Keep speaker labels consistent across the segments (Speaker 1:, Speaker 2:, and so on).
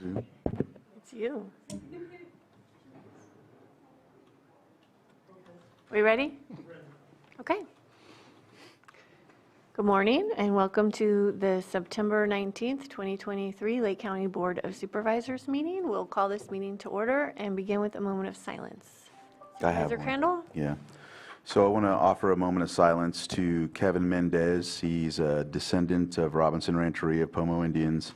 Speaker 1: It's you. We ready? Okay. Good morning and welcome to the September 19th, 2023 Lake County Board of Supervisors meeting. We'll call this meeting to order and begin with a moment of silence.
Speaker 2: I have
Speaker 1: Supervisor
Speaker 2: one.
Speaker 1: Crandall?
Speaker 2: Yeah. So I want to offer a moment of silence to Kevin Mendez. He's a descendant of Robinson Rancheria Pomo Indians.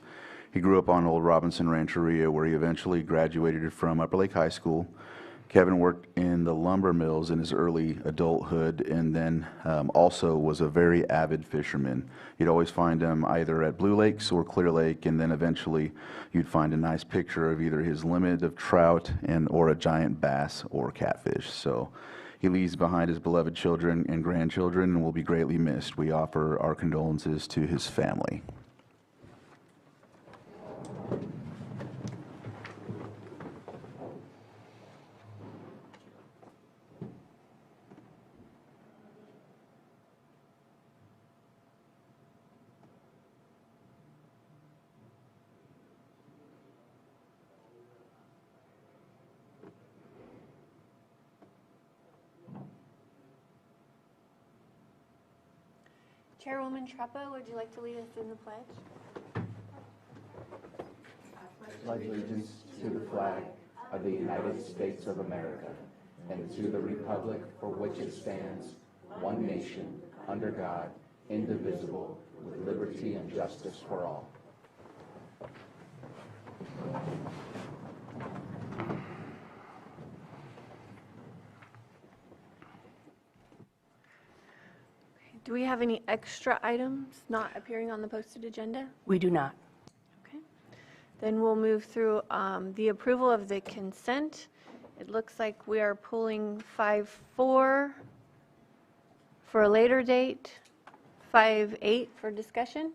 Speaker 2: He grew up on Old Robinson Rancheria, where he eventually graduated from Upper Lake High School. Kevin worked in the lumber mills in his early adulthood, and then also was a very avid fisherman. You'd always find him either at Blue Lakes or Clear Lake, and then eventually you'd find a nice picture of either his limit of trout or a giant bass or catfish. So he leaves behind his beloved children and grandchildren and will be greatly missed. We offer our condolences to his family.
Speaker 1: Chairwoman Treppa, would you like to lead us in the pledge?
Speaker 3: Pledge allegiance to the flag of the United States of America and to the republic for which it stands, one nation, under God, indivisible, with liberty and justice for all.
Speaker 1: Do we have any extra items not appearing on the posted agenda?
Speaker 4: We do not.
Speaker 1: Okay. Then we'll move through the approval of the consent. It looks like we are pulling 5-4 for a later date, 5-8 for discussion.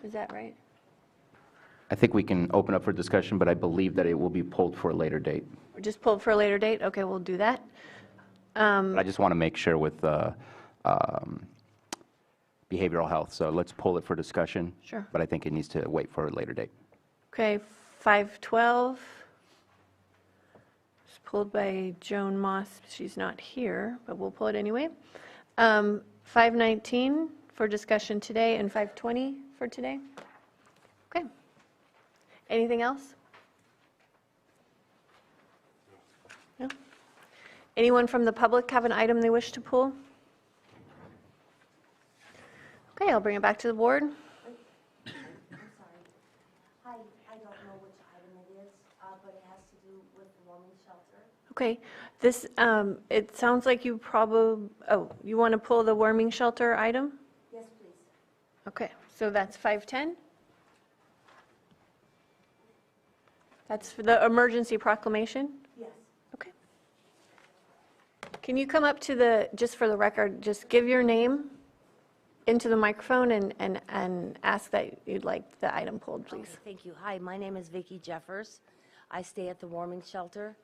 Speaker 1: Is that right?
Speaker 3: I think we can open up for discussion, but I believe that it will be pulled for a later date.
Speaker 1: Or just pulled for a later date? Okay, we'll do that.
Speaker 3: But I just want to make sure with behavioral health, so let's pull it for discussion.
Speaker 1: Sure.
Speaker 3: But I think it needs to wait for a later date.
Speaker 1: Okay, 5-12. It's pulled by Joan Moss. She's not here, but we'll pull it anyway. 5-19 for discussion today and 5-20 for today. Okay. Anything else? No? Anyone from the public have an item they wish to pull? Okay, I'll bring it back to the board.
Speaker 5: I'm sorry. Hi, I don't know which item it is, but it has to do with the warming shelter.
Speaker 1: Okay, this, it sounds like you you want to pull the warming shelter item?
Speaker 5: Yes, please.
Speaker 1: Okay, so that's 510? That's for the emergency proclamation?
Speaker 5: Yes.
Speaker 1: Okay. Can you come up to just for the record, just give your name into the microphone and ask that you'd like the item pulled, please.
Speaker 5: Okay, thank you. Hi, my name is Vicki Jeffers. I stay at the warming shelter,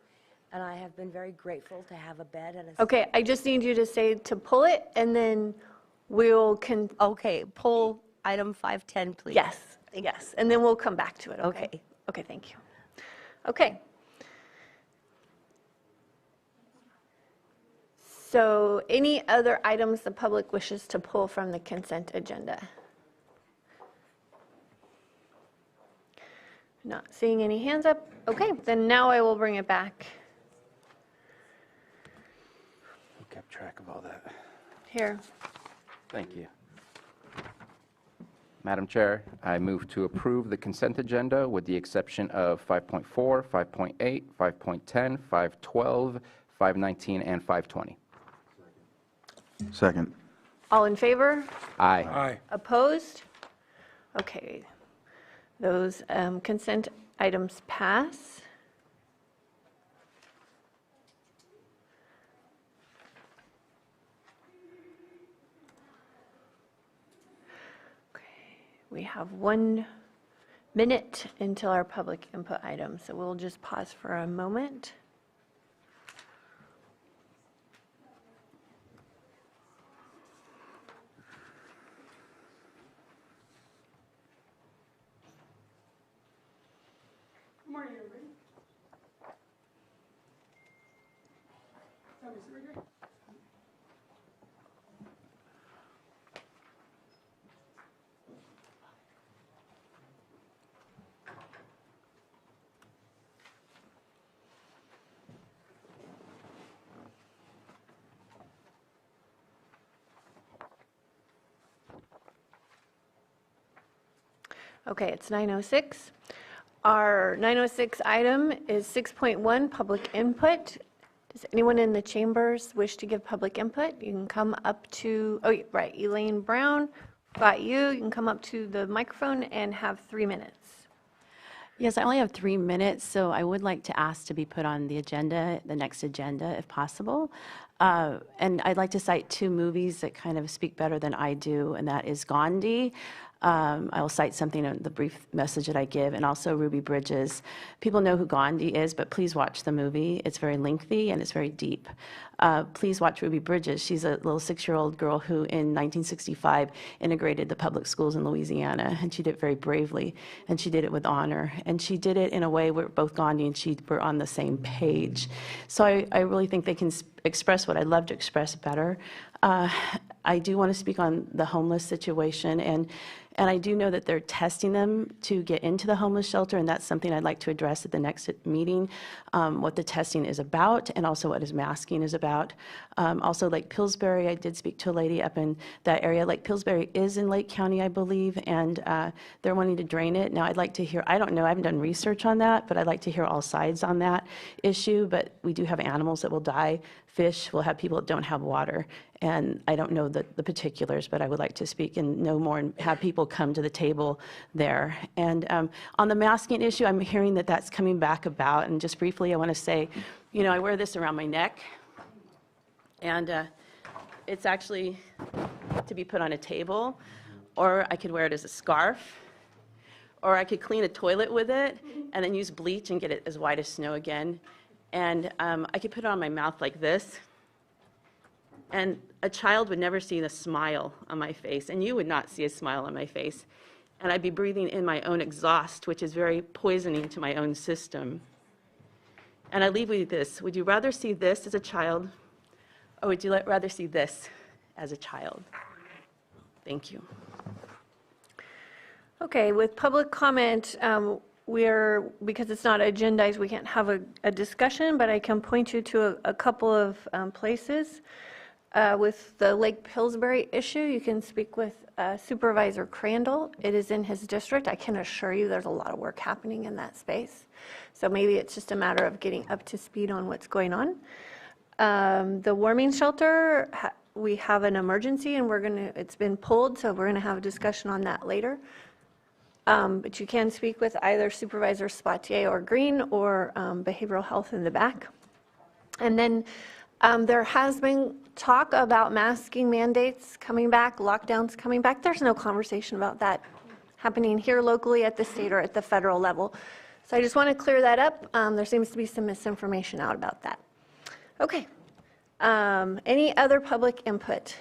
Speaker 5: and I have been very grateful to have a bed and a...
Speaker 1: Okay, I just need you to say to pull it, and then we'll
Speaker 5: Okay, pull item 510, please.
Speaker 1: Yes, yes, and then we'll come back to it, okay?
Speaker 5: Okay.
Speaker 1: Okay, thank you. Okay. So any other items the public wishes to pull from the consent agenda? Not seeing any hands up. Okay, then now I will bring it back.
Speaker 3: Who kept track of all that?
Speaker 1: Here.
Speaker 3: Thank you. Madam Chair, I move to approve the consent agenda with the exception of 5.4, 5.8, 5.10, 512, 519, and 520.
Speaker 2: Second.
Speaker 1: All in favor?
Speaker 3: Aye.
Speaker 6: Aye.
Speaker 1: Opposed? Okay. Those consent items pass. Okay. We have 1 minute until our public input item, so we'll just pause for a moment. Okay, it's 9:06. Our 9:06 item is 6.1, public input. Does anyone in the chambers wish to give public input? You can come up to, oh, right, Elaine Brown, got you. You can come up to the microphone and have 3 minutes.
Speaker 4: Yes, I only have 3 minutes, so I would like to ask to be put on the agenda, the next agenda, if possible. And I'd like to cite 2 movies that kind of speak better than I do, and that is Gandhi. I will cite something in the brief message that I give, and also Ruby Bridges. People know who Gandhi is, but please watch the movie. It's very lengthy and it's very deep. Please watch Ruby Bridges. She's a little 6-year-old girl who in 1965 integrated the public schools in Louisiana, and she did it very bravely, and she did it with honor. And she did it in a way where both Gandhi and she were on the same page. So I really think they can express what I'd love to express better. I do want to speak on the homeless situation, and I do know that they're testing them to get into the homeless shelter, and that's something I'd like to address at the next meeting, what the testing is about and also what his masking is about. Also, Lake Pillsbury, I did speak to a lady up in that area. Lake Pillsbury is in Lake County, I believe, and they're wanting to drain it. Now, I'd like to hear, I don't know, I haven't done research on that, but I'd like to hear all sides on that issue. But we do have animals that will die. Fish, we'll have people that don't have water. And I don't know the particulars, but I would like to speak and know more and have people come to the table there. And on the masking issue, I'm hearing that that's coming back about. And just briefly, I want to say, you know, I wear this around my neck. And it's actually to be put on a table, or I could wear it as a scarf, or I could clean a toilet with it and then use bleach and get it as white as snow again. And I could put it on my mouth like this. And a child would never see the smile on my face, and you would not see a smile on my face. And I'd be breathing in my own exhaust, which is very poisoning to my own system. And I leave with this. Would you rather see this as a child, or would you rather see this as a child? Thank you.
Speaker 1: Okay, with public comment, because it's not agendized, we can't have a discussion, but I can point you to a couple of places. With the Lake Pillsbury issue, you can speak with Supervisor Crandall. It is in his district. I can assure you there's a lot of work happening in that space. So maybe it's just a matter of getting up to speed on what's going on. The warming shelter, we have an emergency and it's been pulled, so we're gonna have a discussion on that later. But you can speak with either Supervisor Spatier or Green or behavioral health in the back. And then there has been talk about masking mandates coming back, lockdowns coming back. There's no conversation about that happening here locally at the state or at the federal level. So I just want to clear that up. There seems to be some misinformation out about that. Okay. Any other public input?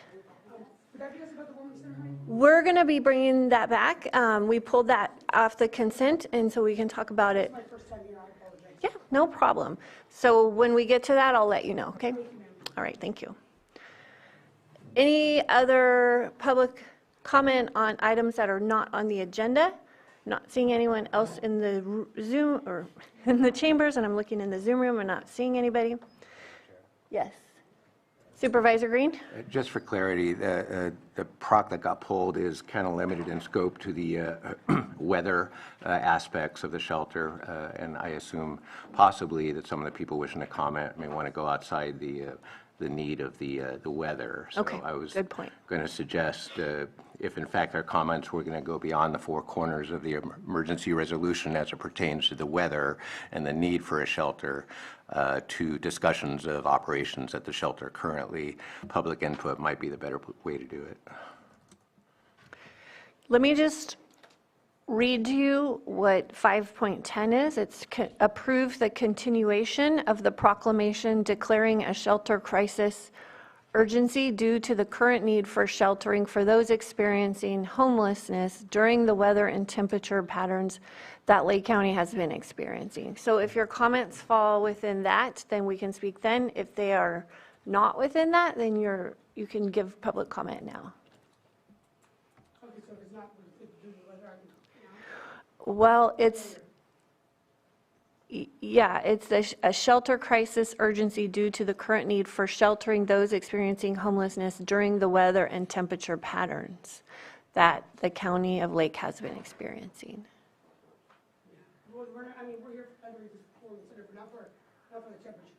Speaker 1: We're going to be bringing that back. We pulled that off the consent, and so we can talk about it. Yeah, no problem. So when we get to that, I'll let you know, okay? All right, thank you. Any other public comment on items that are not on the agenda? Not seeing anyone else in the Zoom or in the chambers, and I'm looking in the Zoom room and not seeing anybody. Yes. Supervisor Green?
Speaker 6: Just for clarity, the PROC that got pulled is kind of limited in scope to the weather aspects of the shelter, and I assume possibly that some of the people wishing to comment may want to go outside the need of the weather. So
Speaker 1: Okay,
Speaker 6: I was
Speaker 1: good point.
Speaker 6: going to suggest if in fact our comments were going to go beyond the 4 corners of the emergency resolution as it pertains to the weather and the need for a shelter, to discussions of operations at the shelter currently, public input might be the better way to do it.
Speaker 1: Let me just read to you what 5.10 is. It's approve the continuation of the proclamation declaring a shelter crisis urgency due to the current need for sheltering for those experiencing homelessness during the weather and temperature patterns that Lake County has been experiencing. So if your comments fall within that, then we can speak then. If they are not within that, then you can give public comment now.
Speaker 7: Okay, so if it's not due to the weather, I can talk now?
Speaker 1: Well, yeah, it's a shelter crisis urgency due to the current need for sheltering those experiencing homelessness during the weather and temperature patterns that the county of Lake has been experiencing.
Speaker 7: Well, we're here for fundraisers for the center, but not for the temperature.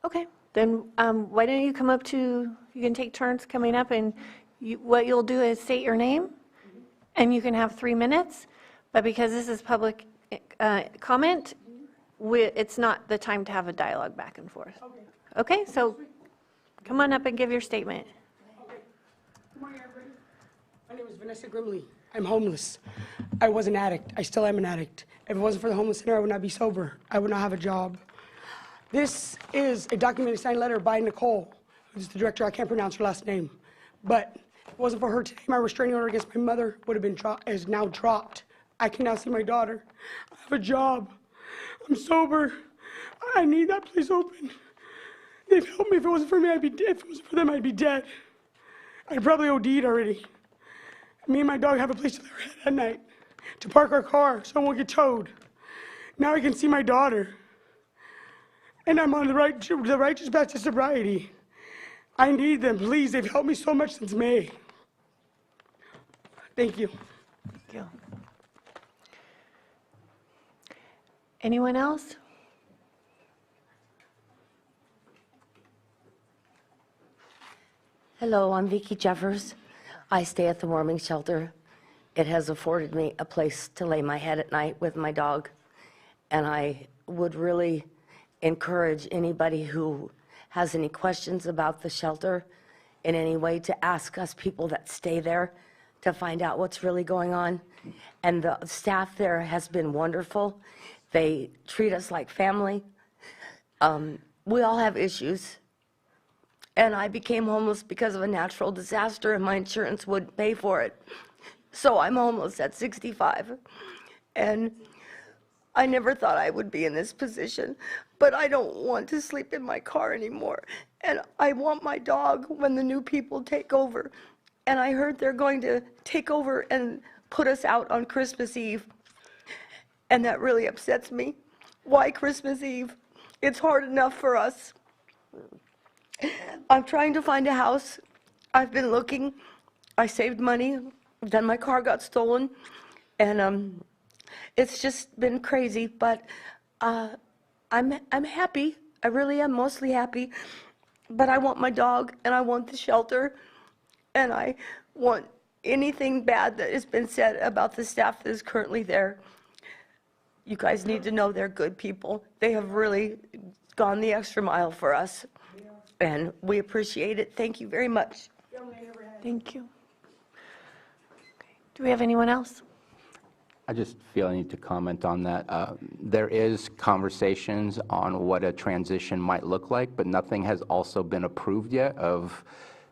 Speaker 1: Okay, then why don't you come up you can take turns coming up, and what you'll do is state your name, and you can have 3 minutes, but because this is public comment, it's not the time to have a dialogue back and forth.
Speaker 7: Okay.
Speaker 1: Okay, so come on up and give your statement.
Speaker 7: Okay. Good morning, everybody. My name is Vanessa Grimley. I'm homeless. I was an addict. I still am an addict. If it wasn't for the homeless center, I would not be sober. I would not have a job. This is a documented signed letter by Nicole, who's the director. I can't pronounce her last name. But if it wasn't for her today, my restraining order against my mother would have been is now dropped. I can now see my daughter. I have a job. I'm sober. I need that place open. They've helped me. If it wasn't for me, I'd be dead. If it wasn't for them, I'd be dead. I'd probably OD'd already. Me and my dog have a place to lay our head at night, to park our car so it won't get towed. Now I can see my daughter. And I'm on the righteous path to sobriety. I need them, please. They've helped me so much since May. Thank you.
Speaker 1: Thank you. Anyone else?
Speaker 8: Hello, I'm Vicki Jeffers. I stay at the warming shelter. It has afforded me a place to lay my head at night with my dog. And I would really encourage anybody who has any questions about the shelter in any way to ask us people that stay there to find out what's really going on. And the staff there has been wonderful. They treat us like family. We all have issues. And I became homeless because of a natural disaster, and my insurance wouldn't pay for it. So I'm homeless at 65. And I never thought I would be in this position, but I don't want to sleep in my car anymore. And I want my dog when the new people take over. And I heard they're going to take over and put us out on Christmas Eve. And that really upsets me. Why Christmas Eve? It's hard enough for us. I'm trying to find a house. I've been looking. I saved money. Then my car got stolen. And it's just been crazy. But I'm happy. I really am mostly happy. But I want my dog, and I want the shelter. And I want anything bad that has been said about the staff that is currently there. You guys need to know they're good people. They have really gone the extra mile for us. And we appreciate it. Thank you very much.
Speaker 1: Thank you. Okay. Do we have anyone else?
Speaker 3: I just feel I need to comment on that. There is conversations on what a transition might look like, but nothing has also been approved yet of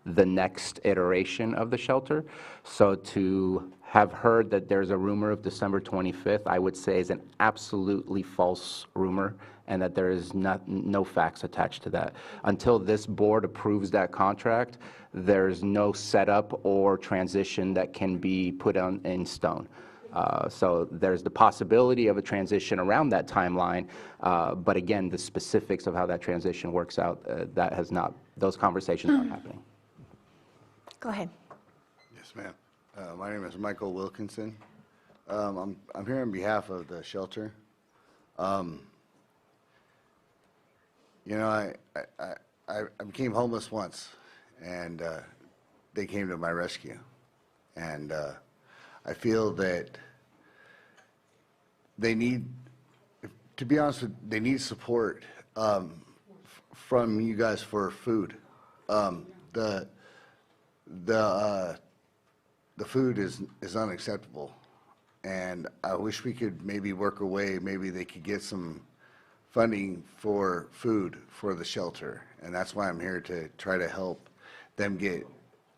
Speaker 3: the next iteration of the shelter. So to have heard that there's a rumor of December 25th, I would say is an absolutely false rumor, and that there is no facts attached to that. Until this board approves that contract, there's no setup or transition that can be put in stone. So there's the possibility of a transition around that timeline, but again, the specifics of how that transition works out, those conversations aren't happening.
Speaker 1: Go ahead.
Speaker 9: Yes, ma'am. My name is Michael Wilkinson. I'm here on behalf of the shelter. You know, I became homeless once, and they came to my rescue. And I feel that they need, to be honest with you, they need support from you guys for food. The food is unacceptable, and I wish we could maybe work a way, maybe they could get some funding for food for the shelter, and that's why I'm here to try to help them get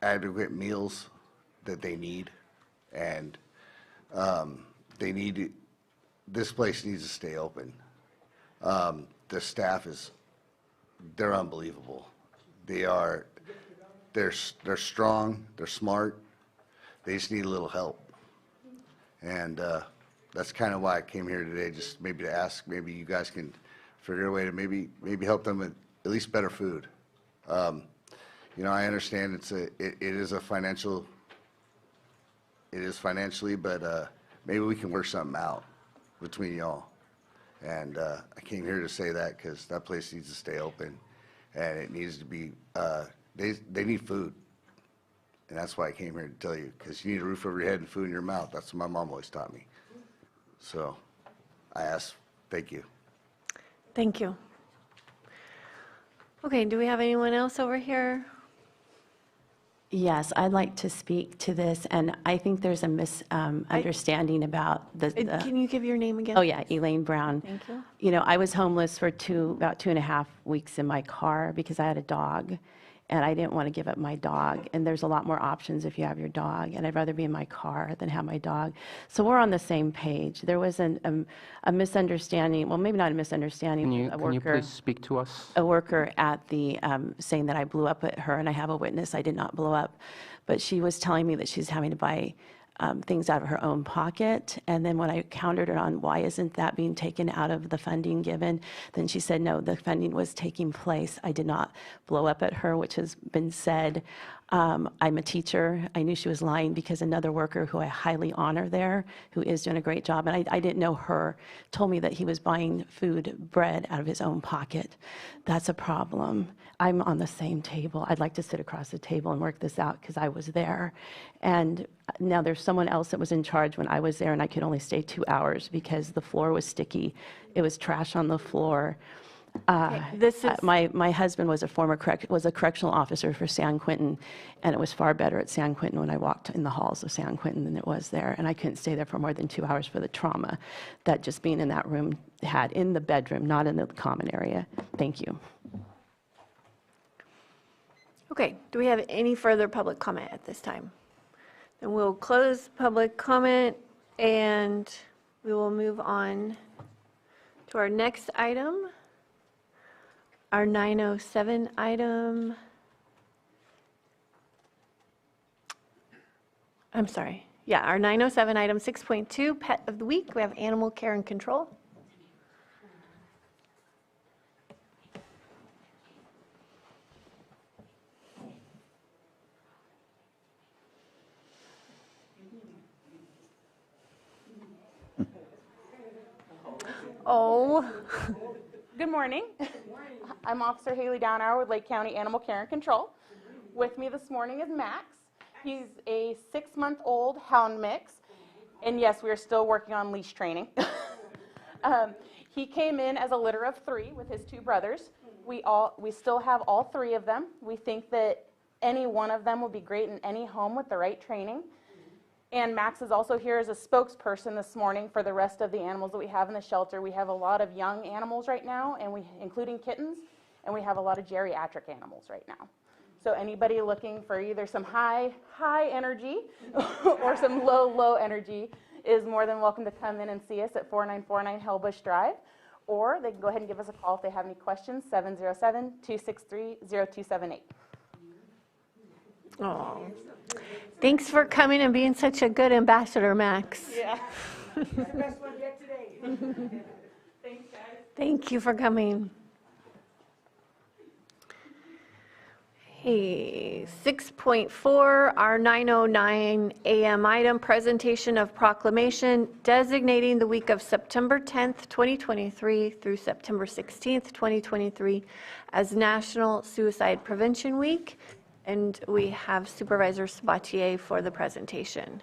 Speaker 9: adequate meals that they need, and this place needs to stay open. The staff they're unbelievable. they're strong, they're smart, they just need a little help. And that's kind of why I came here today, just maybe to ask, maybe you guys can figure a way to maybe help them with at least better food. You know, I understand it is financially, but maybe we can work something out between y'all. And I came here to say that because that place needs to stay open, and it needs to be, they need food. And that's why I came here to tell you, because you need a roof over your head and food in your mouth. That's what my mom always taught me. So I ask, thank you.
Speaker 1: Thank you. Okay, do we have anyone else over here?
Speaker 4: Yes, I'd like to speak to this, and I think there's a misunderstanding about the.
Speaker 1: Can you give your name again?
Speaker 4: Oh, yeah, Elaine Brown.
Speaker 1: Thank you.
Speaker 4: You know, I was homeless for about 2.5 weeks in my car because I had a dog, and I didn't want to give up my dog. And there's a lot more options if you have your dog, and I'd rather be in my car than have my dog. So we're on the same page. There was a misunderstanding, well, maybe not a misunderstanding.
Speaker 10: Can you please speak to us?
Speaker 4: A worker at the, saying that I blew up at her, and I have a witness, I did not blow up. But she was telling me that she's having to buy things out of her own pocket. And then when I countered her on why isn't that being taken out of the funding given, then she said, no, the funding was taking place. I did not blow up at her, which has been said. I'm a teacher. I knew she was lying because another worker who I highly honor there, who is doing a great job, and I didn't know her, told me that he was buying bread out of his own pocket. That's a problem. I'm on the same table. I'd like to sit across the table and work this out because I was there. And now there's someone else that was in charge when I was there, and I could only stay 2 hours because the floor was sticky. It was trash on the floor. My husband was a correctional officer for San Quentin, and it was far better at San Quentin when I walked in the halls of San Quentin than it was there. And I couldn't stay there for more than 2 hours for the trauma that just being in that room had in the bedroom, not in the common area. Thank you.
Speaker 1: Okay, do we have any further public comment at this time? Then we'll close public comment and we will move on to our next item, our 907 item. I'm sorry. Yeah, our 907 item 6.2, pet of the week. We have animal care and control. Oh.
Speaker 11: Good morning. I'm Officer Haley Downhour with Lake County Animal Care and Control. With me this morning is Max. He's a 6-month-old hound mix. And yes, we are still working on leash training. He came in as a litter of 3 with his 2 brothers. We still have all 3 of them. We think that any one of them will be great in any home with the right training. And Max is also here as a spokesperson this morning for the rest of the animals that we have in the shelter. We have a lot of young animals right now, and including kittens, and we have a lot of geriatric animals right now. So anybody looking for either some high energy or some low energy is more than welcome to come in and see us at 4949 Hellbush Drive, or they can go ahead and give us a call if they have any questions, 707-263-0278.
Speaker 1: Oh, thanks for coming and being such a good ambassador, Max.
Speaker 11: Yeah.
Speaker 7: Best one yet today.
Speaker 11: Thanks, guys.
Speaker 1: Thank you for coming. Hey, 6.4, our 9:09 a.m. item, presentation of proclamation designating the week of September 10th, 2023 through September 16th, 2023 as National Suicide Prevention Week. And we have Supervisor Sabatier for the presentation.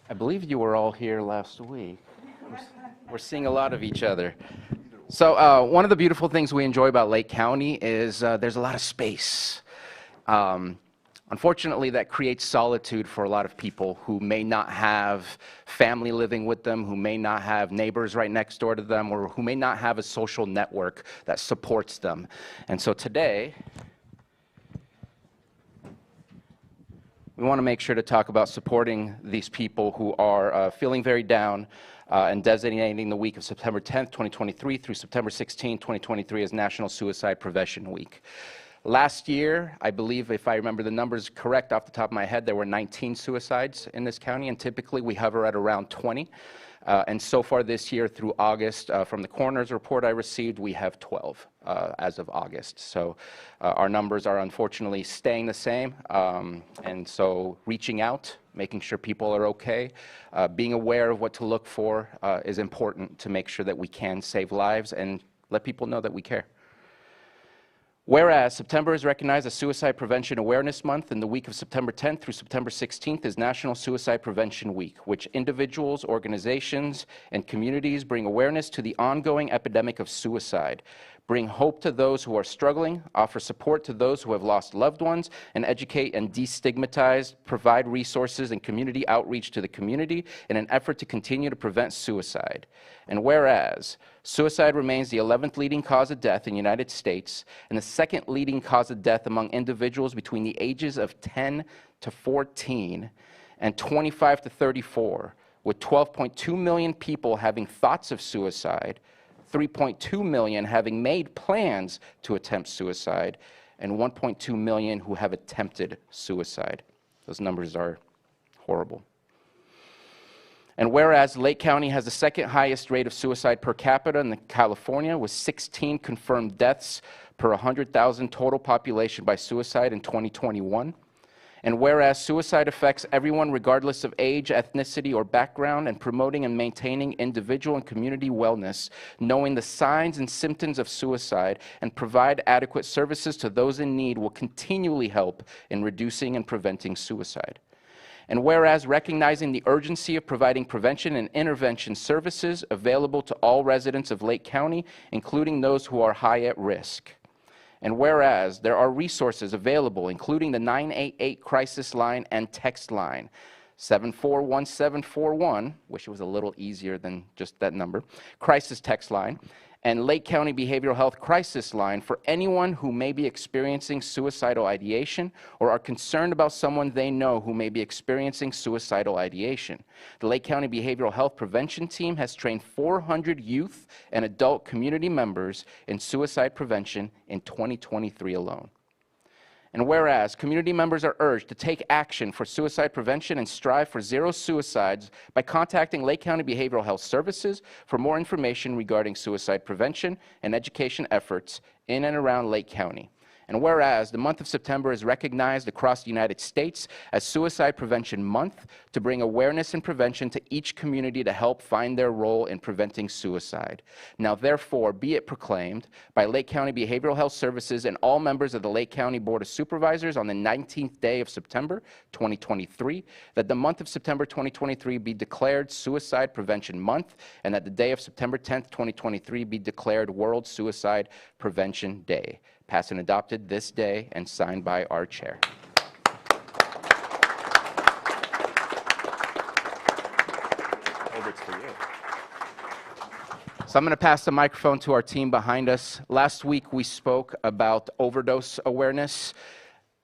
Speaker 10: I believe you were all here last week. We're seeing a lot of each other. So one of the beautiful things we enjoy about Lake County is there's a lot of space. Unfortunately, that creates solitude for a lot of people who may not have family living with them, who may not have neighbors right next door to them, or who may not have a social network that supports them. And so today, we want to make sure to talk about supporting these people who are feeling very down and designating the week of September 10th, 2023 through September 16th, 2023 as National Suicide Prevention Week. Last year, I believe, if I remember the numbers correct off the top of my head, there were 19 suicides in this county, and typically we hover at around 20. And so far this year through August, from the coroner's report I received, we have 12 as of August. So our numbers are unfortunately staying the same. And so reaching out, making sure people are okay, being aware of what to look for is important to make sure that we can save lives and let people know that we care. Whereas September is recognized as Suicide Prevention Awareness Month, and the week of September 10th through September 16th is National Suicide Prevention Week, which individuals, organizations, and communities bring awareness to the ongoing epidemic of suicide, bring hope to those who are struggling, offer support to those who have lost loved ones, and educate and destigmatize, provide resources and community outreach to the community in an effort to continue to prevent suicide. And whereas suicide remains the 11th leading cause of death in the United States and the second leading cause of death among individuals between the ages of 10 to 14 and 25 to 34, with 12.2 million people having thoughts of suicide, 3.2 million having made plans to attempt suicide, and 1.2 million who have attempted suicide. Those numbers are horrible. And whereas Lake County has the second highest rate of suicide per capita in California, with 16 confirmed deaths per 100,000 total population by suicide in 2021, and whereas suicide affects everyone regardless of age, ethnicity, or background, and promoting and maintaining individual and community wellness, knowing the signs and symptoms of suicide, and provide adequate services to those in need will continually help in reducing and preventing suicide. And whereas recognizing the urgency of providing prevention and intervention services available to all residents of Lake County, including those who are high at risk. And whereas there are resources available, including the 988 crisis line and text line, 741741, wish it was a little easier than just that number, crisis text line, and Lake County Behavioral Health Crisis Line for anyone who may be experiencing suicidal ideation or are concerned about someone they know who may be experiencing suicidal ideation. The Lake County Behavioral Health Prevention Team has trained 400 youth and adult community members in suicide prevention in 2023 alone. And whereas community members are urged to take action for suicide prevention and strive for zero suicides by contacting Lake County Behavioral Health Services for more information regarding suicide prevention and education efforts in and around Lake County. And whereas the month of September is recognized across the United States as Suicide Prevention Month to bring awareness and prevention to each community to help find their role in preventing suicide. Now therefore be it proclaimed by Lake County Behavioral Health Services and all members of the Lake County Board of Supervisors on the 19th day of September 2023 that the month of September 2023 be declared Suicide Prevention Month, and that the day of September 10th, 2023 be declared World Suicide Prevention Day. Passed and adopted this day and signed by our chair. It's for you. So I'm going to pass the microphone to our team behind us. Last week we spoke about overdose awareness.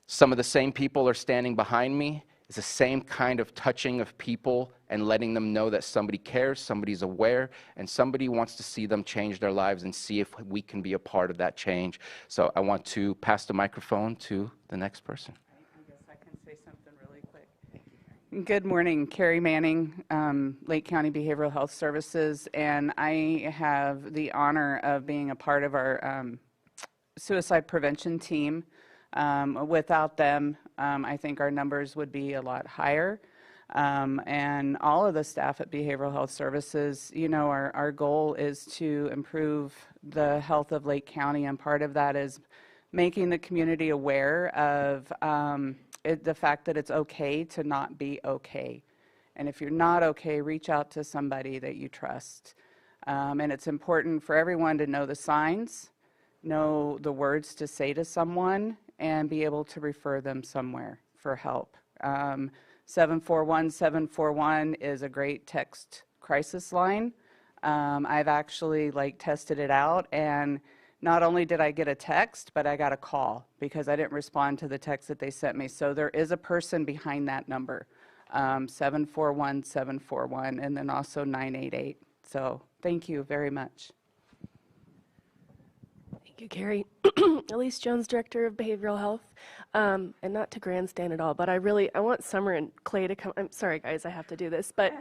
Speaker 10: Some of the same people are standing behind me. It's the same kind of touching of people and letting them know that somebody cares, somebody's aware, and somebody wants to see them change their lives and see if we can be a part of that change. So I want to pass the microphone to the next person.
Speaker 12: I guess I can say something really quick. Good morning, Carrie Manning, Lake County Behavioral Health Services, and I have the honor of being a part of our suicide prevention team. Without them, I think our numbers would be a lot higher. And all of the staff at Behavioral Health Services, you know, our goal is to improve the health of Lake County, and part of that is making the community aware of the fact that it's okay to not be okay. And if you're not okay, reach out to somebody that you trust. And it's important for everyone to know the signs, know the words to say to someone, and be able to refer them somewhere for help. 741-741 is a great text crisis line. I've actually tested it out, and not only did I get a text, but I got a call because I didn't respond to the text that they sent me. So there is a person behind that number, 741-741, and then also 988. So thank you very much.
Speaker 13: Thank you, Carrie. Elise Jones, Director of Behavioral Health. And not to grandstand at all, but I want Summer and Clay to come. I'm sorry, guys, I have to do this. But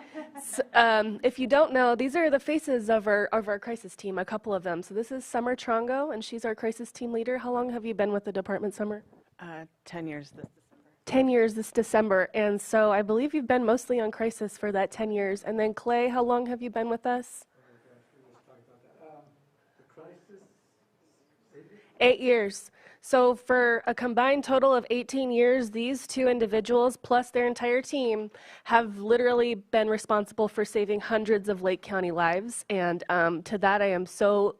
Speaker 13: if you don't know, these are the faces of our crisis team, a couple of them. So this is Summer Trongo, and she's our crisis team leader. How long have you been with the department, Summer?
Speaker 14: 10 years this December.
Speaker 13: 10 years this December. And so I believe you've been mostly on crisis for that 10 years. And then Clay, how long have you been with us? 8 years. So for a combined total of 18 years, these two individuals plus their entire team have literally been responsible for saving hundreds of Lake County lives. And to that, I am so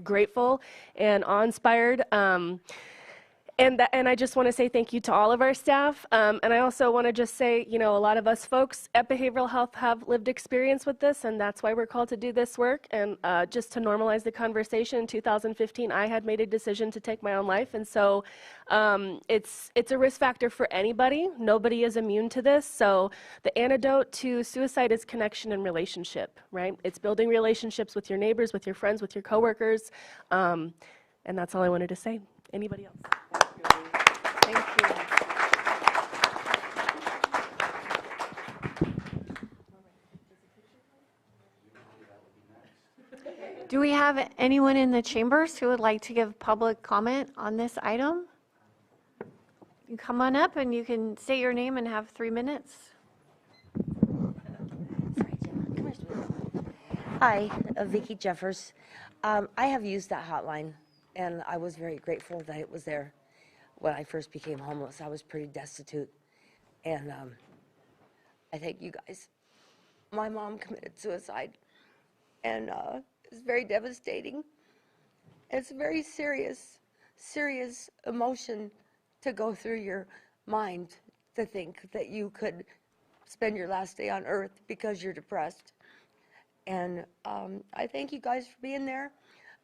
Speaker 13: grateful and awe-inspired. And I just want to say thank you to all of our staff. And I also want to just say, a lot of us folks at Behavioral Health have lived experience with this, and that's why we're called to do this work. And just to normalize the conversation, in 2015, I had made a decision to take my own life. And so it's a risk factor for anybody. Nobody is immune to this. So the antidote to suicide is connection and relationship, right? It's building relationships with your neighbors, with your friends, with your coworkers. And that's all I wanted to say. Anybody else?
Speaker 1: Thank you. Do we have anyone in the chambers who would like to give public comment on this item? You come on up and you can state your name and have 3 minutes.
Speaker 8: Hi, Vicki Jeffers. I have used that hotline, and I was very grateful that it was there. When I first became homeless, I was pretty destitute, and I thank you guys. My mom committed suicide, and it's very devastating. It's a very serious emotion to go through your mind, to think that you could spend your last day on earth because you're depressed. And I thank you guys for being there.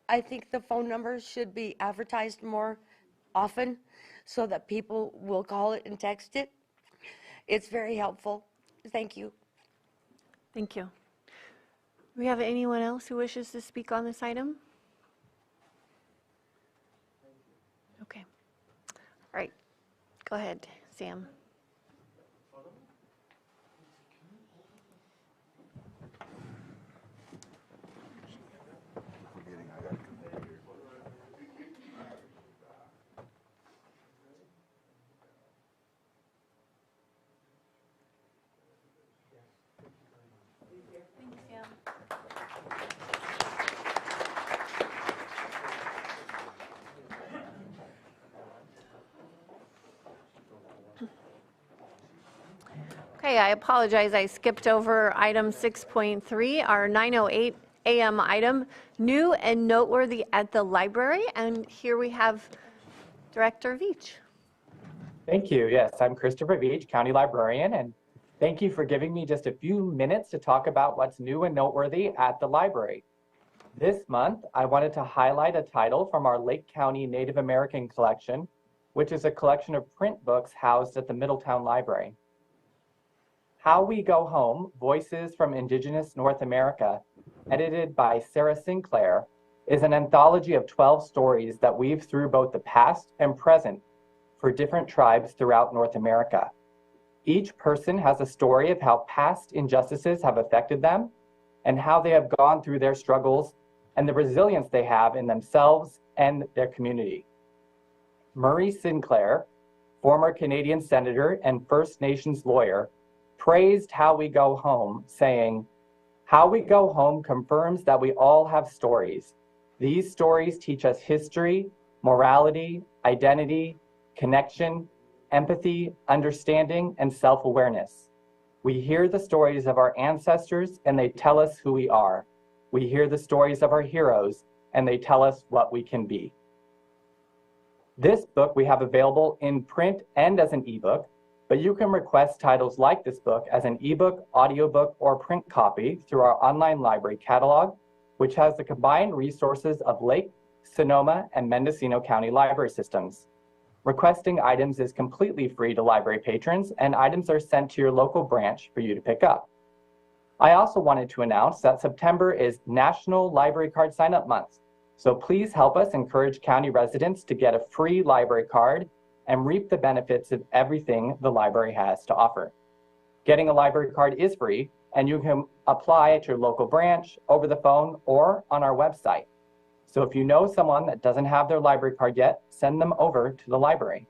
Speaker 8: I think the phone numbers should be advertised more often so that people will call it and text it. It's very helpful. Thank you.
Speaker 1: Thank you. Do we have anyone else who wishes to speak on this item? Okay. All right. Go ahead, Sam. Okay, I apologize. I skipped over item 6.3, our 9:08 a.m. item, new and noteworthy at the library. And here we have Director Veach.
Speaker 15: Thank you. Yes, I'm Christopher Veach, County Librarian, and thank you for giving me just a few minutes to talk about what's new and noteworthy at the library. This month, I wanted to highlight a title from our Lake County Native American collection, which is a collection of print books housed at the Middletown Library. How We Go Home, Voices from Indigenous North America, edited by Sarah Sinclair, is an anthology of 12 stories that weave through both the past and present for different tribes throughout North America. Each person has a story of how past injustices have affected them and how they have gone through their struggles and the resilience they have in themselves and their community. Murray Sinclair, former Canadian senator and First Nations lawyer, praised How We Go Home, saying, "How We Go Home confirms that we all have stories. These stories teach us history, morality, identity, connection, empathy, understanding, and self-awareness. We hear the stories of our ancestors and they tell us who we are. We hear the stories of our heroes and they tell us what we can be." This book we have available in print and as an ebook, but you can request titles like this book as an ebook, audiobook, or print copy through our online library catalog, which has the combined resources of Lake, Sonoma, and Mendocino County library systems. Requesting items is completely free to library patrons, and items are sent to your local branch for you to pick up. I also wanted to announce that September is National Library Card Sign-Up Month, so please help us encourage county residents to get a free library card and reap the benefits of everything the library has to offer. Getting a library card is free, and you can apply at your local branch, over the phone, or on our website. So if you know someone that doesn't have their library card yet, send them over to the library.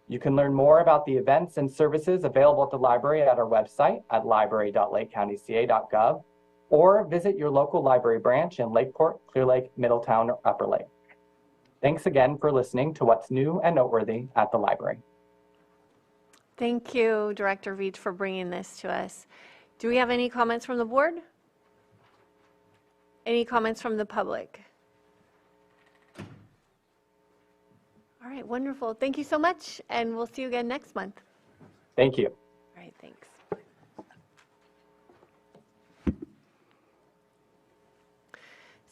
Speaker 15: You can learn more about the events and services available at the library at our website at library.lakecountyca.gov, or visit your local library branch in Lakeport, Clear Lake, Middletown, or Upper Lake. Thanks again for listening to what's new and noteworthy at the library.
Speaker 1: Thank you, Director Veach, for bringing this to us. Do we have any comments from the board? Any comments from the public? All right, wonderful. Thank you so much, and we'll see you again next month.
Speaker 15: Thank you.
Speaker 1: All right, thanks.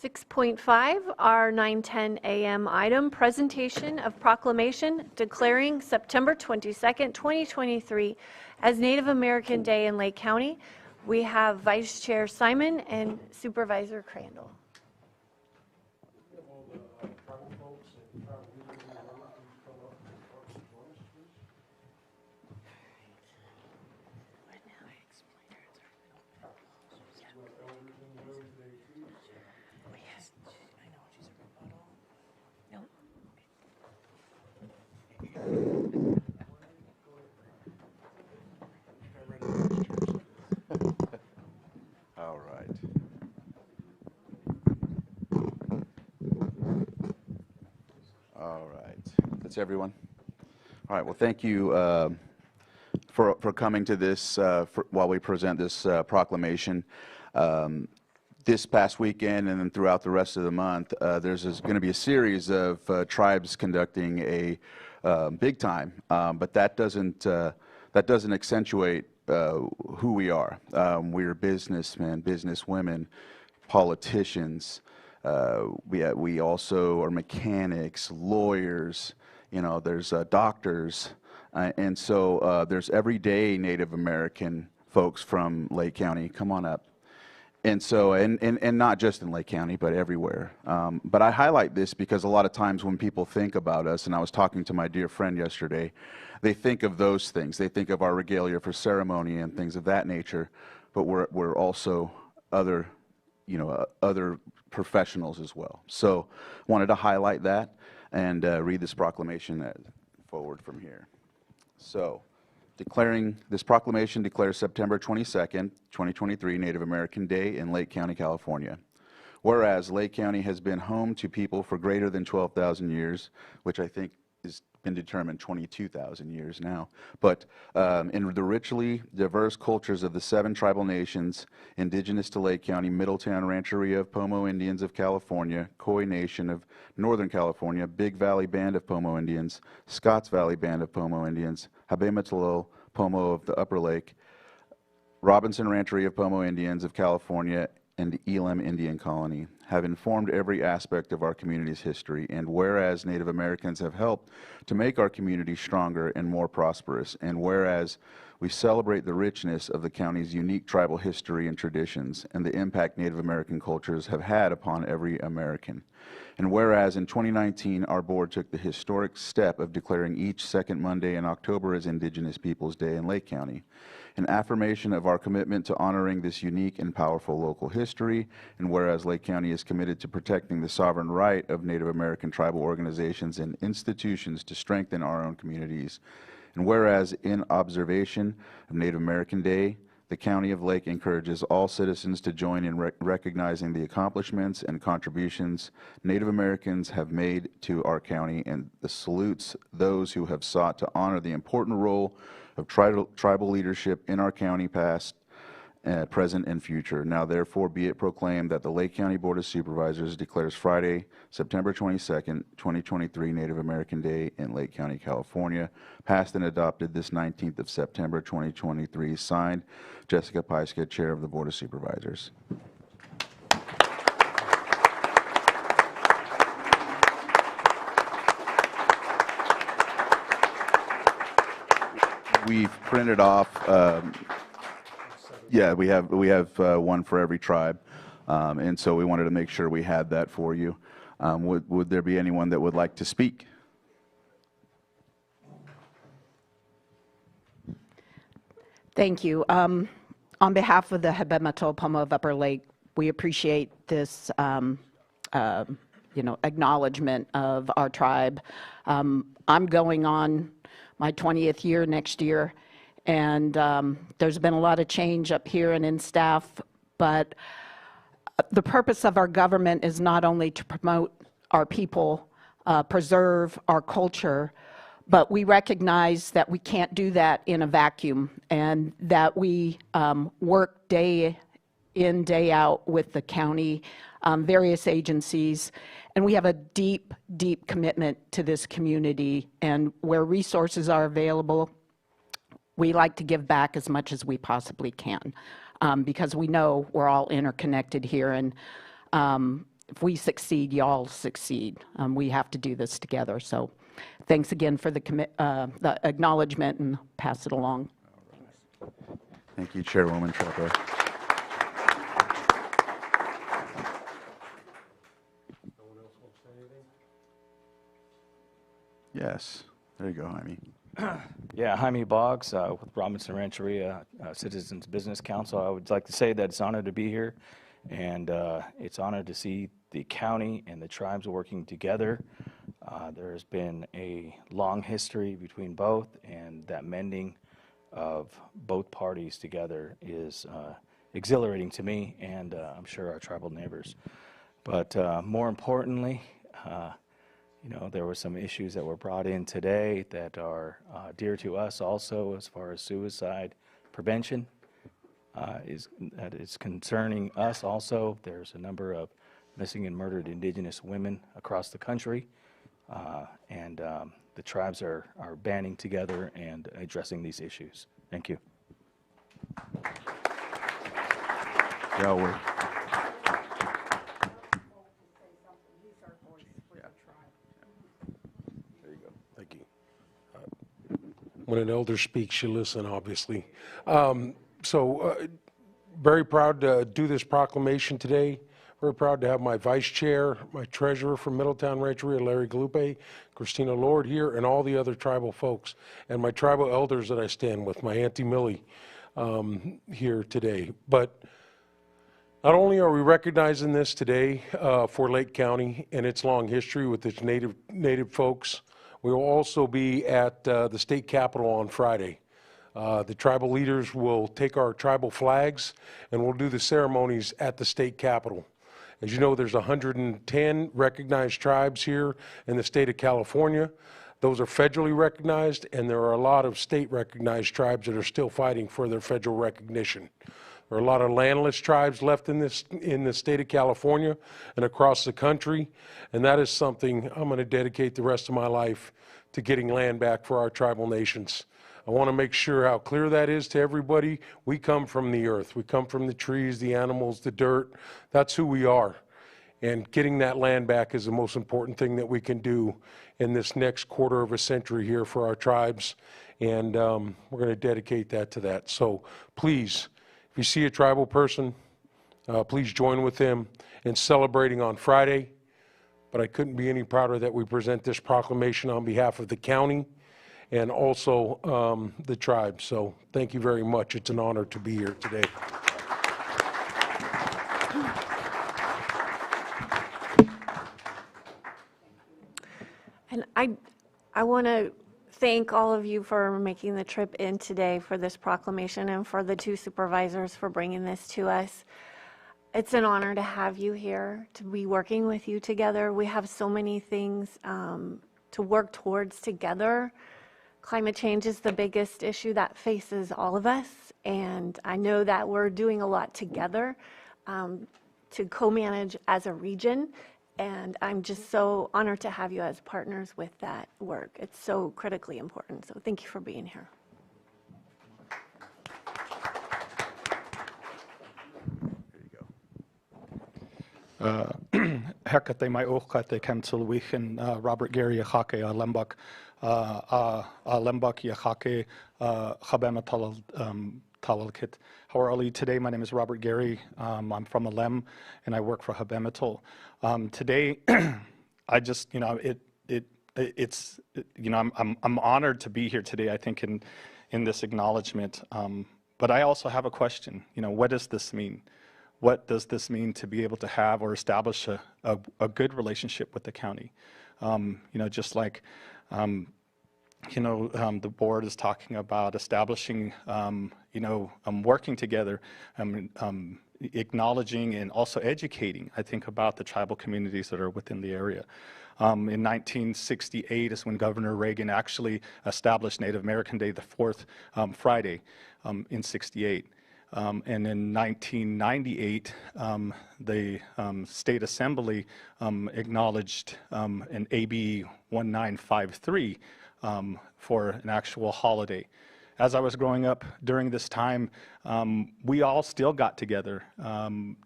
Speaker 1: .5, our 9:10 a.m. item, presentation of proclamation declaring September 22nd, 2023 as Native American Day in Lake County. We have Vice Chair Simon and Supervisor Crandall.
Speaker 2: All right. All right. That's everyone. All right. Well, thank you for coming to this while we present this proclamation. This past weekend and then throughout the rest of the month, there's going to be a series of tribes conducting a big time, but that doesn't accentuate who we are. We're businessmen, businesswomen, politicians. We also are mechanics, lawyers. You know, there's doctors, and so there's everyday Native American folks from Lake County. Come on up. And so, and not just in Lake County, but everywhere. But I highlight this because a lot of times when people think about us, and I was talking to my dear friend yesterday, they think of those things. They think of our regalia for ceremony and things of that nature, but we're also other, other professionals as well. So wanted to highlight that and read this proclamation forward from here. So, this proclamation declares September 22nd, 2023 Native American Day in Lake County, California. Whereas Lake County has been home to people for greater than 12,000 years, which I think has been determined 22,000 years now. But in the richly diverse cultures of the 7 tribal nations indigenous to Lake County, Middletown Rancheria of Pomo Indians of California, Khoi Nation of Northern California, Big Valley Band of Pomo Indians, Scotts Valley Band of Pomo Indians, Habematalo Pomo of the Upper Lake, Robinson Rancheria of Pomo Indians of California, and the Elam Indian Colony have informed every aspect of our community's history, and whereas Native Americans have helped to make our community stronger and more prosperous, and whereas we celebrate the richness of the county's unique tribal history and traditions and the impact Native American cultures have had upon every American. And whereas in 2019, our board took the historic step of declaring each second Monday in October as Indigenous Peoples Day in Lake County, an affirmation of our commitment to honoring this unique and powerful local history, and whereas Lake County is committed to protecting the sovereign right of Native American tribal organizations and institutions to strengthen our own communities, and whereas in observation of Native American Day, the County of Lake encourages all citizens to join in recognizing the accomplishments and contributions Native Americans have made to our county, and salutes those who have sought to honor the important role of tribal leadership in our county past present and future. Now therefore be it proclaimed that the Lake County Board of Supervisors declares Friday, September 22nd, 2023 Native American Day in Lake County, California, passed and adopted this 19th of September 2023. Signed, Jessica Pyska, Chair of the Board of Supervisors. We've printed off, yeah, we have one for every tribe, and so we wanted to make sure we had that for you. Would there be anyone that would like to speak?
Speaker 16: Thank you. On behalf of the Hebemato Pomo of Upper Lake, we appreciate this acknowledgement of our tribe. I'm going on my 20th year next year, and there's been a lot of change up here and in staff, but the purpose of our government is not only to promote our people, preserve our culture, but we recognize that we can't do that in a vacuum, and that we work day in, day out with the county, various agencies, and we have a deep, deep commitment to this community, and where resources are available, we like to give back as much as we possibly can, because we know we're all interconnected here, and if we succeed, y'all succeed. We have to do this together, so thanks again for the acknowledgement, and pass it along.
Speaker 2: Thank you, Chairwoman Trapper. Yes, there you go, Jaime.
Speaker 17: Yeah, Jaime Boggs with Robinson Rancheria Citizens Business Council. I would like to say that it's an honor to be here, and it's an honor to see the county and the tribes working together. There has been a long history between both, and that mending of both parties together is exhilarating to me, and I'm sure our tribal neighbors. But more importantly, there were some issues that were brought in today that are dear to us also, as far as suicide prevention that is concerning us also. There's a number of missing and murdered Indigenous women across the country, and the tribes are banding together and addressing these issues. Thank you.
Speaker 2: Yeah,
Speaker 18: when an elder speaks, you listen, obviously. Very proud to do this proclamation today. Very proud to have my vice chair, my treasurer from Middletown Rancheria, Larry Galupe, Christina Lord here, and all the other tribal folks, and my tribal elders that I stand with, my Auntie Millie here today. But not only are we recognizing this today for Lake County and its long history with its native folks, we will also be at the state capitol on Friday. The tribal leaders will take our tribal flags, and we'll do the ceremonies at the state capitol. As you know, there's 110 recognized tribes here in the state of California. Those are federally recognized, and there are a lot of state recognized tribes that are still fighting for their federal recognition. There are a lot of landless tribes left in the state of California and across the country, and that is something I'm going to dedicate the rest of my life to getting land back for our tribal nations. I want to make sure how clear that is to everybody. We come from the earth. We come from the trees, the animals, the dirt. That's who we are. And getting that land back is the most important thing that we can do in this next quarter of a century here for our tribes. And we're going to dedicate that to that. So please, if you see a tribal person, please join with them in celebrating on Friday. But I couldn't be any prouder that we present this proclamation on behalf of the county and also the tribe. So thank you very much. It's an honor to be here today.
Speaker 1: And I want to thank all of you for making the trip in today for this proclamation, and for the two supervisors for bringing this to us. It's an honor to have you here, to be working with you together. We have so many things to work towards together Climate change is the biggest issue that faces all of us, and I know that we're doing a lot together to co-manage as a region, and I'm just so honored to have you as partners with that work. It's so critically important, so thank you for being here.
Speaker 19: Hekate mai ochkate council weekend Robert Gary Yachake Lembak Lembak Yachake Chabema Talalkit. How are you today? My name is Robert Gary. I'm from Alem and I work for Habemetal. Today, I just it's I'm honored to be here today. I think in this acknowledgement, but I also have a question. What does this mean? What does this mean to be able to have or establish a good relationship with the county? Just like, the board is talking about establishing, working together, acknowledging and also educating, I think, about the tribal communities that are within the area. In 1968 is when Governor Reagan actually established Native American Day, the fourth Friday in '68. And in 1998, the State Assembly acknowledged an AB 1953 for an actual holiday. As I was growing up during this time, we all still got together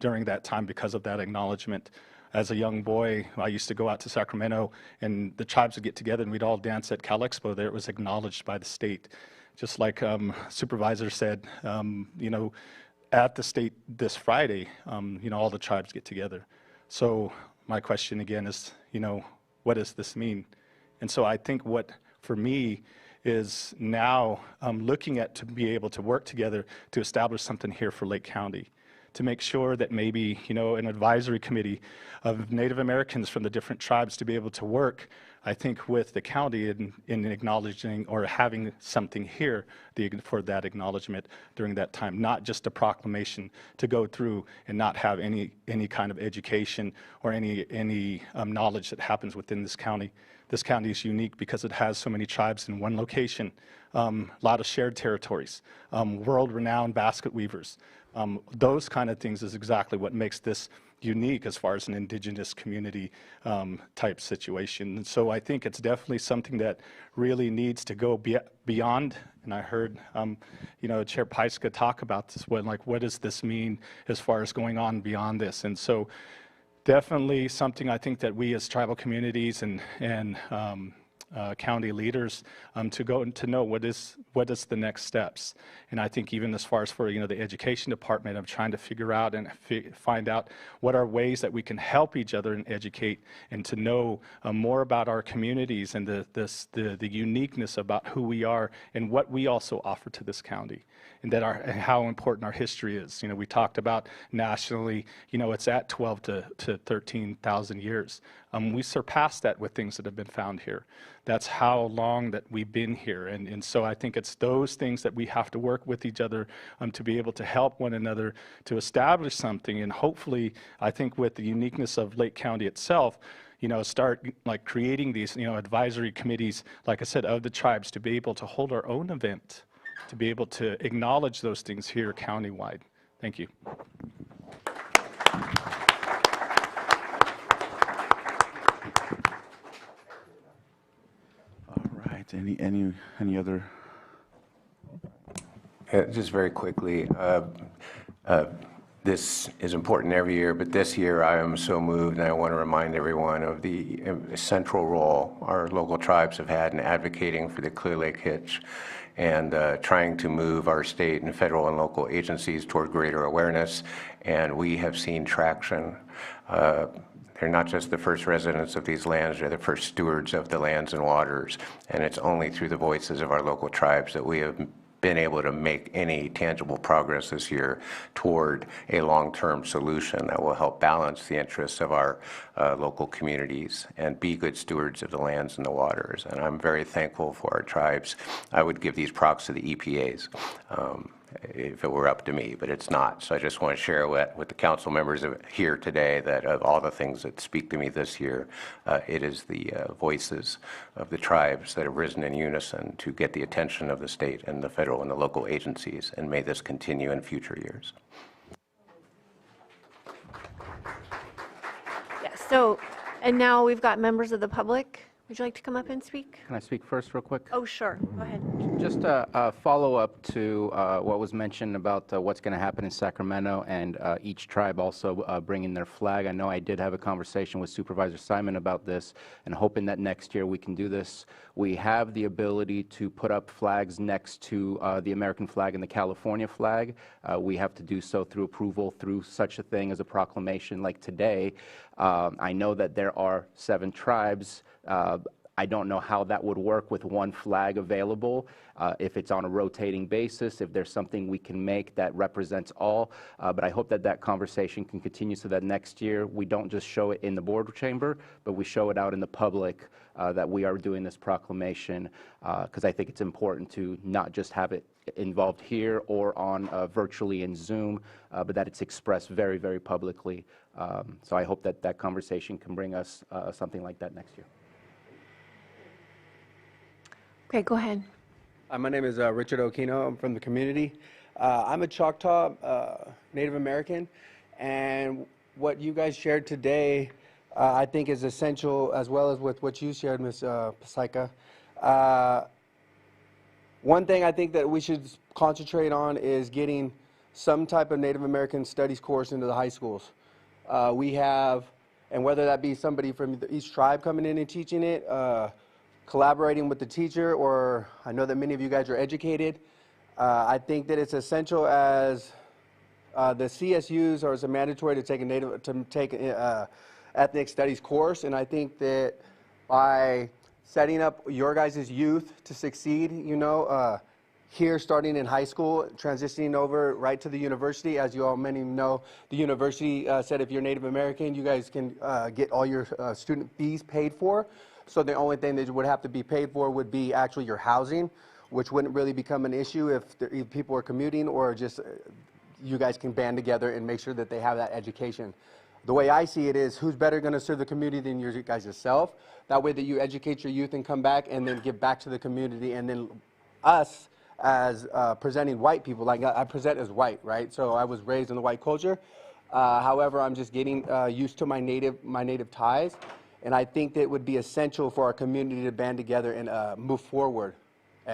Speaker 19: during that time because of that acknowledgement. As a young boy, I used to go out to Sacramento, and the tribes would get together, and we'd all dance at Cal Expo there. It was acknowledged by the state. Just like Supervisor said, at the state this Friday, all the tribes get together. So my question again is, what does this mean? And so I think what, for me, is now looking at to be able to work together to establish something here for Lake County, to make sure that maybe, an advisory committee of Native Americans from the different tribes to be able to work, I think, with the county in acknowledging or having something here for that acknowledgement during that time, not just a proclamation to go through and not have any kind of education or any knowledge that happens within this county. This county is unique because it has so many tribes in one location, a lot of shared territories, world-renowned basket weavers. Those kind of things is exactly what makes this unique as far as an indigenous community type situation. And so I think it's definitely something that really needs to go beyond. And I heard, Chair Paiska talk about this, what does this mean as far as going on beyond this? And so definitely something I think that we as tribal communities and county leaders to go and to know what is the next steps. And I think even as far as for the education department, I'm trying to figure out and find out what are ways that we can help each other and educate and to know more about our communities and the uniqueness about who we are and what we also offer to this county, and that and how important our history is. We talked about nationally, it's at 12 to 13,000 years. We surpassed that with things that have been found here. That's how long that we've been here. And so I think it's those things that we have to work with each other to be able to help one another to establish something. And hopefully, I think with the uniqueness of Lake County itself, start creating these, advisory committees, like I said, of the tribes to be able to hold our own event, to be able to acknowledge those things here countywide. Thank you.
Speaker 2: Any other?
Speaker 6: Just very quickly, this is important every year, but this year I am so moved, and I want to remind everyone of the central role our local tribes have had in advocating for the Clear Lake Hitch and trying to move our state and federal and local agencies toward greater awareness, and we have seen traction. They're not just the first residents of these lands, they're the first stewards of the lands and waters. And it's only through the voices of our local tribes that we have been able to make any tangible progress this year toward a long-term solution that will help balance the interests of our local communities and be good stewards of the lands and the waters. And I'm very thankful for our tribes. I would give these props to the EPAs. if it were up to me, but it's not. So I just want to share with the council members here today that of all the things that speak to me this year, it is the voices of the tribes that have risen in unison to get the attention of the state and the federal and the local agencies, and may this continue in future years.
Speaker 1: Yes, so, and now we've got members of the public. Would you like to come up and speak?
Speaker 10: Can I speak first real quick?
Speaker 1: Oh, sure, go ahead.
Speaker 10: Just a follow-up to what was mentioned about what's going to happen in Sacramento and each tribe also bringing their flag. I know I did have a conversation with Supervisor Simon about this and hoping that next year we can do this. We have the ability to put up flags next to the American flag and the California flag. We have to do so through approval through such a thing as a proclamation like today. I know that there are 7 tribes. I don't know how that would work with one flag available, if it's on a rotating basis, if there's something we can make that represents all. But I hope that that conversation can continue so that next year we don't just show it in the board chamber, but we show it out in the public that we are doing this proclamation, because I think it's important to not just have it involved here or on virtually in Zoom, but that it's expressed very, very publicly. So I hope that that conversation can bring us something like that next year.
Speaker 1: Okay, go ahead.
Speaker 20: My name is Richard Okino. I'm from the community. I'm a Choctaw Native American, and what you guys shared today I think is essential, as well as with what you shared, Ms. Pasaika. One thing I think that we should concentrate on is getting some type of Native American studies course into the high schools. We have, and whether that be somebody from each tribe coming in and teaching it, collaborating with the teacher, or I know that many of you guys are educated. I think that it's essential as the CSUs are as a mandatory to take ethnic studies course, and I think that by setting up your guys' youth to succeed, you know, here starting in high school, transitioning over right to the university. As you all many know, the university said if you're Native American, you guys can get all your student fees paid for. So the only thing that would have to be paid for would be actually your housing, which wouldn't really become an issue if people are commuting, or just you guys can band together and make sure that they have that education. The way I see it is, who's better going to serve the community than you guys yourself? That way that you educate your youth and come back and then give back to the community, and then us as presenting white people, like I present as white, right? So I was raised in the white culture. However, I'm just getting used to my native ties. And I think that it would be essential for our community to band together and move forward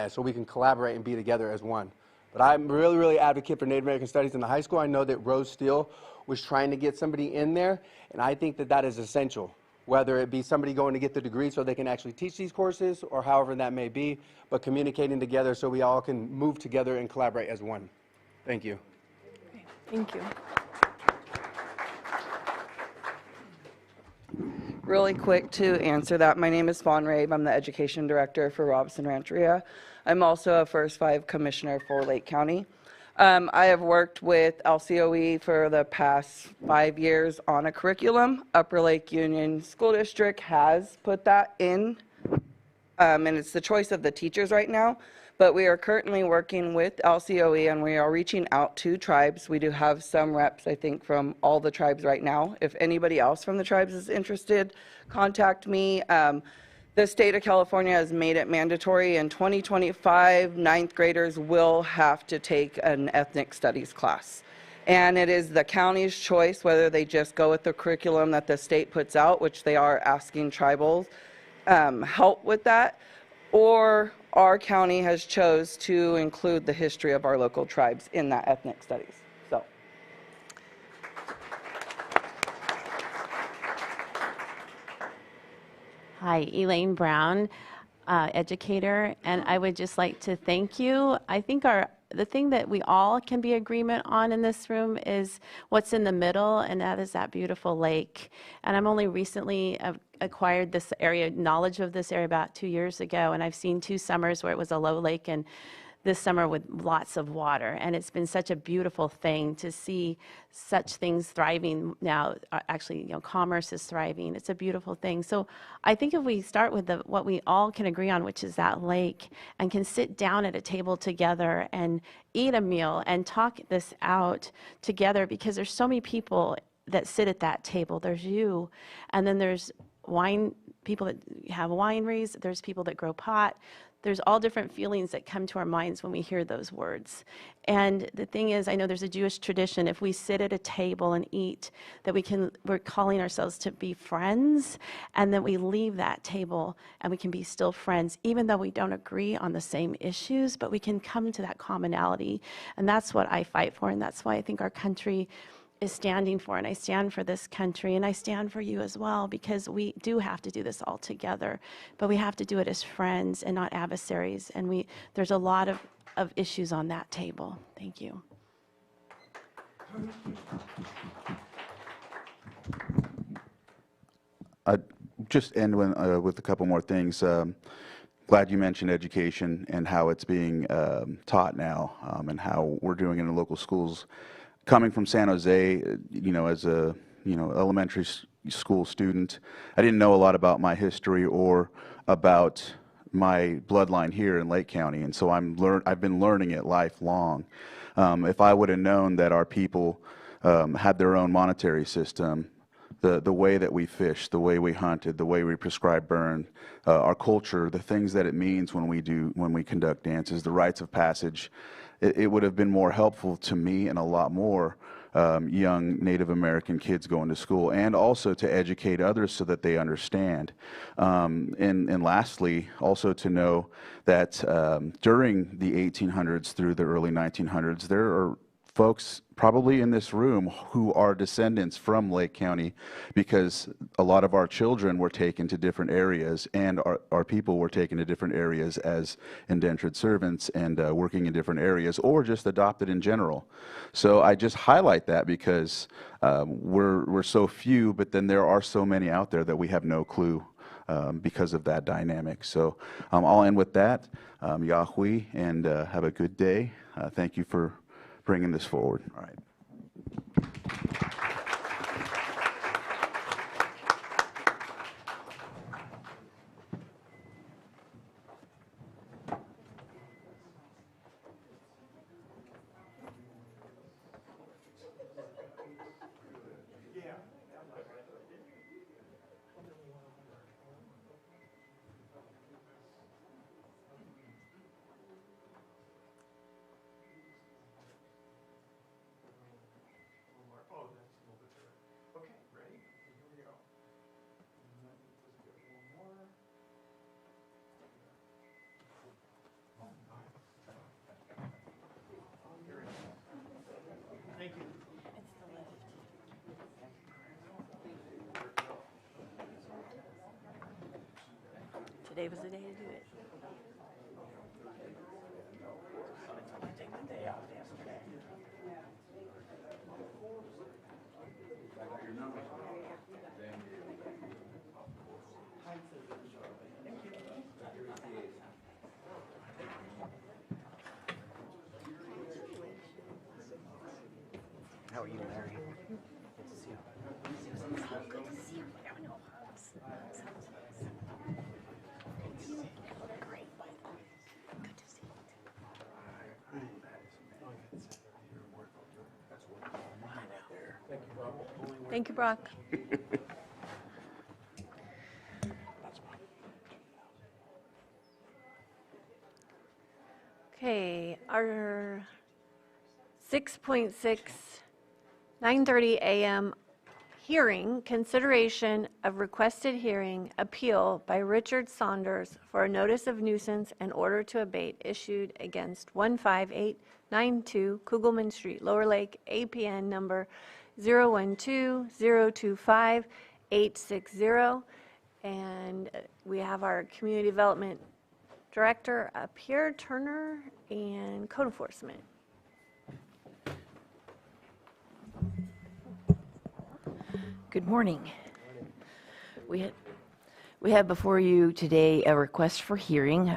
Speaker 20: so we can collaborate and be together as one. But I'm really, really advocate for Native American Studies in the high school. I know that Rose Steele was trying to get somebody in there, and I think that that is essential, whether it be somebody going to get the degree so they can actually teach these courses, or however that may be, but communicating together so we all can move together and collaborate as one. Thank you.
Speaker 1: Okay, thank you.
Speaker 14: Really quick to answer that, my name is Fawn Rabe. I'm the Education Director for Robinson Rancheria. I'm also a First 5 Commissioner for Lake County. I have worked with LCOE for the past 5 years on a curriculum. Upper Lake Union School District has put that in, and it's the choice of the teachers right now. But we are currently working with LCOE, and we are reaching out to tribes. We do have some reps, I think, from all the tribes right now. If anybody else from the tribes is interested, contact me. The state of California has made it mandatory. In 2025, ninth graders will have to take an ethnic studies class. And it is the county's choice whether they just go with the curriculum that the state puts out, which they are asking tribals help with that, or our county has chose to include the history of our local tribes in that ethnic studies. So.
Speaker 4: Hi, Elaine Brown, educator, and I would just like to thank you. I think the thing that we all can be agreement on in this room is what's in the middle, and that is that beautiful lake. And I'm only recently acquired this area, knowledge of this area about 2 years ago, and I've seen 2 summers where it was a low lake, and this summer with lots of water. And it's been such a beautiful thing to see such things thriving now. Actually, commerce is thriving. It's a beautiful thing. So I think if we start with what we all can agree on, which is that lake, and can sit down at a table together and eat a meal and talk this out together, because there's so many people that sit at that table. There's you, and then there's people that have wineries, there's people that grow pot. There's all different feelings that come to our minds when we hear those words. And the thing is, I know there's a Jewish tradition, if we sit at a table and eat, that we're calling ourselves to be friends, and then we leave that table and we can be still friends, even though we don't agree on the same issues, but we can come to that commonality. And that's what I fight for, and that's why I think our country is standing for, and I stand for this country, and I stand for you as well, because we do have to do this all together, but we have to do it as friends and not adversaries, and there's a lot of issues on that table. Thank you.
Speaker 2: I'd just end with a couple more things. Glad you mentioned education and how it's being taught now, and how we're doing it in local schools. Coming from San Jose, as a elementary school student, I didn't know a lot about my history or about my bloodline here in Lake County, and so I've been learning it lifelong. If I would have known that our people had their own monetary system, the way that we fished, the way we hunted, the way we prescribed burn, our culture, the things that it means when we conduct dances, the rites of passage, it would have been more helpful to me and a lot more young Native American kids going to school, and also to educate others so that they understand. And lastly, also to know that during the 1800s through the early 1900s, there are folks probably in this room who are descendants from Lake County, because a lot of our children were taken to different areas, and our people were taken to different areas as indentured servants and working in different areas, or just adopted in general. So I just highlight that because we're so few, but then there are so many out there that we have no clue because of that dynamic. So I'll end with that. Yahweh, and have a good day. Thank you for bringing this forward. All right.
Speaker 4: Today was the day to do it.
Speaker 21: How are you, Larry? Good to see you. Good to see you. Great. Good to see you.
Speaker 1: Thank you, Brock. Okay, our 6.6, 9:30 a.m. hearing, consideration of requested hearing appeal by Richard Saunders for a notice of nuisance and order to abate issued against 15892 Kugelman Street, Lower Lake, APN number 012-025-860. And we have our Community Development Director up here, Turner, and Code Enforcement.
Speaker 22: Good morning. We
Speaker 5: We have before you today a request for hearing,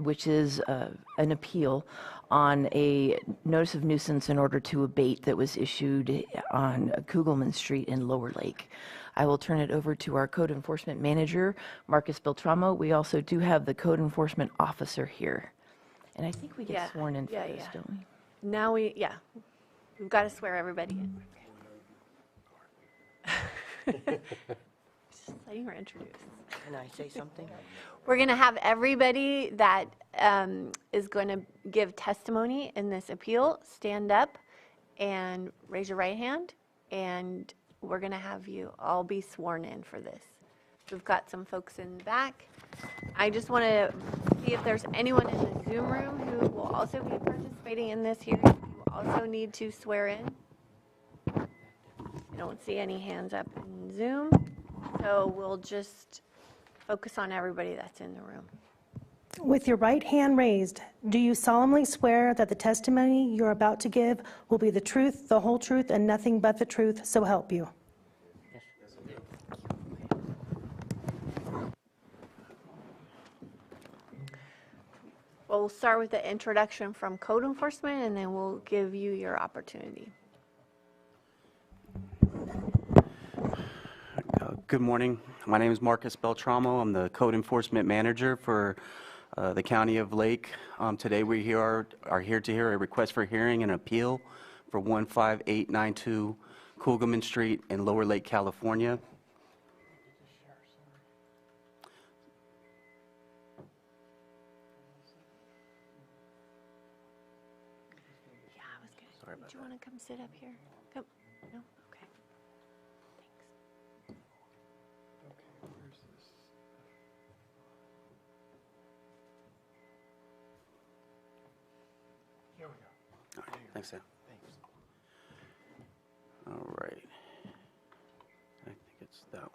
Speaker 5: which is an appeal on a notice of nuisance in order to abate that was issued on Kugelman Street in Lower Lake. I will turn it over to our code enforcement manager, Marcus Beltramo. We also do have the code enforcement officer here. And I think we get sworn in for this, don't we?
Speaker 1: Now we've got to swear everybody in. Just letting her introduce.
Speaker 21: Can I say something?
Speaker 1: We're going to have everybody that is going to give testimony in this appeal stand up and raise your right hand, and we're going to have you all be sworn in for this. We've got some folks in the back. I just want to see if there's anyone in the Zoom room who will also be participating in this hearing. You also need to swear in. I don't see any hands up in Zoom, so we'll just focus on everybody that's in the room.
Speaker 22: With your right hand raised, do you solemnly swear that the testimony you're about to give will be the truth, the whole truth, and nothing but the truth, so help you?
Speaker 1: Well, we'll start with the introduction from code enforcement, and then we'll give you your opportunity.
Speaker 21: Good morning. My name is Marcus Beltramo. I'm the code enforcement manager for the County of Lake. Today we are here to hear a request for hearing and appeal for 15892 Kugelman Street in Lower Lake, California.
Speaker 1: Sorry about that. Do you want to come sit up here? Come. No? Okay. Thanks.
Speaker 21: Here we go. All right. Thanks, Sam. Thanks. All right. I think it's that one.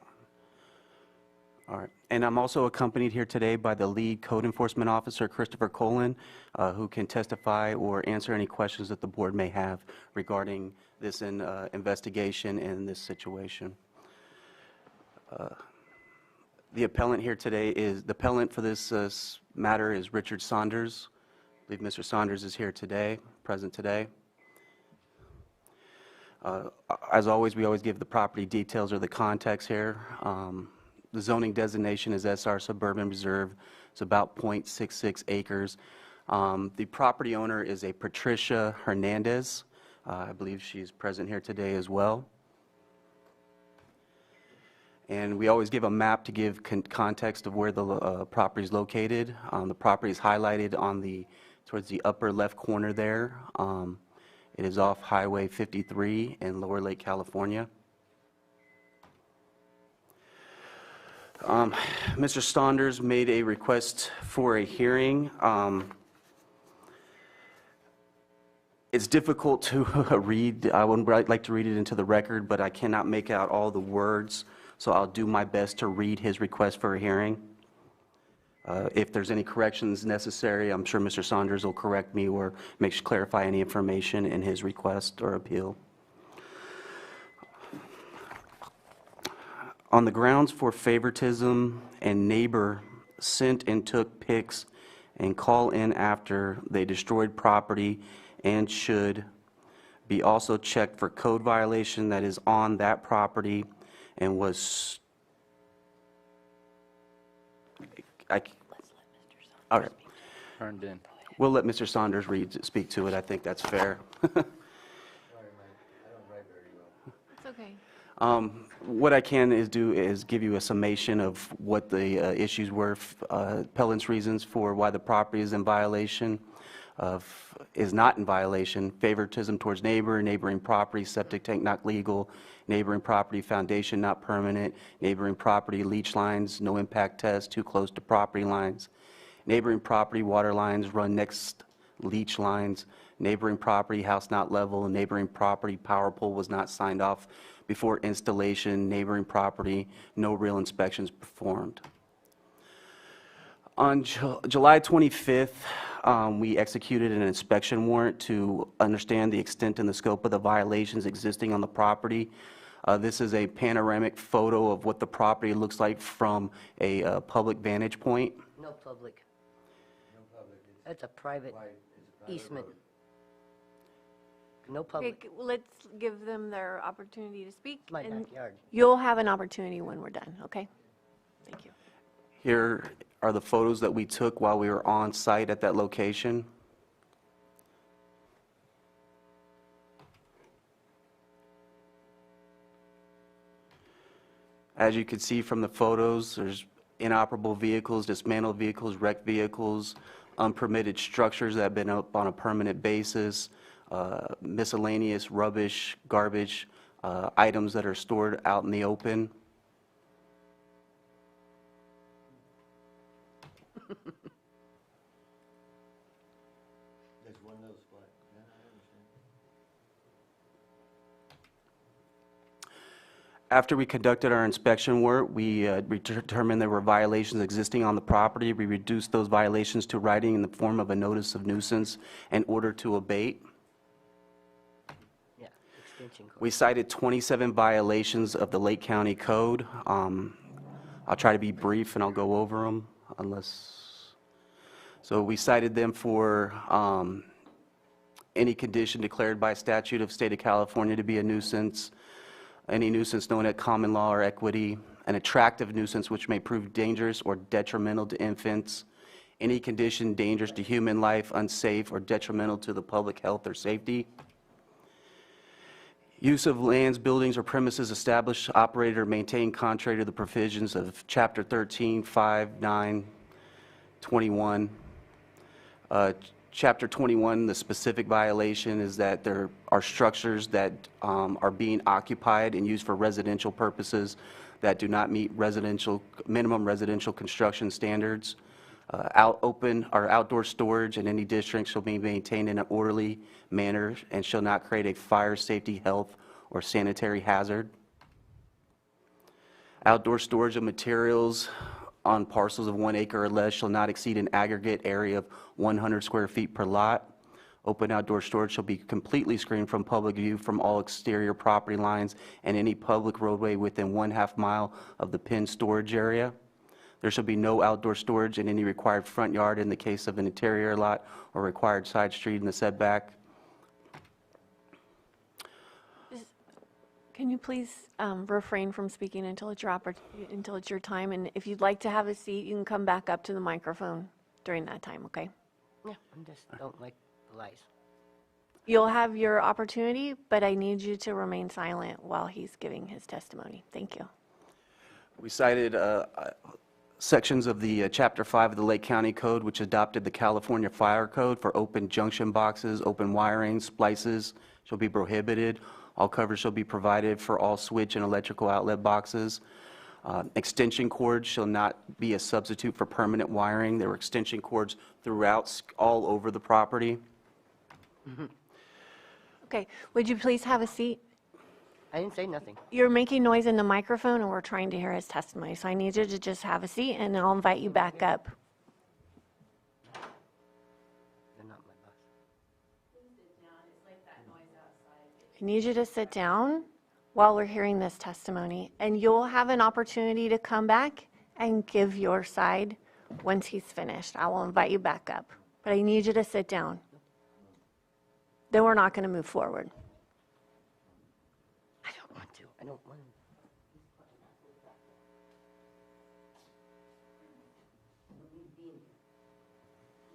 Speaker 21: All right. And I'm also accompanied here today by the lead code enforcement officer, Christopher Colin, who can testify or answer any questions that the board may have regarding this investigation and this situation. The appellant here today is, the appellant for this matter is Richard Saunders. I believe Mr. Saunders is here today, present today. As always, we always give the property details or the context here. The zoning designation is SR Suburban Reserve. It's about 0.66 acres. The property owner is a Patricia Hernandez. I believe she's present here today as well. And we always give a map to give context of where the property is located. The property is highlighted on towards the upper left corner there. It is off Highway 53 in Lower Lake, California. Mr. Saunders made a request for a hearing. It's difficult to read. I would like to read it into the record, but I cannot make out all the words, so I'll do my best to read his request for a hearing. If there's any corrections necessary, I'm sure Mr. Saunders will correct me or clarify any information in his request or appeal. On the grounds for favoritism and neighbor sent and took pics and call in after they destroyed property and should be also checked for code violation that is on that property and was all right.
Speaker 10: Turned in.
Speaker 21: We'll let Mr. Saunders speak to it. I think that's fair.
Speaker 1: It's okay.
Speaker 21: What I can do is give you a summation of what the issues were, appellant's reasons for why the property is in violation is not in violation: favoritism towards neighboring property, septic tank not legal, neighboring property foundation not permanent, neighboring property leach lines, no impact test, too close to property lines, neighboring property water lines run next leach lines, neighboring property house not level, neighboring property power pole was not signed off before installation, neighboring property, no real inspections performed. On July 25th, we executed an inspection warrant to understand the extent and the scope of the violations existing on the property. This is a panoramic photo of what the property looks like from a public vantage point.
Speaker 8: No public. That's a private easement. No public.
Speaker 1: Okay, let's give them their opportunity to speak.
Speaker 8: My
Speaker 1: and
Speaker 8: backyard.
Speaker 1: You'll have an opportunity when we're done, okay? Thank you.
Speaker 21: Here are the photos that we took while we were on site at that location. As you can see from the photos, there's inoperable vehicles, dismantled vehicles, wrecked vehicles, unpermitted structures that have been up on a permanent basis, miscellaneous rubbish, garbage, items that are stored out in the open.
Speaker 3: There's one little spot. Yeah, I understand.
Speaker 21: After we conducted our inspection work, we determined there were violations existing on the property. We reduced those violations to writing in the form of a notice of nuisance in order to abate.
Speaker 8: Yeah, extension cord.
Speaker 21: We cited 27 violations of the Lake County Code. I'll try to be brief and I'll go over them unless... So we cited them for any condition declared by statute of state of California to be a nuisance, any nuisance known at common law or equity, an attractive nuisance which may prove dangerous or detrimental to infants, any condition dangerous to human life, unsafe, or detrimental to the public health or safety. Use of lands, buildings, or premises established, operated, or maintained contrary to the provisions of Chapter 13, 5, 9, 21. Chapter 21, the specific violation is that there are structures that are being occupied and used for residential purposes that do not meet minimum residential construction standards. Outdoor storage in any district shall be maintained in an orderly manner and shall not create a fire, safety, health, or sanitary hazard. Outdoor storage of materials on parcels of 1 acre or less shall not exceed an aggregate area of 100 square feet per lot. Open outdoor storage shall be completely screened from public view from all exterior property lines and any public roadway within 1/2 mile of the pinned storage area. There shall be no outdoor storage in any required front yard in the case of an interior lot or required side street in the setback.
Speaker 1: Can you please refrain from speaking until it's your time? And if you'd like to have a seat, you can come back up to the microphone during that time, okay?
Speaker 8: Yeah, I just don't like the lies.
Speaker 1: You'll have your opportunity, but I need you to remain silent while he's giving his testimony. Thank you.
Speaker 21: We cited sections of the Chapter 5 of the Lake County Code, which adopted the California Fire Code for open junction boxes, open wiring, splices shall be prohibited. All coverage shall be provided for all switch and electrical outlet boxes. Extension cords shall not be a substitute for permanent wiring. There were extension cords throughout, all over the property.
Speaker 1: Okay, would you please have a seat?
Speaker 8: I didn't say nothing.
Speaker 1: You're making noise in the microphone and we're trying to hear his testimony, so I need you to just have a seat and I'll invite you back up.
Speaker 8: They're not my boss.
Speaker 1: I need you to sit down while we're hearing this testimony, and you'll have an opportunity to come back and give your side once he's finished. I will invite you back up, but I need you to sit down. Then we're not going to move forward.
Speaker 8: I don't want to. I don't want to.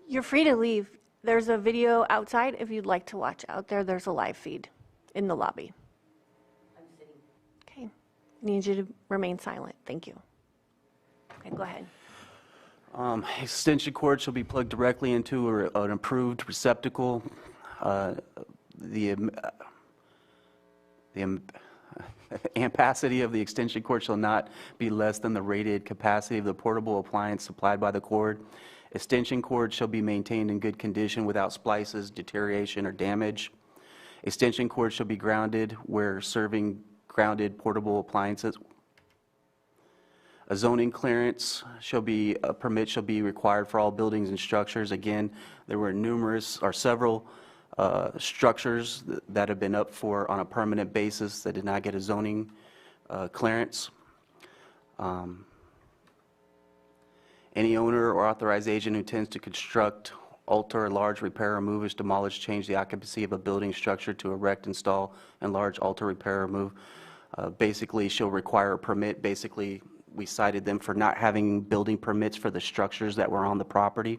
Speaker 1: You're free to leave. There's a video outside if you'd like to watch out there. There's a live feed in the lobby.
Speaker 8: I'm sitting.
Speaker 1: Okay. I need you to remain silent. Thank you. Okay, go ahead.
Speaker 21: Extension cord shall be plugged directly into an approved receptacle. The ampacity of the extension cord shall not be less than the rated capacity of the portable appliance supplied by the cord. Extension cord shall be maintained in good condition without splices, deterioration, or damage. Extension cord shall be grounded where serving grounded portable appliances. A zoning clearance shall be, a permit shall be required for all buildings and structures. Again, there were several structures that have been up on a permanent basis that did not get a zoning clearance. Any owner or authorized agent who intends to construct, alter, enlarge, repair, remove, demolish, change the occupancy of a building structure to erect, install, enlarge, alter, repair, remove, basically shall require a permit. Basically, we cited them for not having building permits for the structures that were on the property.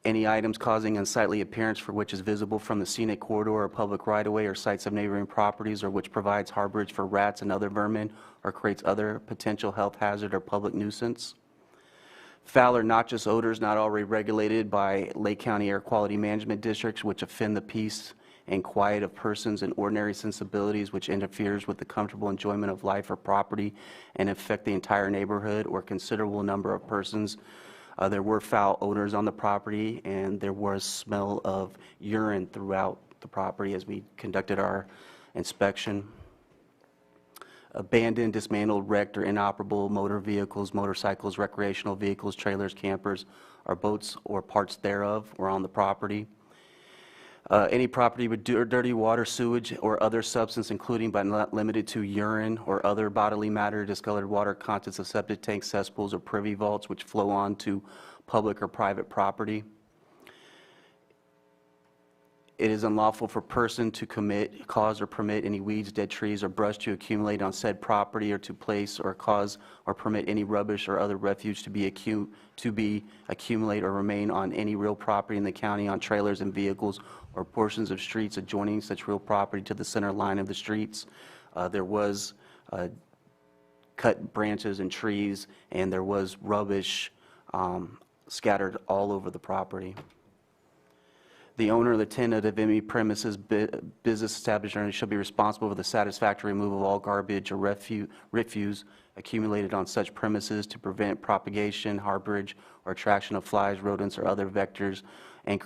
Speaker 21: Any items causing unsightly appearance for which is visible from the scenic corridor or public right-of-way or sites of neighboring properties, or which provides harborage for rats and other vermin, or creates other potential health hazard or public nuisance. Foul or noxious odors not already regulated by Lake County Air Quality Management Districts, which offend the peace and quiet of persons and ordinary sensibilities, which interferes with the comfortable enjoyment of life or property and affect the entire neighborhood or considerable number of persons. There were foul odors on the property, and there was smell of urine throughout the property as we conducted our inspection. Abandoned, dismantled, wrecked, or inoperable motor vehicles, motorcycles, recreational vehicles, trailers, campers, or boats or parts thereof were on the property. Any property with dirty water, sewage, or other substance, including but not limited to urine or other bodily matter, discolored water, contents of septic tanks, cesspools, or privy vaults which flow on to public or private property. It is unlawful for person to commit, cause, or permit any weeds, dead trees, or brush to accumulate on said property, or to place or cause or permit any rubbish or other refuge to be accumulate or remain on any real property in the county, on trailers and vehicles or portions of streets adjoining such real property to the center line of the streets. There was cut branches and trees, and there was rubbish scattered all over the property. The owner or the tenant of any premises, business establishment shall be responsible for the satisfactory removal of all garbage or refuse accumulated on such premises to prevent propagation, harborage, or attraction of flies, rodents, or other vectors, and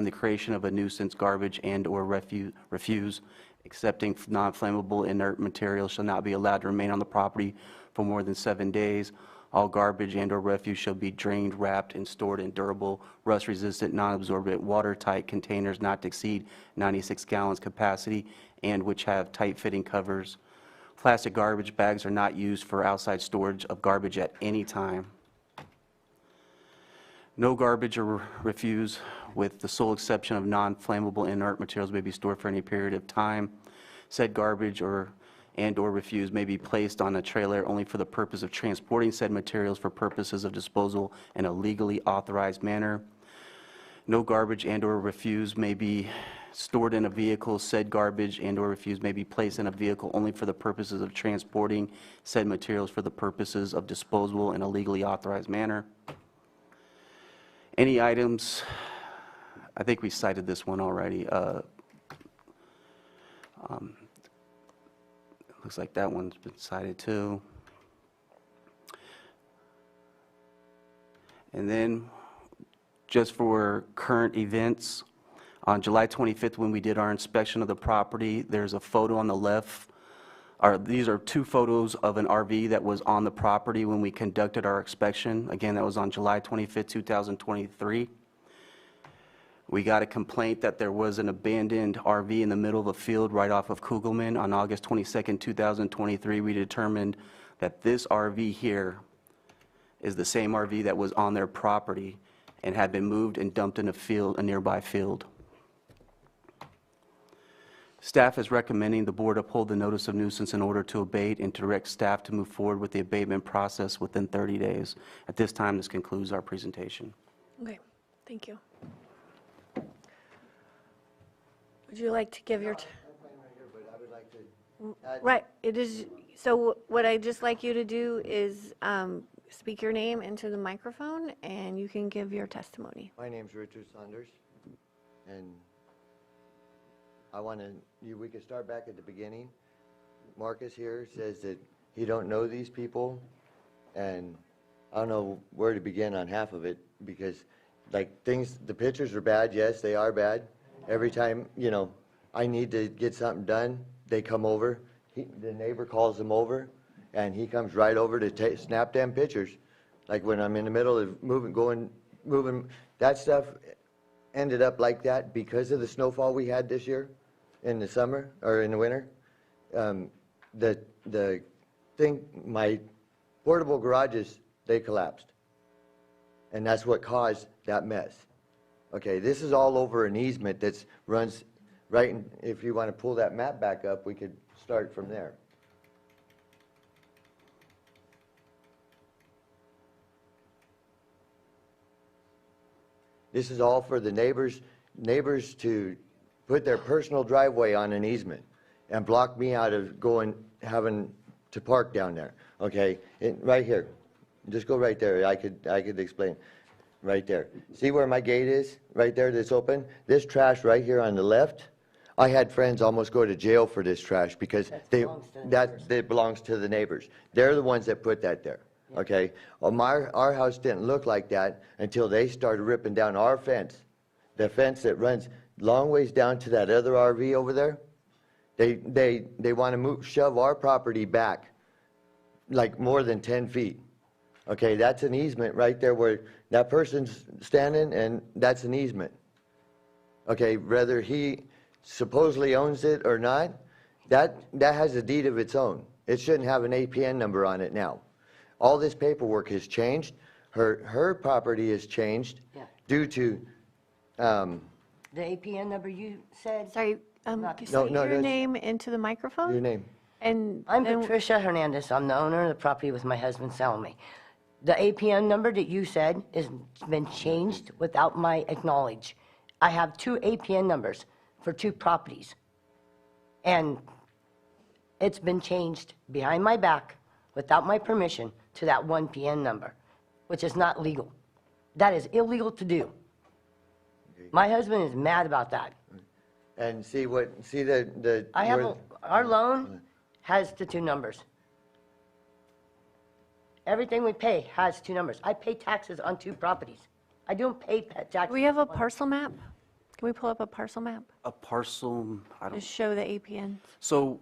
Speaker 21: the creation of a nuisance. Garbage and or refuse accepting non-flammable inert materials shall not be allowed to remain on the property for more than 7 days. All garbage and or refuse shall be drained, wrapped, and stored in durable, rust-resistant, non-absorbent, watertight containers not to exceed 96 gallons capacity and which have tight-fitting covers. Plastic garbage bags are not used for outside storage of garbage at any time. No garbage or refuse, with the sole exception of non-flammable inert materials, may be stored for any period of time. Said garbage and/or refuse may be placed on a trailer only for the purpose of transporting said materials for purposes of disposal in a legally authorized manner. No garbage and/or refuse may be stored in a vehicle. Said garbage and/or refuse may be placed in a vehicle only for the purposes of transporting said materials for the purposes of disposal in a legally authorized manner. Any items, I think we cited this one already. Looks like that one's been cited too. And then just for current events, on July 25th, when we did our inspection of the property, there's a photo on the left. These are two photos of an RV that was on the property when we conducted our inspection. Again, that was on July 25th, 2023. We got a complaint that there was an abandoned RV in the middle of a field right off of Kugelman. On August 22nd, 2023, we determined that this RV here is the same RV that was on their property and had been moved and dumped in a nearby field. Staff is recommending the board uphold the notice of nuisance in order to abate and to direct staff to move forward with the abatement process within 30 days. At this time, this concludes our presentation.
Speaker 1: Okay, thank you. Would you like to give your... Right, it is, so what I'd just like you to do is speak your name into the microphone and you can give your testimony.
Speaker 3: My name's Richard Saunders, and we could start back at the beginning. Marcus here says that he don't know these people, and I don't know where to begin on half of it, because the pictures are bad. Yes, they are bad. Every time, I need to get something done, they come over. The neighbor calls them over, and he comes right over to snap them pictures. Like when I'm in the middle of moving, that stuff ended up like that because of the snowfall we had this year. in the summer, or in the winter, the thing, my portable garages, they collapsed. And that's what caused that mess. Okay, this is all over an easement that runs right, if you want to pull that map back up, we could start from there. This is all for the neighbors to put their personal driveway on an easement and block me out of having to park down there. Okay, right here, just go right there. I could explain. Right there. See where my gate is? Right there that's open? This trash right here on the left, I had friends almost go to jail for this trash because that belongs to the neighbors. They're the ones that put that there. Okay? Well, our house didn't look like that until they started ripping down our fence. The fence that runs long ways down to that other RV over there. They want to shove our property back like more than 10 feet. Okay, that's an easement right there where that person's standing, and that's an easement. Okay, whether he supposedly owns it or not, that has a deed of its own. It shouldn't have an APN number on it now. All this paperwork has changed. Her property has changed due to...
Speaker 8: The APN number you said?
Speaker 1: Sorry, say your name into the microphone?
Speaker 3: Your name.
Speaker 1: And
Speaker 8: I'm Patricia Hernandez. I'm the owner of the property with my husband Salome. The APN number that you said has been changed without my acknowledge. I have 2 APN numbers for 2 properties. And it's been changed behind my back without my permission to that 1 PN number, which is not legal. That is illegal to do. My husband is mad about that.
Speaker 3: And
Speaker 8: our loan has the 2 numbers. Everything we pay has 2 numbers. I pay taxes on 2 properties. I don't pay taxes.
Speaker 1: Do we have a parcel map? Can we pull up a parcel map?
Speaker 21: A parcel, I don't...
Speaker 1: Just show the APN.
Speaker 21: So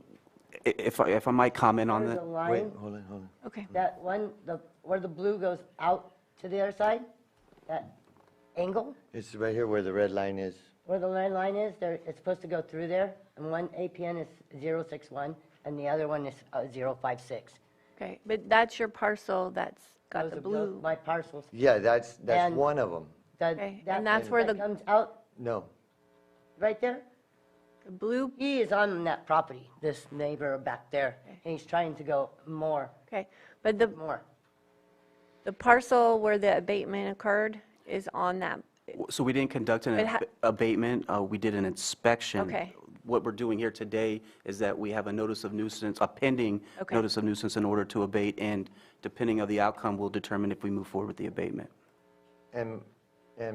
Speaker 21: if I might comment on
Speaker 8: There's
Speaker 21: that.
Speaker 8: a line.
Speaker 3: Wait, hold on.
Speaker 1: Okay.
Speaker 8: That one, where the blue goes out to the other side, that angle,
Speaker 3: It's right here where the red line is.
Speaker 8: where the red line is, it's supposed to go through there. And one APN is 061, and the other one is 056.
Speaker 1: Okay, but that's your parcel that's got
Speaker 8: Those
Speaker 1: the
Speaker 8: are
Speaker 1: blue.
Speaker 8: my parcels.
Speaker 3: Yeah, that's
Speaker 8: And-
Speaker 3: one of them.
Speaker 1: Okay, and that's where
Speaker 8: that
Speaker 1: the
Speaker 8: comes out
Speaker 3: No.
Speaker 8: right there.
Speaker 1: the blue,
Speaker 8: He is on that property, this neighbor back there, and he's trying to go more.
Speaker 1: okay, but the parcel where the abatement occurred is on that.
Speaker 21: So we didn't conduct an abatement, we did an inspection.
Speaker 1: Okay.
Speaker 21: What we're doing here today is that we have a notice of nuisance, a pending
Speaker 1: Okay.
Speaker 21: notice of nuisance in order to abate, and depending on the outcome, we'll determine if we move forward with the abatement.
Speaker 3: And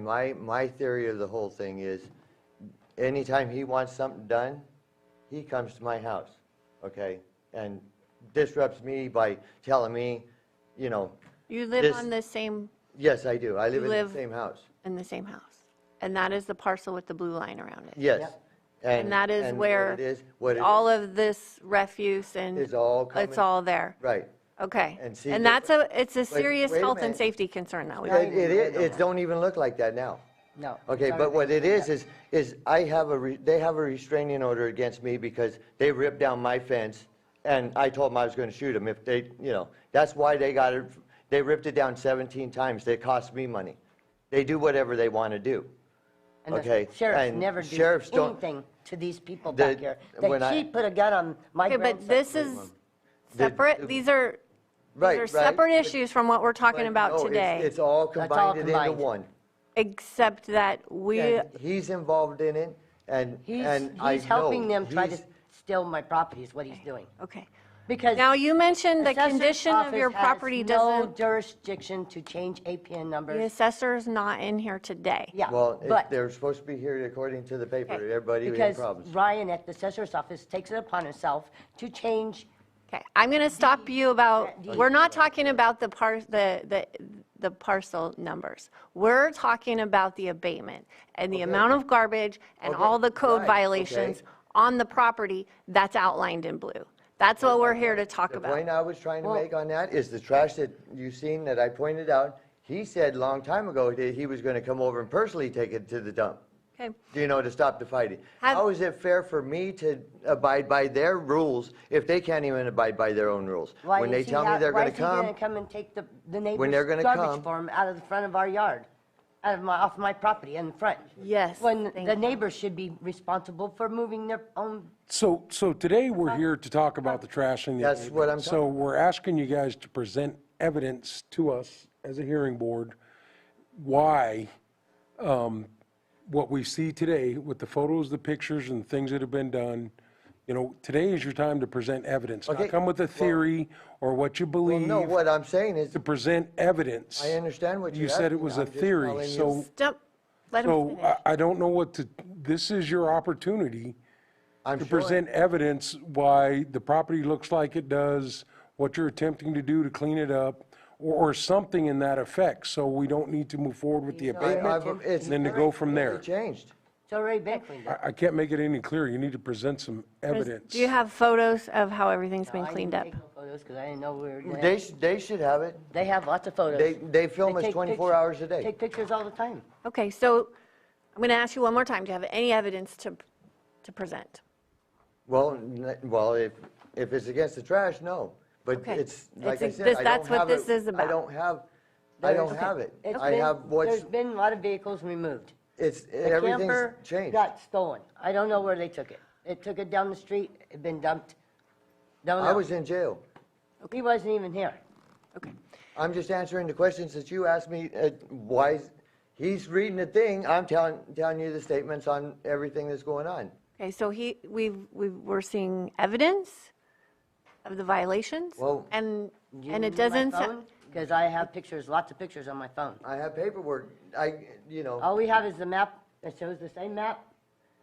Speaker 3: my theory of the whole thing is, anytime he wants something done, he comes to my house, okay? And disrupts me by telling me,
Speaker 1: You live
Speaker 3: this-
Speaker 1: on the same,
Speaker 3: yes, I do. I live
Speaker 1: You
Speaker 3: in
Speaker 1: live-
Speaker 3: the same house.
Speaker 1: in the same house. And that is the parcel with the blue line around it.
Speaker 3: Yes.
Speaker 1: And that is where
Speaker 3: what it
Speaker 1: all
Speaker 3: is,
Speaker 1: of this refuse and
Speaker 3: is all
Speaker 1: it's
Speaker 3: coming.
Speaker 1: all there.
Speaker 3: Right.
Speaker 1: Okay.
Speaker 3: And see,
Speaker 1: And
Speaker 3: but-
Speaker 1: it's a
Speaker 3: but
Speaker 1: serious
Speaker 3: wait a
Speaker 1: health and
Speaker 3: minute.
Speaker 1: safety concern that we.
Speaker 3: It don't even look like that now.
Speaker 8: No.
Speaker 3: Okay, but what it is I have they have a restraining order against me because they ripped down my fence, and I told them I was going to shoot them if they, that's why they got it. They ripped it down 17 times. They cost me money. They do whatever they want to do.
Speaker 8: And
Speaker 3: Okay,
Speaker 8: the sheriffs
Speaker 3: and
Speaker 8: never do
Speaker 3: sheriffs don't-
Speaker 8: anything to these people
Speaker 3: The-
Speaker 8: back here.
Speaker 3: when
Speaker 8: She put a gun on my
Speaker 1: Okay,
Speaker 8: grandson.
Speaker 1: but this is separate, these are
Speaker 3: Right,
Speaker 1: separate
Speaker 3: right.
Speaker 1: issues from what we're talking about
Speaker 3: No,
Speaker 1: today.
Speaker 3: It's all
Speaker 8: That's all
Speaker 3: combined into
Speaker 8: combined.
Speaker 3: one.
Speaker 1: Except that
Speaker 3: And he's involved in it, and I
Speaker 8: He's helping
Speaker 3: know
Speaker 8: them try to
Speaker 3: he's-
Speaker 8: steal my property is what he's doing.
Speaker 1: Okay.
Speaker 8: Because
Speaker 1: Now, you mentioned the
Speaker 8: assessor's
Speaker 1: condition of your
Speaker 8: office has
Speaker 1: property
Speaker 8: no
Speaker 1: doesn't,
Speaker 8: jurisdiction to change APN
Speaker 1: the
Speaker 8: numbers.
Speaker 1: assessor's not in here today.
Speaker 8: Yeah,
Speaker 3: Well,
Speaker 8: but
Speaker 3: they're supposed to be here according to the paper.
Speaker 1: Okay.
Speaker 3: Everybody had
Speaker 8: because
Speaker 3: problems.
Speaker 8: Ryan at the assessor's office takes it upon himself to change.
Speaker 1: Okay, I'm going to stop you about,
Speaker 8: Yeah,
Speaker 1: we're not talking about the parcel numbers. We're talking about the abatement and the amount of garbage and
Speaker 3: Okay,
Speaker 1: all the code
Speaker 3: right,
Speaker 1: violations
Speaker 3: okay.
Speaker 1: on the property that's outlined in blue. That's what we're here to talk
Speaker 3: The
Speaker 1: about.
Speaker 3: point I was trying to make on that is the trash that you've seen that I pointed out, he said a long time ago that he was going to come over and personally take it to the dump.
Speaker 1: Okay.
Speaker 3: To stop the fighting. How is it fair for me to abide by their rules if they can't even abide by their own rules? When they tell me they're going to
Speaker 8: Why is he
Speaker 3: come,
Speaker 8: going to come and take the
Speaker 3: they're
Speaker 8: neighbor's
Speaker 3: gonna
Speaker 8: garbage
Speaker 3: come-
Speaker 8: for him out of the front of our yard, off my property in the front?
Speaker 1: Yes.
Speaker 8: When the neighbors should be responsible for moving their own.
Speaker 18: So today we're here to talk about the trash in the
Speaker 3: That's what
Speaker 18: neighborhood.
Speaker 3: I'm
Speaker 18: So we're asking you guys to present evidence to us as a hearing board why what we see today with the photos, the pictures, and things that have been done, today is your time to present evidence.
Speaker 3: Okay,
Speaker 18: Not come with a theory or what you believe.
Speaker 3: no, what I'm saying is,
Speaker 18: To present evidence.
Speaker 3: I understand what
Speaker 18: You
Speaker 3: you're
Speaker 18: said it
Speaker 3: asking.
Speaker 18: was
Speaker 3: I'm
Speaker 18: a
Speaker 3: just
Speaker 18: theory,
Speaker 3: telling you-
Speaker 18: so.
Speaker 1: Stop. Let him
Speaker 18: So
Speaker 1: finish.
Speaker 18: I don't know this is your opportunity
Speaker 3: I'm
Speaker 18: to
Speaker 3: showing-
Speaker 18: present evidence why the property looks like it does, what you're attempting to do to clean it up, or something in that effect, so we don't need to move forward with the abatement, and then to go from there.
Speaker 3: It changed.
Speaker 8: It's already been cleaned up.
Speaker 18: I can't make it any clearer. You need to present some evidence.
Speaker 1: Do you have photos of how everything's been
Speaker 8: I
Speaker 1: cleaned
Speaker 8: didn't
Speaker 1: up?
Speaker 8: take no photos because I didn't know we were gonna.
Speaker 3: They should have it.
Speaker 8: They have lots of photos.
Speaker 3: They film us
Speaker 8: take
Speaker 3: 24 hours a day.
Speaker 8: Take pictures all the time.
Speaker 1: Okay, so I'm going to ask you one more time. Do you have any evidence to present?
Speaker 3: Well, if it's against the trash, no. But
Speaker 1: Okay.
Speaker 3: it's, like I
Speaker 1: It's-
Speaker 3: said,
Speaker 1: this-
Speaker 3: I
Speaker 1: that's
Speaker 3: don't
Speaker 1: what
Speaker 3: have
Speaker 1: this
Speaker 3: it.
Speaker 1: is about.
Speaker 3: I don't have it.
Speaker 8: It's
Speaker 3: I
Speaker 8: been-
Speaker 3: have what's,
Speaker 8: There's been a lot of vehicles removed. The
Speaker 3: everything's
Speaker 8: camper
Speaker 3: changed.
Speaker 8: got stolen. I don't know where they took it. They took it down the street, it been dumped. Don't know.
Speaker 3: I was in jail.
Speaker 8: He wasn't even here.
Speaker 3: I'm just answering the questions that you asked me, why, he's reading the thing, I'm telling you the statements on everything that's going on.
Speaker 1: Okay, so we're seeing evidence of the violations?
Speaker 3: Well-
Speaker 1: And it doesn't,
Speaker 8: Because I have pictures, lots of pictures on my phone.
Speaker 3: I have paperwork,
Speaker 8: All we have is the map that shows the same map,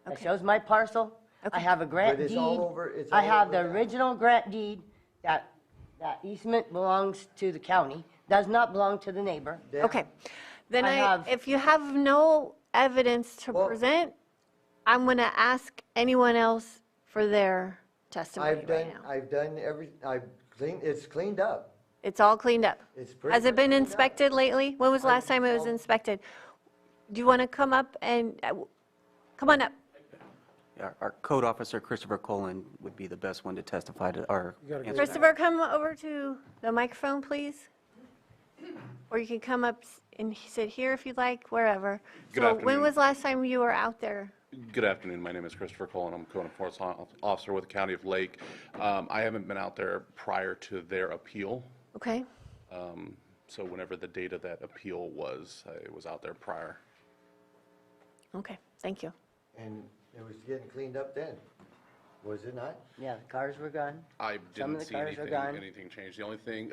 Speaker 8: that shows my parcel. I have a grant
Speaker 3: But it's
Speaker 8: deed.
Speaker 3: all over- it's
Speaker 8: I
Speaker 3: all
Speaker 8: have
Speaker 3: over
Speaker 8: the
Speaker 3: that.
Speaker 8: original grant deed that easement belongs to the county, does not belong to the neighbor.
Speaker 1: okay. Then
Speaker 8: I have-
Speaker 1: if you have no evidence to present, I'm going to ask anyone else for their testimony right now.
Speaker 3: I've done it's cleaned up.
Speaker 1: It's all cleaned up.
Speaker 3: It's pretty
Speaker 1: Has it
Speaker 3: much
Speaker 1: been
Speaker 3: cleaned up.
Speaker 1: inspected lately? When was the last time it was inspected? Do you want to come up and, come on up.
Speaker 21: Our code officer, Christopher Colon, would be the best one to testify to our answer.
Speaker 1: Christopher, come over to the microphone, please. Or you can come up and sit here if you'd like, wherever.
Speaker 7: Good
Speaker 1: So when
Speaker 7: afternoon.
Speaker 1: was the last time you were out there?
Speaker 7: Good afternoon. My name is Christopher Cole, and I'm code enforcement officer with the County of Lake. I haven't been out there prior to their appeal.
Speaker 1: Okay.
Speaker 7: So whenever the date of that appeal was, I was out there prior.
Speaker 1: Okay, thank you.
Speaker 3: And it was getting cleaned up then, was it not?
Speaker 8: Yeah, the cars were gone.
Speaker 7: I
Speaker 8: Some of
Speaker 7: didn't
Speaker 8: the
Speaker 7: see
Speaker 8: cars are gone.
Speaker 7: anything change. The only thing,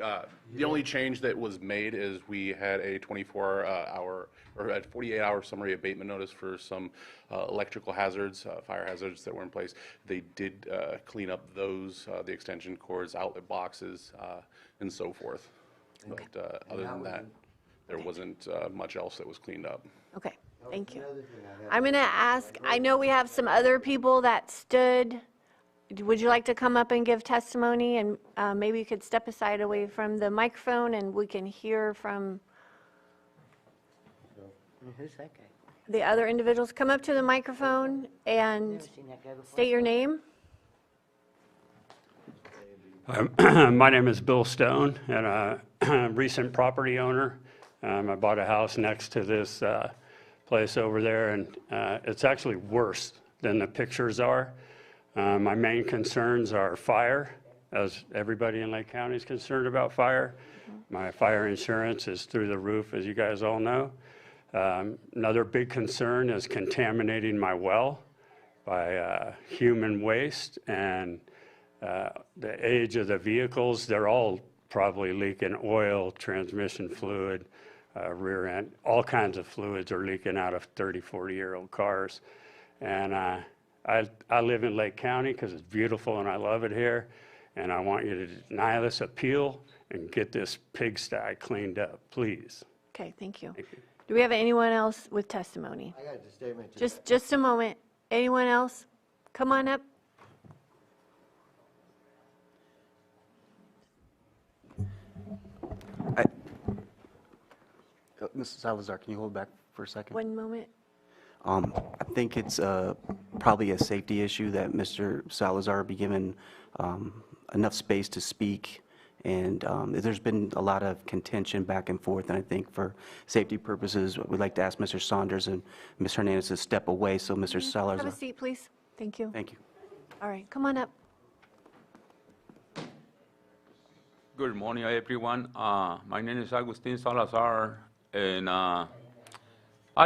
Speaker 7: the only change that was made is we had a 24-hour or a 48-hour summary abatement notice for some electrical hazards, fire hazards that were in place. They did clean up those, the extension cords, outlet boxes, and so forth. But other than that, there wasn't much else that was cleaned up.
Speaker 1: Okay, thank you. I'm going to ask, I know we have some other people that stood. Would you like to come up and give testimony? And maybe you could step aside away from the microphone and we can hear from
Speaker 8: Who's that guy?
Speaker 1: the other individuals. Come up to the microphone and
Speaker 8: Never seen that guy before.
Speaker 1: state your name.
Speaker 9: My name is Bill Stone, and a recent property owner. I bought a house next to this place over there, and it's actually worse than the pictures are. My main concerns are fire, as everybody in Lake County is concerned about fire. My fire insurance is through the roof, as you guys all know. Another big concern is contaminating my well by human waste, and the age of the vehicles, they're all probably leaking oil, transmission fluid, rear end, all kinds of fluids are leaking out of 30, 40-year-old cars. And I live in Lake County because it's beautiful and I love it here. And I want you to deny this appeal and get this pigsty cleaned up, please.
Speaker 1: Okay, thank you. Do we have anyone else with testimony?
Speaker 3: I got the statement.
Speaker 1: Just a moment. Anyone else? Come on up.
Speaker 21: Mrs. Salazar, can you hold back for a second?
Speaker 1: One moment.
Speaker 21: I think it's probably a safety issue that Mr. Salazar be given enough space to speak. And there's been a lot of contention back and forth, and I think for safety purposes, we'd like to ask Mr. Saunders and Ms. Hernandez to step away so Mr. Salazar.
Speaker 1: Have a seat, please. Thank you.
Speaker 21: Thank you.
Speaker 1: All right, come on up.
Speaker 11: Good morning, everyone. My name is Agustin Salazar, and I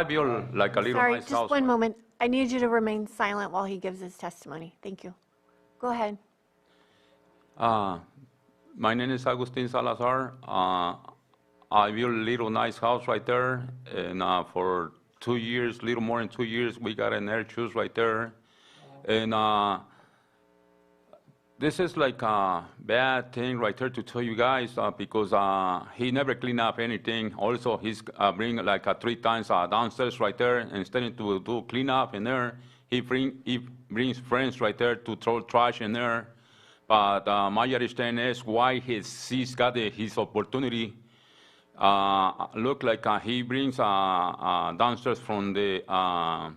Speaker 11: built like a little
Speaker 1: Sorry,
Speaker 11: nice
Speaker 1: just
Speaker 11: house.
Speaker 1: one moment. I need you to remain silent while he gives his testimony. Thank you. Go ahead.
Speaker 11: My name is Agustin Salazar. I built a little nice house right there, and for 2 years, little more than 2 years, we got an air shoes right there. And this is like a bad thing right there to tell you guys because he never clean up anything. Also, he's bring like 3 times downstairs right there. Instead to do clean up in there, he brings friends right there to throw trash in there. But my understanding is why he's got his opportunity. Look like he brings downstairs from the, I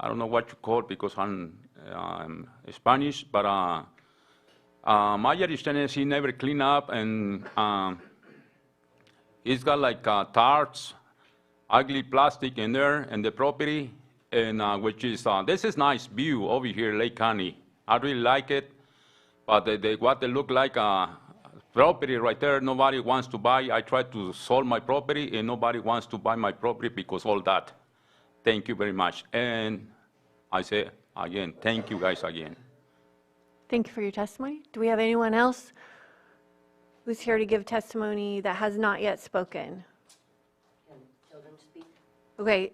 Speaker 11: don't know what you call it because I'm Spanish, but my understanding is he never clean up, and he's got like tarps, ugly plastic in there in the property, and which is, this is nice view over here, Lake County. I really like it, but what they look like property right there, nobody wants to buy. I tried to sell my property, and nobody wants to buy my property because all that. Thank you very much. And I say again, thank you guys again.
Speaker 1: Thank you for your testimony. Do we have anyone else who's here to give testimony that has not yet spoken?
Speaker 8: Can children speak?
Speaker 1: Okay,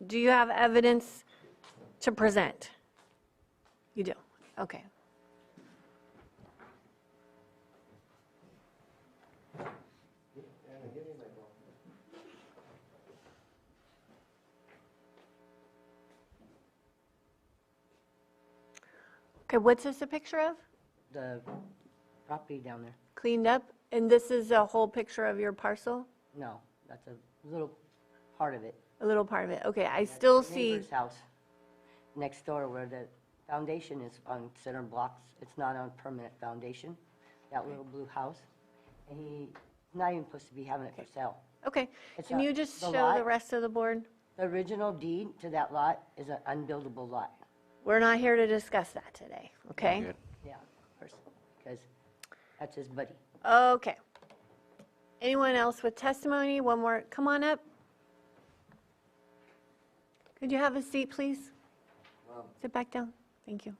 Speaker 1: do you have evidence to present? You do, okay. Okay, what's this a picture of?
Speaker 8: The property down there.
Speaker 1: Cleaned up? And this is a whole picture of your parcel?
Speaker 8: No, that's a little part of it.
Speaker 1: A little part of it, okay. I still
Speaker 8: The
Speaker 1: see,
Speaker 8: neighbor's house next door where the foundation is on center blocks. It's not on permanent foundation, that little blue house. And he's not even supposed to be having it for sale.
Speaker 1: okay.
Speaker 8: It's
Speaker 1: Can
Speaker 8: a-
Speaker 1: you just
Speaker 8: the
Speaker 1: show the
Speaker 8: lot-
Speaker 1: rest of the board?
Speaker 8: The original deed to that lot is an unbuildable lot.
Speaker 1: We're not here to discuss that today, okay?
Speaker 8: Yeah, of course, because that's his buddy.
Speaker 1: Okay. Anyone else with testimony? One more, come on up. Could you have a seat, please? Sit back down. Thank you.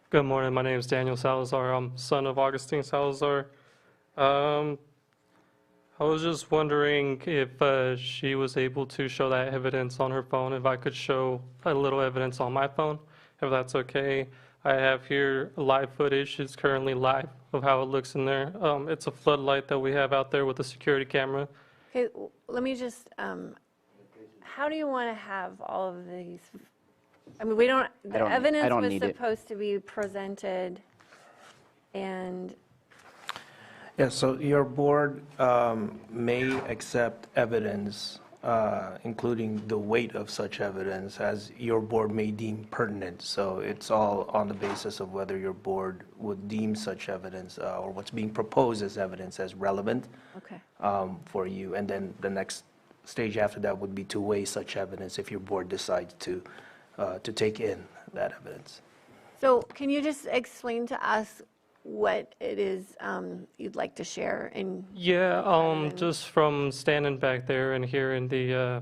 Speaker 12: Good morning. My name is Daniel Salazar. I'm son of Augustine Salazar. I was just wondering if she was able to show that evidence on her phone, if I could show a little evidence on my phone, if that's okay. I have here live footage. It's currently live of how it looks in there. It's a floodlight that we have out there with a security camera.
Speaker 1: Okay, let me just, how do you want to have all of these? I mean, we don't, the evidence was supposed to be presented, and
Speaker 23: Yeah, so your board may accept evidence, including the weight of such evidence, as your board may deem pertinent. So it's all on the basis of whether your board would deem such evidence or what's being proposed as evidence as relevant
Speaker 1: okay.
Speaker 23: For you. And then the next stage after that would be to weigh such evidence if your board decides to take in that evidence.
Speaker 1: So can you just explain to us what it is you'd like to share?
Speaker 12: Yeah, just from standing back there and hearing the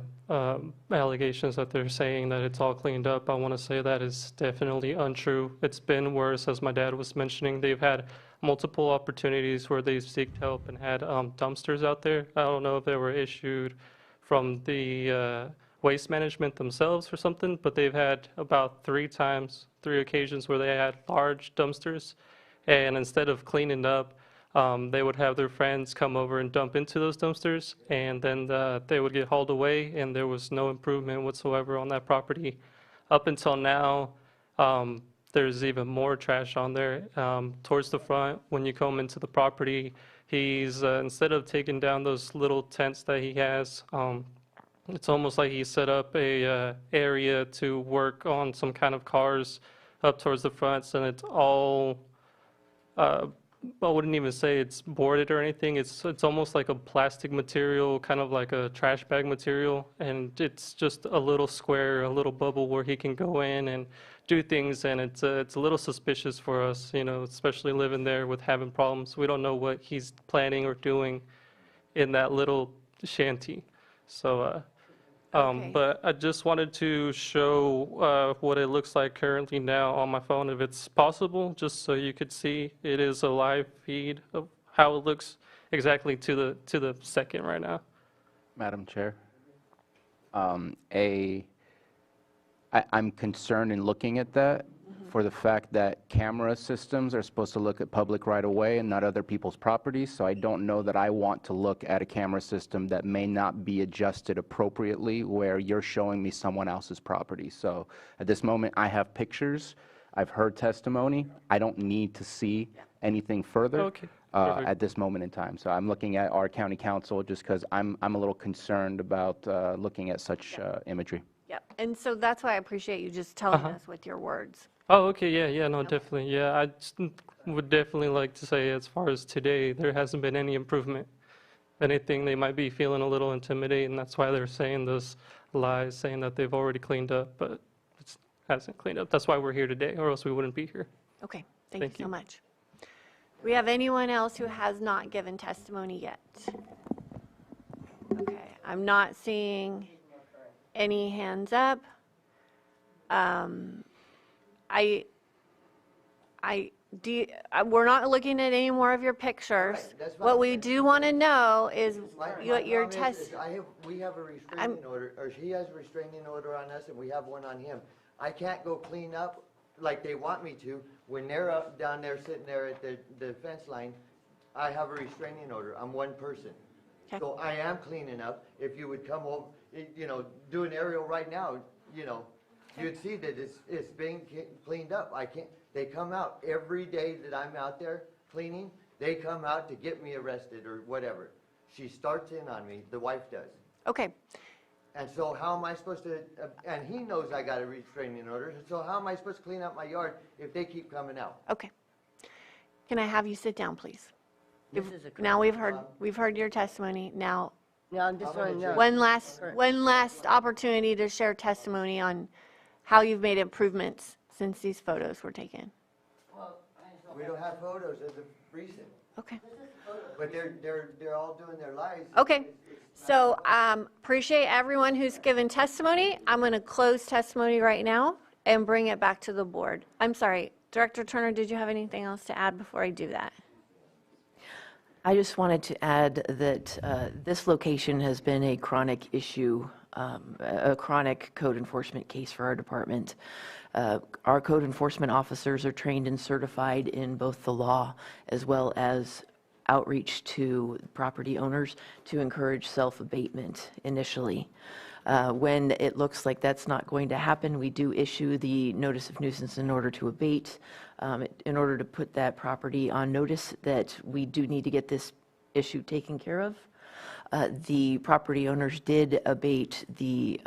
Speaker 12: allegations that they're saying that it's all cleaned up, I want to say that is definitely untrue. It's been worse, as my dad was mentioning. They've had multiple opportunities where they've sought help and had dumpsters out there. I don't know if they were issued from the waste management themselves or something, but they've had about 3 occasions where they had large dumpsters. And instead of cleaning up, they would have their friends come over and dump into those dumpsters, and then they would get hauled away, and there was no improvement whatsoever on that property. Up until now, there's even more trash on there. Towards the front, when you come into the property, he's, instead of taking down those little tents that he has, it's almost like he set up a area to work on some kind of cars up towards the fronts, and it's all, I wouldn't even say it's boarded or anything. It's almost like a plastic material, kind of like a trash bag material, and it's just a little square, a little bubble where he can go in and do things, and it's a little suspicious for us, you know, especially living there with having problems. We don't know what he's planning or doing in that little shanty. So, but I just wanted to show what it looks like currently now on my phone, if it's possible, just so you could see. It is a live feed of how it looks exactly to the second right now.
Speaker 10: Madam Chair, I'm concerned in looking at that for the fact that camera systems are supposed to look at public right of way and not other people's properties. So I don't know that I want to look at a camera system that may not be adjusted appropriately where you're showing me someone else's property. So at this moment, I have pictures. I've heard testimony. I don't need to see anything further at this moment in time. So I'm looking at our county council just because I'm a little concerned about looking at such imagery.
Speaker 1: Yep, and so that's why I appreciate you just telling us with your words.
Speaker 12: Oh, okay, yeah, no, definitely. Yeah, I just would definitely like to say, as far as today, there hasn't been any improvement. If anything, they might be feeling a little intimidated, and that's why they're saying those lies, saying that they've already cleaned up, but it hasn't cleaned up. That's why we're here today, or else we wouldn't be here.
Speaker 1: Okay, thank you so much. Do we have anyone else who has not given testimony yet? Okay, I'm not seeing any hands up. We're not looking at any more of your pictures.
Speaker 3: Right,
Speaker 1: What we do want to know is your
Speaker 3: problem
Speaker 1: test.
Speaker 3: is we have a restraining order, or he has a restraining order on us, and we have one on him. I can't go clean up like they want me to when they're up down there sitting there at the fence line. I have a restraining order. I'm one person. So I am cleaning up. If you would come over, you know, do an aerial right now, you know, you'd see that it's being cleaned up. They come out every day that I'm out there cleaning. They come out to get me arrested or whatever. She starts in on me, the wife does.
Speaker 1: Okay.
Speaker 3: And so how am I supposed to, and he knows I got a restraining order, so how am I supposed to clean up my yard if they keep coming out?
Speaker 1: Okay. Can I have you sit down, please?
Speaker 8: This is a
Speaker 1: Now we've heard your testimony. Now,
Speaker 8: Yeah, I'm just want to know.
Speaker 1: one last opportunity to share testimony on how you've made improvements since these photos were taken.
Speaker 3: We don't have photos of the recent.
Speaker 1: Okay.
Speaker 3: But they're all doing their lives.
Speaker 1: Okay. So appreciate everyone who's given testimony. I'm going to close testimony right now and bring it back to the board. I'm sorry, Director Turner, did you have anything else to add before I do that?
Speaker 5: I just wanted to add that this location has been a chronic issue, a chronic code enforcement case for our department. Our code enforcement officers are trained and certified in both the law as well as outreach to property owners to encourage self-abatement initially. When it looks like that's not going to happen, we do issue the notice of nuisance in order to abate, in order to put that property on notice that we do need to get this issue taken care of. The property owners did abate the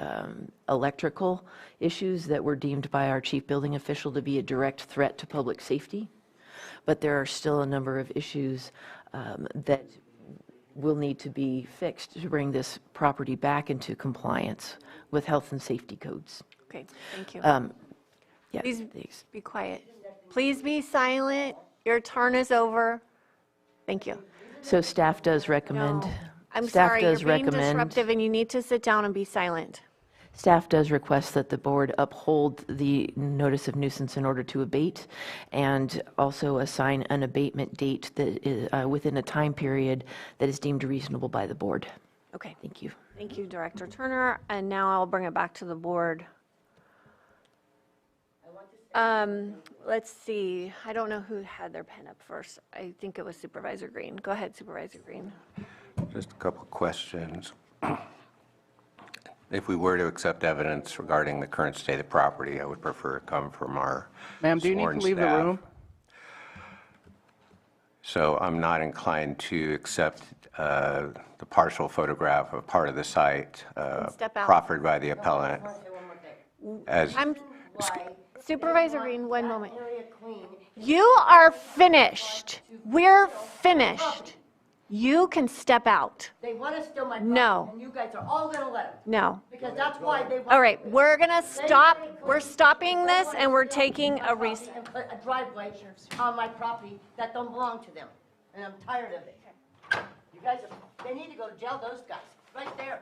Speaker 5: electrical issues that were deemed by our chief building official to be a direct threat to public safety, but there are still a number of issues that will need to be fixed to bring this property back into compliance with health and safety codes.
Speaker 1: Okay, thank you.
Speaker 5: Yeah,
Speaker 1: Please be quiet. Please be silent. Your turn is over. Thank you.
Speaker 5: So staff does recommend.
Speaker 1: No, I'm
Speaker 5: staff
Speaker 1: sorry,
Speaker 5: does
Speaker 1: you're being
Speaker 5: recommend-
Speaker 1: disruptive and you need to sit down and be silent.
Speaker 5: Staff does request that the board uphold the notice of nuisance in order to abate and also assign an abatement date that is within a time period that is deemed reasonable by the board.
Speaker 1: Okay.
Speaker 5: Thank you.
Speaker 1: Thank you, Director Turner. And now I'll bring it back to the board. Let's see. I don't know who had their pen up first. I think it was Supervisor Green. Go ahead, Supervisor Green.
Speaker 6: Just a couple of questions. If we were to accept evidence regarding the current state of the property, I would prefer it come from our
Speaker 10: Ma'am, do you need
Speaker 6: sworn
Speaker 10: to leave the
Speaker 6: staff.
Speaker 10: room?
Speaker 6: So I'm not inclined to accept the partial photograph of part of the site
Speaker 1: step out.
Speaker 6: proffered by the appellant as
Speaker 1: Supervisor Green, one moment. You are finished. We're finished. You can step out.
Speaker 8: They want to steal my property.
Speaker 1: No.
Speaker 8: And you guys are all going to let them.
Speaker 1: No.
Speaker 8: Because that's why they want.
Speaker 1: All right, we're going to stop. We're stopping this and we're taking a recess.
Speaker 8: And put a driveway on my property that don't belong to them. And I'm tired of it. You guys, they need to go to jail, those guys, right there.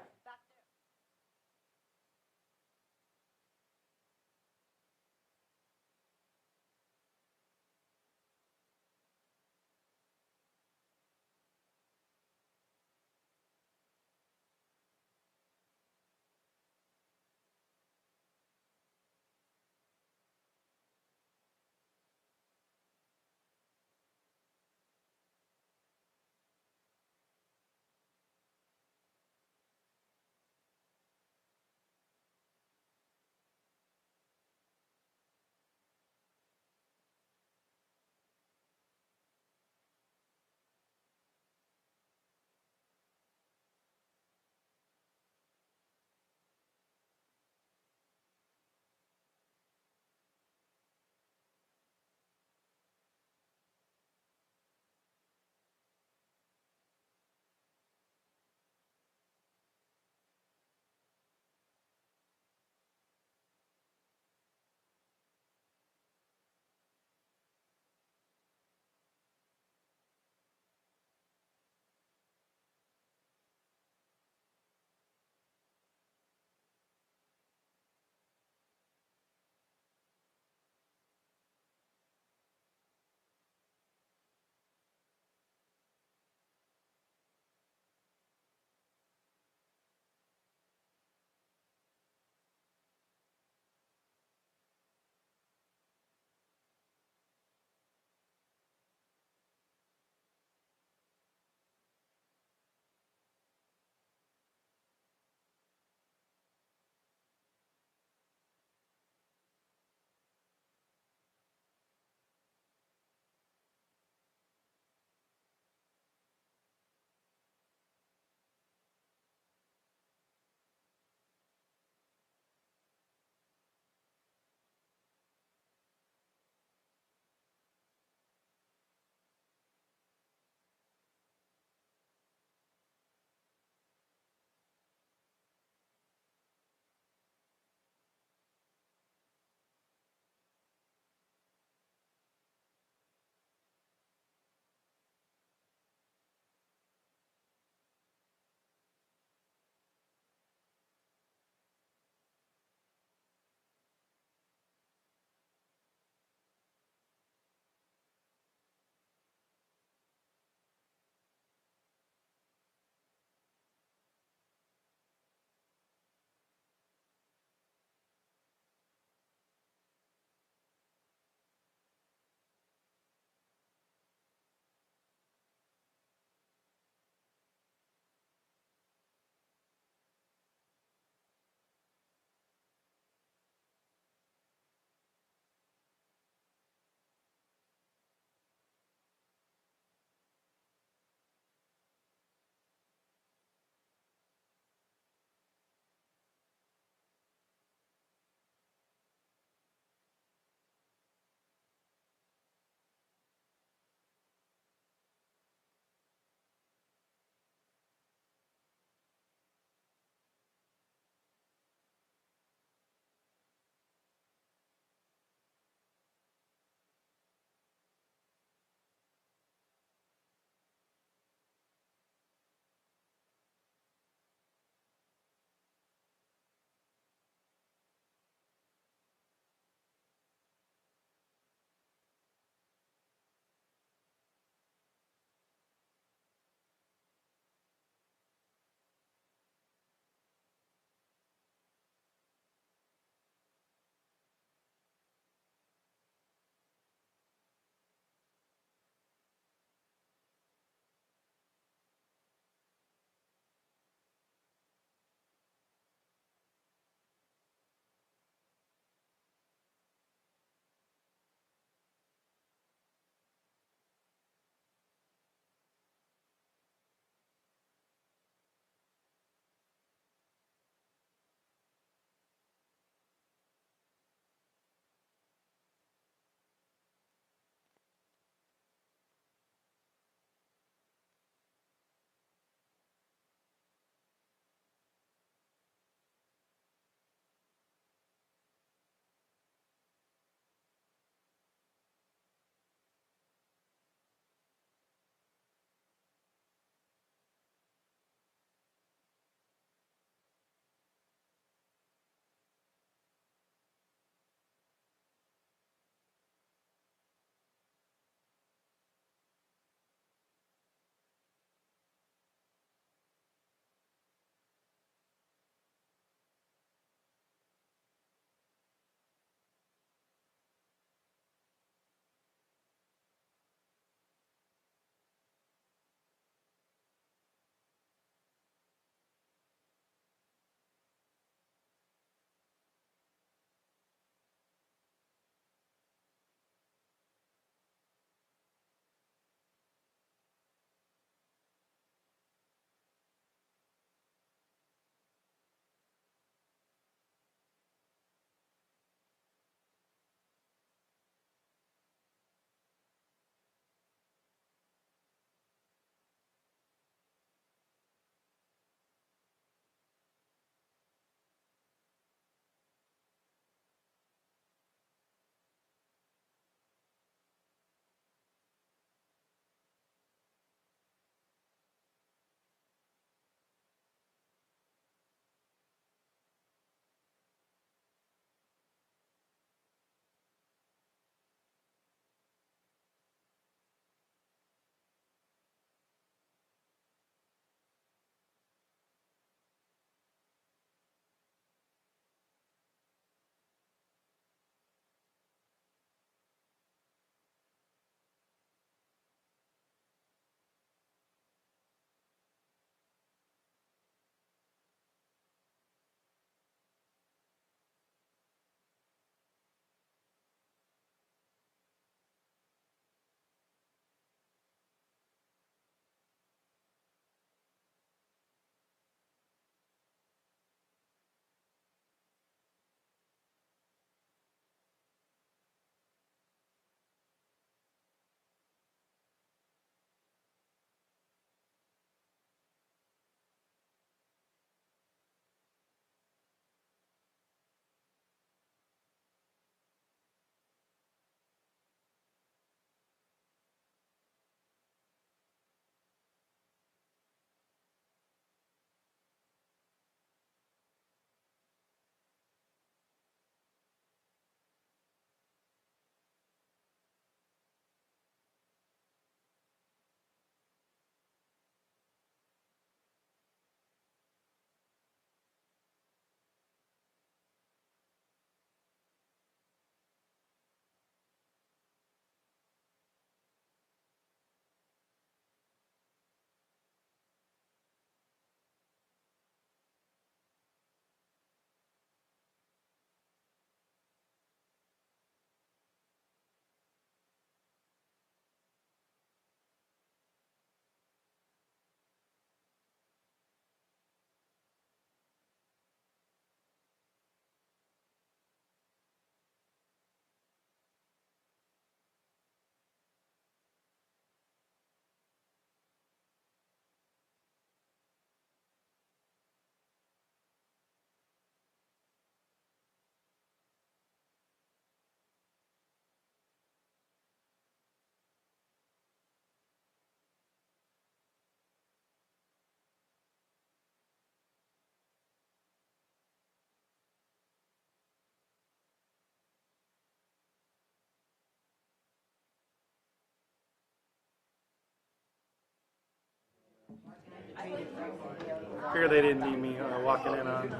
Speaker 23: figured they didn't need me walking in on.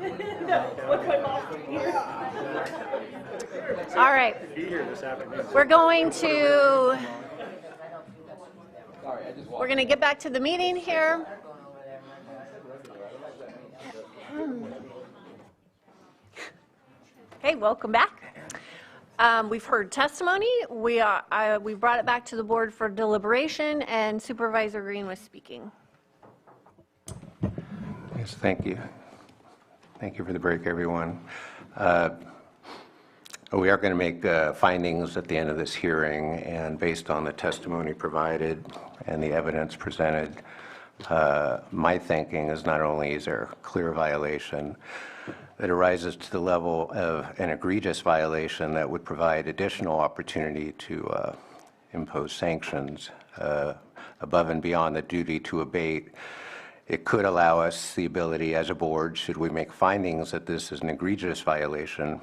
Speaker 1: All right.
Speaker 23: Be here this afternoon.
Speaker 1: We're going to get back to the meeting here. Okay, welcome back. We've heard testimony. We brought it back to the board for deliberation, and Supervisor Green was speaking.
Speaker 6: Yes, thank you. Thank you for the break, everyone. We are going to make findings at the end of this hearing, and based on the testimony provided and the evidence presented, my thinking is not only is there a clear violation that arises to the level of an egregious violation that would provide additional opportunity to impose sanctions above and beyond the duty to abate. It could allow us the ability as a board, should we make findings that this is an egregious violation,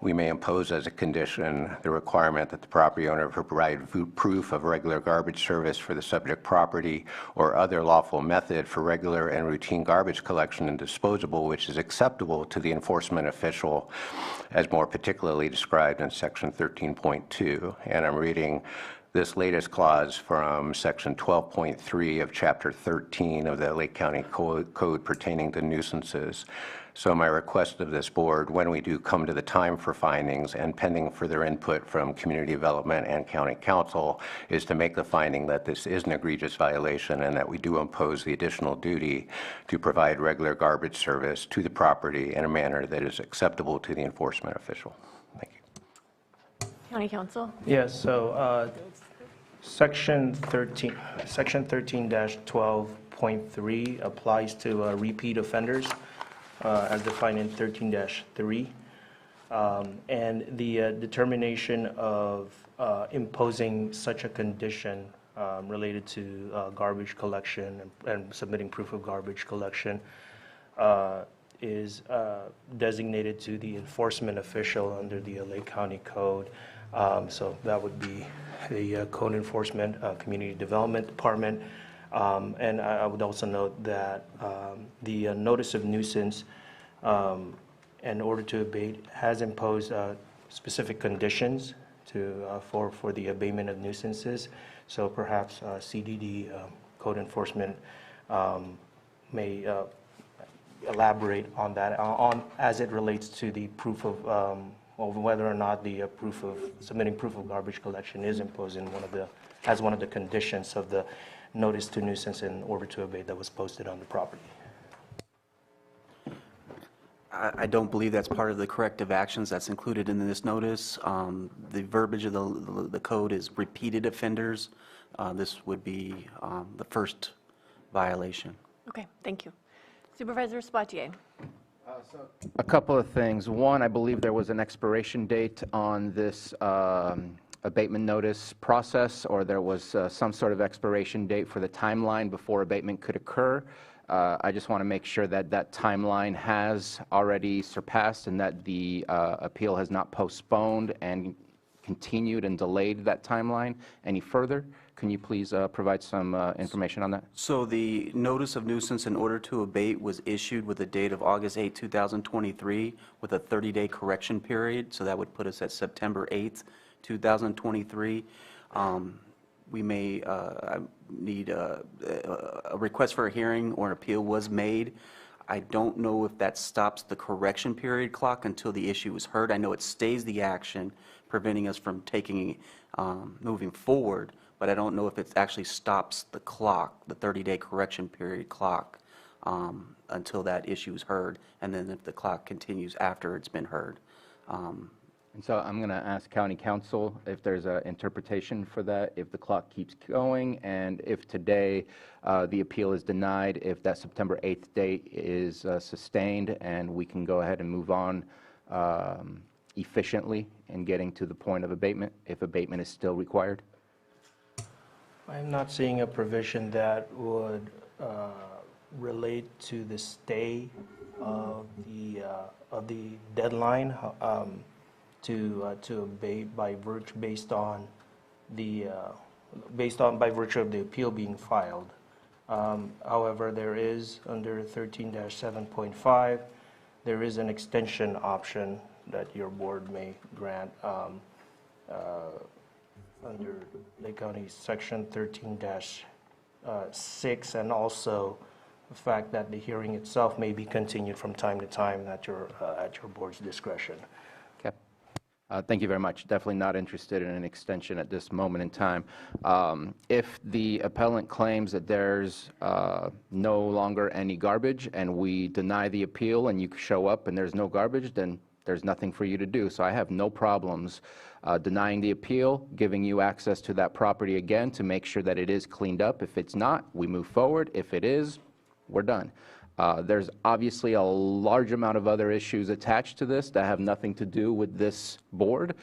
Speaker 6: we may impose as a condition the requirement that the property owner provide proof of regular garbage service for the subject property or other lawful method for regular and routine garbage collection and disposal, which is acceptable to the enforcement official as more particularly described in section 13.2. And I'm reading this latest clause from section 12.3 of chapter 13 of the Lake County Code pertaining to nuisances. So my request of this board, when we do come to the time for findings and pending further input from community development and county council, is to make the finding that this is an egregious violation and that we do impose the additional duty to provide regular garbage service to the property in a manner that is acceptable to the enforcement official. Thank you.
Speaker 1: County Council?
Speaker 23: Yes, so Section 13-12.3 applies to repeat offenders as defined in 13-3. And the determination of imposing such a condition related to garbage collection and submitting proof of garbage collection is designated to the enforcement official under the Lake County Code. So that would be the Code Enforcement Community Development Department. And I would also note that the notice of nuisance in order to abate has imposed specific conditions for the abatement of nuisances. So perhaps CDD, Code Enforcement, may elaborate on that as it relates to the proof of whether or not the submitting proof of garbage collection is imposed in as one of the conditions of the notice to nuisance in order to abate that was posted on the property.
Speaker 21: I don't believe that's part of the corrective actions that's included in this notice. The verbiage of the code is repeated offenders. This would be the first violation.
Speaker 1: Okay, thank you. Supervisor Spatier.
Speaker 10: A couple of things. One, I believe there was an expiration date on this abatement notice process, or there was some sort of expiration date for the timeline before abatement could occur. I just want to make sure that that timeline has already surpassed and that the appeal has not postponed and continued and delayed that timeline any further. Can you please provide some information on that?
Speaker 21: So the notice of nuisance in order to abate was issued with a date of August 8, 2023, with a 30-day correction period. So that would put us at September 8th, 2023. We may need a request for a hearing or an appeal was made. I don't know if that stops the correction period clock until the issue is heard. I know it stays the action, preventing us from moving forward, but I don't know if it actually stops the clock, the 30-day correction period clock, until that issue is heard, and then if the clock continues after it's been heard.
Speaker 10: And so I'm going to ask County Council if there's an interpretation for that, if the clock keeps going, and if today the appeal is denied, if that September 8th date is sustained and we can go ahead and move on efficiently in getting to the point of abatement, if abatement is still required.
Speaker 23: I'm not seeing a provision that would relate to the stay of the deadline to abate by virtue of the appeal being filed. However, there is, under 13-7.5, there is an extension option that your board may grant under Lake County Section 13-6, and also the fact that the hearing itself may be continued from time to time at your board's discretion.
Speaker 10: Okay. Thank you very much. Definitely not interested in an extension at this moment in time. If the appellant claims that there's no longer any garbage and we deny the appeal and you show up and there's no garbage, then there's nothing for you to do. So I have no problems denying the appeal, giving you access to that property again to make sure that it is cleaned up. If it's not, we move forward. If it is, we're done. There's obviously a large amount of other issues attached to this that have nothing to do with this board.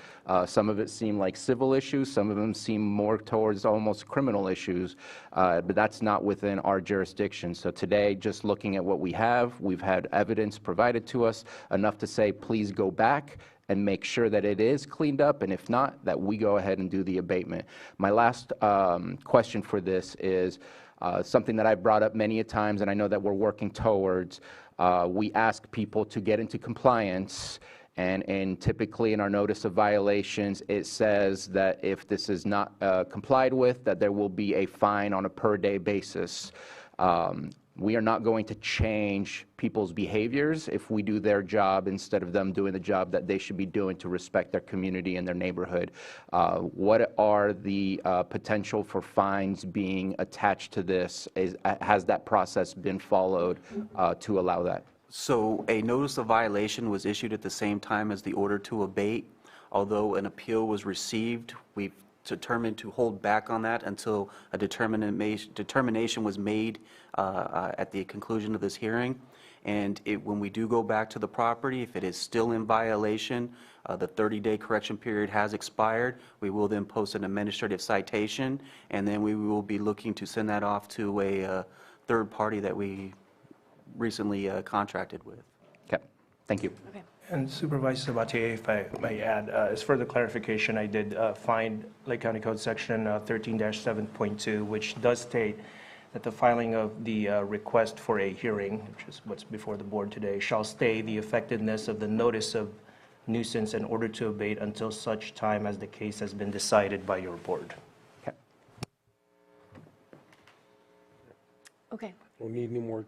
Speaker 10: Some of it seem like civil issues, some of them seem more towards almost criminal issues, but that's not within our jurisdiction. So today, just looking at what we have, we've had evidence provided to us, enough to say, please go back and make sure that it is cleaned up, and if not, that we go ahead and do the abatement. My last question for this is, something that I've brought up many a times, and I know that we're working towards. We ask people to get into compliance, and typically in our notice of violations, it says that if this is not complied with, that there will be a fine on a per-day basis. We are not going to change people's behaviors if we do their job instead of them doing the job that they should be doing to respect their community and their neighborhood. What are the potential for fines being attached to this? Has that process been followed to allow that?
Speaker 21: So a notice of violation was issued at the same time as the order to abate. Although an appeal was received, we've determined to hold back on that until a determination was made at the conclusion of this hearing. And when we do go back to the property, if it is still in violation, the 30-day correction period has expired. We will then post an administrative citation, and then we will be looking to send that off to a third party that we recently contracted with.
Speaker 10: Okay, thank you.
Speaker 1: Okay.
Speaker 23: And Supervisor Sabatier, if I may add, as further clarification, I did find Lake County Code Section 13-7.2, which does state that the filing of the request for a hearing, which is what's before the board today, shall stay the effectiveness of the notice of nuisance in order to abate until such time as the case has been decided by your board.
Speaker 10: Okay.
Speaker 1: Okay,
Speaker 18: Don't need any more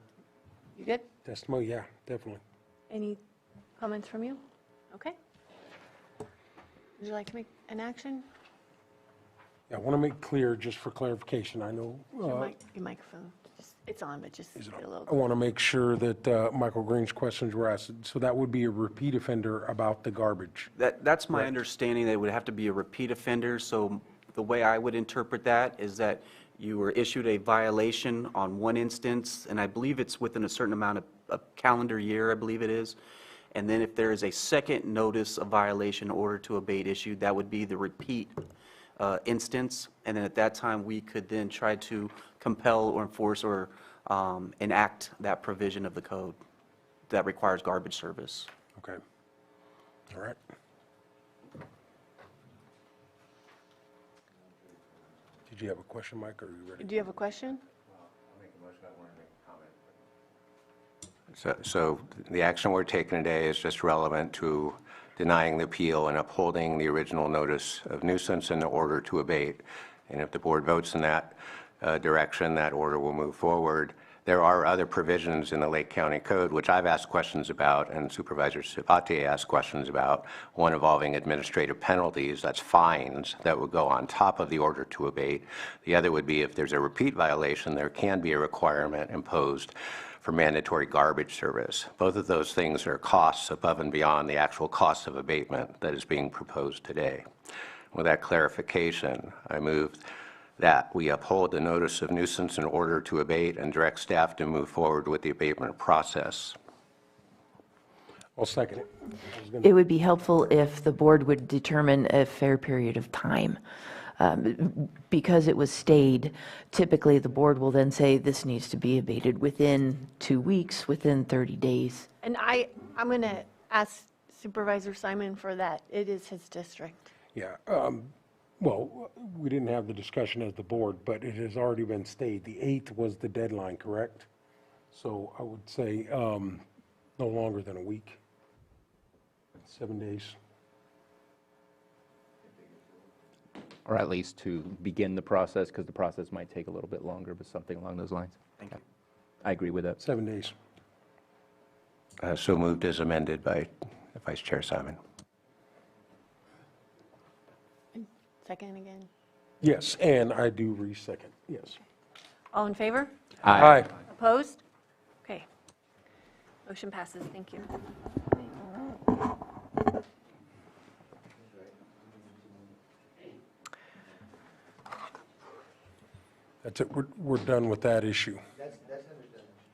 Speaker 1: you good?
Speaker 18: testimony? Yeah, definitely.
Speaker 1: Any comments from you? Okay. Would you like to make an action?
Speaker 18: Yeah, I want to make clear, just for clarification, I know,
Speaker 1: Your microphone, it's on, but just a little.
Speaker 18: I want to make sure that Michael Green's questions were asked. So that would be a repeat offender about the garbage.
Speaker 21: That's my understanding, that it would have to be a repeat offender. So the way I would interpret that is that you were issued a violation on one instance, and I believe it's within a certain amount of a calendar year, I believe it is. And then if there is a second notice of violation order to abate issued, that would be the repeat instance. And then at that time, we could then try to compel or enforce or enact that provision of the code that requires garbage service.
Speaker 18: Okay. All right. Did you have a question, Mike, or are you ready?
Speaker 1: Do you have a question?
Speaker 6: So the action we're taking today is just relevant to denying the appeal and upholding the original notice of nuisance and the order to abate. And if the board votes in that direction, that order will move forward. There are other provisions in the Lake County Code, which I've asked questions about, and Supervisor Sabatier asked questions about, one involving administrative penalties, that's fines, that would go on top of the order to abate. The other would be if there's a repeat violation, there can be a requirement imposed for mandatory garbage service. Both of those things are costs above and beyond the actual cost of abatement that is being proposed today. With that clarification, I move that we uphold the notice of nuisance in order to abate and direct staff to move forward with the abatement process.
Speaker 18: I'll second it.
Speaker 5: It would be helpful if the board would determine a fair period of time. Because it was stayed, typically the board will then say this needs to be abated within 2 weeks, within 30 days.
Speaker 1: And I'm going to ask Supervisor Simon for that. It is his district.
Speaker 18: Yeah. Well, we didn't have the discussion as the board, but it has already been stayed. The 8th was the deadline, correct? So I would say no longer than a week, 7 days.
Speaker 13: Or at least to begin the process, because the process might take a little bit longer, but something along those lines.
Speaker 21: Thank you.
Speaker 13: I agree with that.
Speaker 18: 7 days.
Speaker 6: So moved as amended by Vice Chair Simon.
Speaker 1: Second again.
Speaker 18: Yes, and I do re-second, yes.
Speaker 1: All in favor?
Speaker 18: Aye.
Speaker 1: Opposed? Okay. Motion passes. Thank you.
Speaker 18: That's it, we're done with that issue.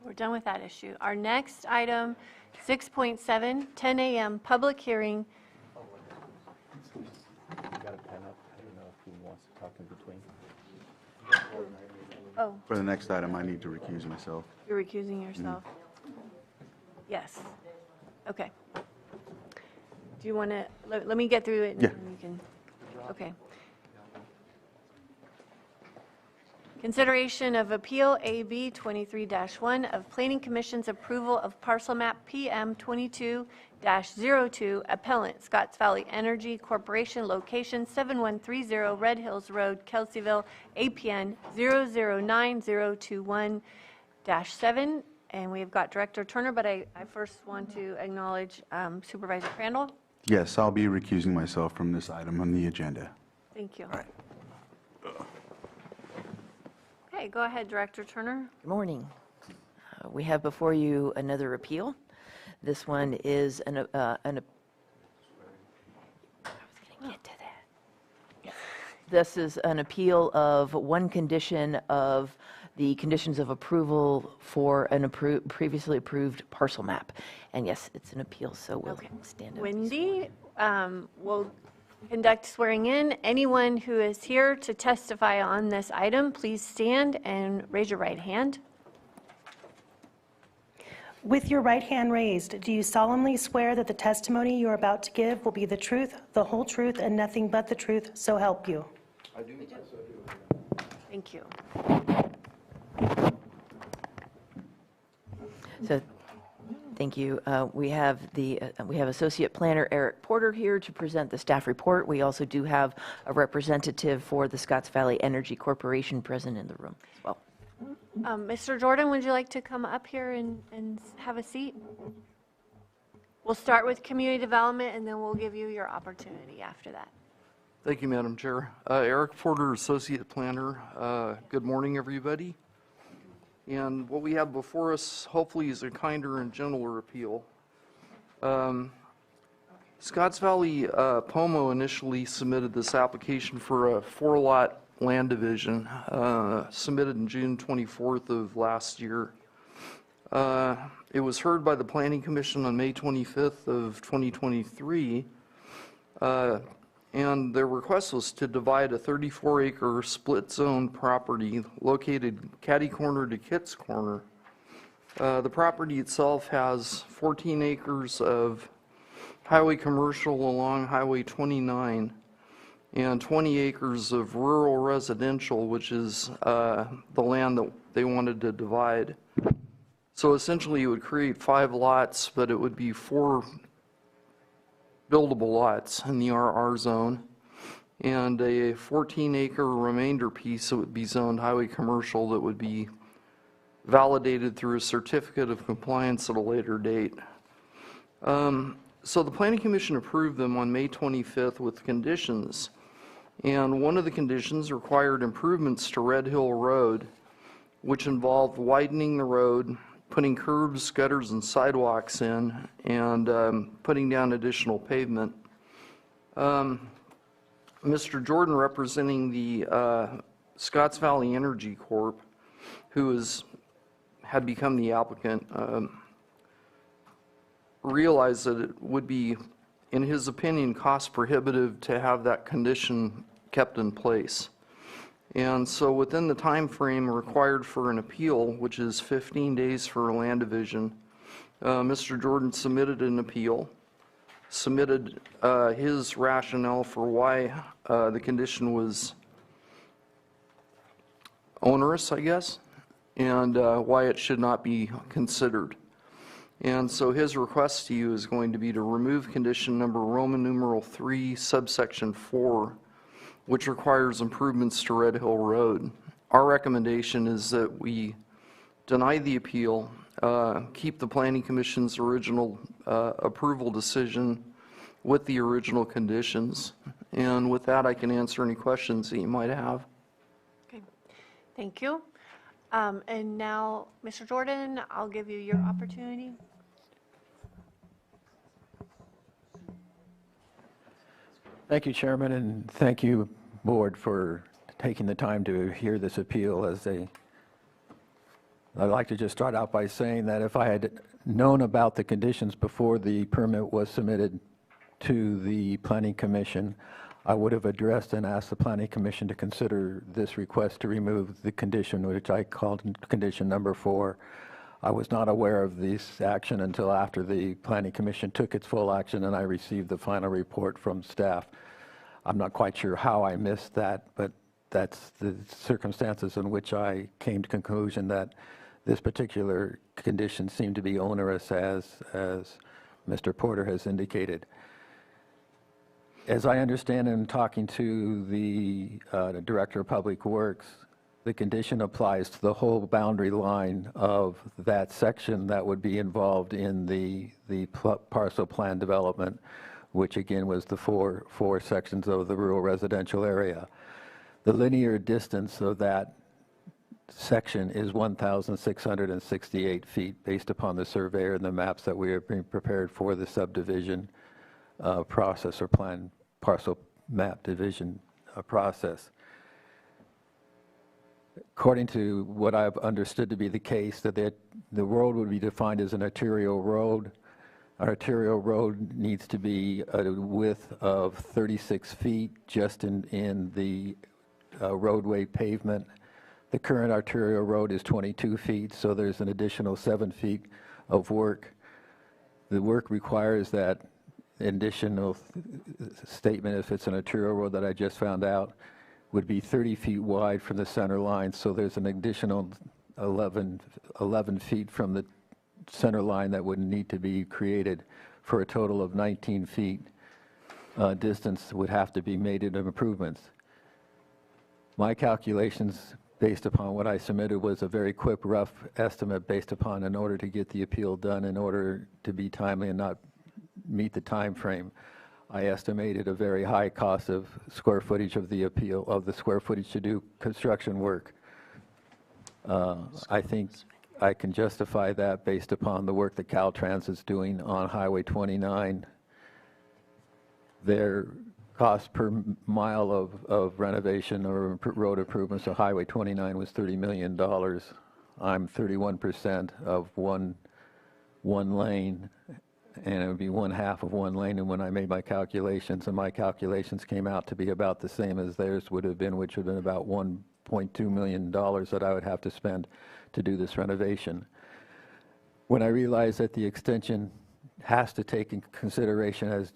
Speaker 1: We're done with that issue. Our next item, 6.7, 10 a.m. public hearing.
Speaker 13: Got a pen up. I don't know if he wants to talk in between.
Speaker 1: Oh,
Speaker 2: For the next item, I need to recuse myself.
Speaker 1: you're recusing yourself? Yes. Okay. Do you want to, let me get through it and
Speaker 2: Yeah.
Speaker 1: then you can, okay. Consideration of Appeal AB 23-1 of Planning Commission's approval of parcel map PM 22-02, appellant Scotts Valley Energy Corporation, location 7130 Red Hills Road, Kelseyville, APN 009021-7. And we've got Director Turner, but I first want to acknowledge Supervisor Crandall.
Speaker 2: Yes, I'll be recusing myself from this item on the agenda.
Speaker 1: Thank you. Okay, go ahead, Director Turner.
Speaker 5: Good morning. We have before you another appeal. This one is I was going to get to that. This is an appeal of one condition of the conditions of approval for an previously approved parcel map. And yes, it's an appeal, so we'll stand up.
Speaker 1: Wendy will conduct swearing in. Anyone who is here to testify on this item, please stand and raise your right hand.
Speaker 22: With your right hand raised, do you solemnly swear that the testimony you are about to give will be the truth, the whole truth, and nothing but the truth, so help you?
Speaker 1: I do. Thank you.
Speaker 5: So, thank you. We have Associate Planner Eric Porter here to present the staff report. We also do have a representative for the Scotts Valley Energy Corporation present in the room as well.
Speaker 1: Mr. Jordan, would you like to come up here and have a seat? We'll start with community development, and then we'll give you your opportunity after that.
Speaker 15: Thank you, Madam Chair. Eric Porter, Associate Planner. Good morning, everybody. And what we have before us, hopefully, is a kinder and gentler appeal. Scotts Valley Pomo initially submitted this application for a 4-lot land division, submitted in June 24th of last year. It was heard by the Planning Commission on May 25th of 2023, and their request was to divide a 34-acre split zone property located catty corner to Kitts Corner. The property itself has 14 acres of highway commercial along Highway 29 and 20 acres of rural residential, which is the land that they wanted to divide. So essentially it would create 5 lots, but it would be 4 buildable lots in the RR zone, and a 14-acre remainder piece that would be zoned highway commercial that would be validated through a certificate of compliance at a later date. So the Planning Commission approved them on May 25th with conditions, and one of the conditions required improvements to Red Hill Road, which involved widening the road, putting curbs, gutters, and sidewalks in, and putting down additional pavement. Mr. Jordan, representing the Scotts Valley Energy Corp., who had become the applicant, realized that it would be, in his opinion, cost prohibitive to have that condition kept in place. And so within the time frame required for an appeal, which is 15 days for a land division, Mr. Jordan submitted an appeal, submitted his rationale for why the condition was onerous, I guess, and why it should not be considered. And so his request to you is going to be to remove condition number Roman numeral 3, subsection 4, which requires improvements to Red Hill Road. Our recommendation is that we deny the appeal, keep the Planning Commission's original approval decision with the original conditions. And with that, I can answer any questions that you might have.
Speaker 1: Okay, thank you. And now, Mr. Jordan, I'll give you your opportunity.
Speaker 16: Thank you, Chairman, and thank you, Board, for taking the time to hear this appeal. I'd like to just start out by saying that if I had known about the conditions before the permit was submitted to the Planning Commission, I would have addressed and asked the Planning Commission to consider this request to remove the condition, which I called condition number 4. I was not aware of this action until after the Planning Commission took its full action and I received the final report from staff. I'm not quite sure how I missed that, but that's the circumstances in which I came to conclusion that this particular condition seemed to be onerous, as Mr. Porter has indicated. As I understand in talking to the Director of Public Works, the condition applies to the whole boundary line of that section that would be involved in the parcel plan development, which again was the four sections of the rural residential area. The linear distance of that section is 1,668 feet based upon the surveyor and the maps that we are being prepared for the subdivision process or plan parcel map division process. According to what I've understood to be the case, that the road would be defined as an arterial road. Our arterial road needs to be a width of 36 feet just in the roadway pavement. The current arterial road is 22 feet, so there's an additional 7 feet of work. The work requires that additional statement, if it's an arterial road that I just found out, would be 30 feet wide from the center line, so there's an additional 11 feet from the center line that would need to be created for a total of 19 feet distance would have to be made into improvements. My calculations based upon what I submitted was a very quick, rough estimate based upon in order to get the appeal done, in order to be timely and not meet the time frame. I estimated a very high cost of square footage of the appeal, of the square footage to do construction work. I think I can justify that based upon the work that Caltrans is doing on Highway 29. Their cost per mile of renovation or road improvements of Highway 29 was $30 million. I'm 31% of one lane, and it would be 1/2 of one lane. And when I made my calculations, and my calculations came out to be about the same as theirs would have been, which would have been about $1.2 million that I would have to spend to do this renovation. When I realized that the extension has to take in consideration, as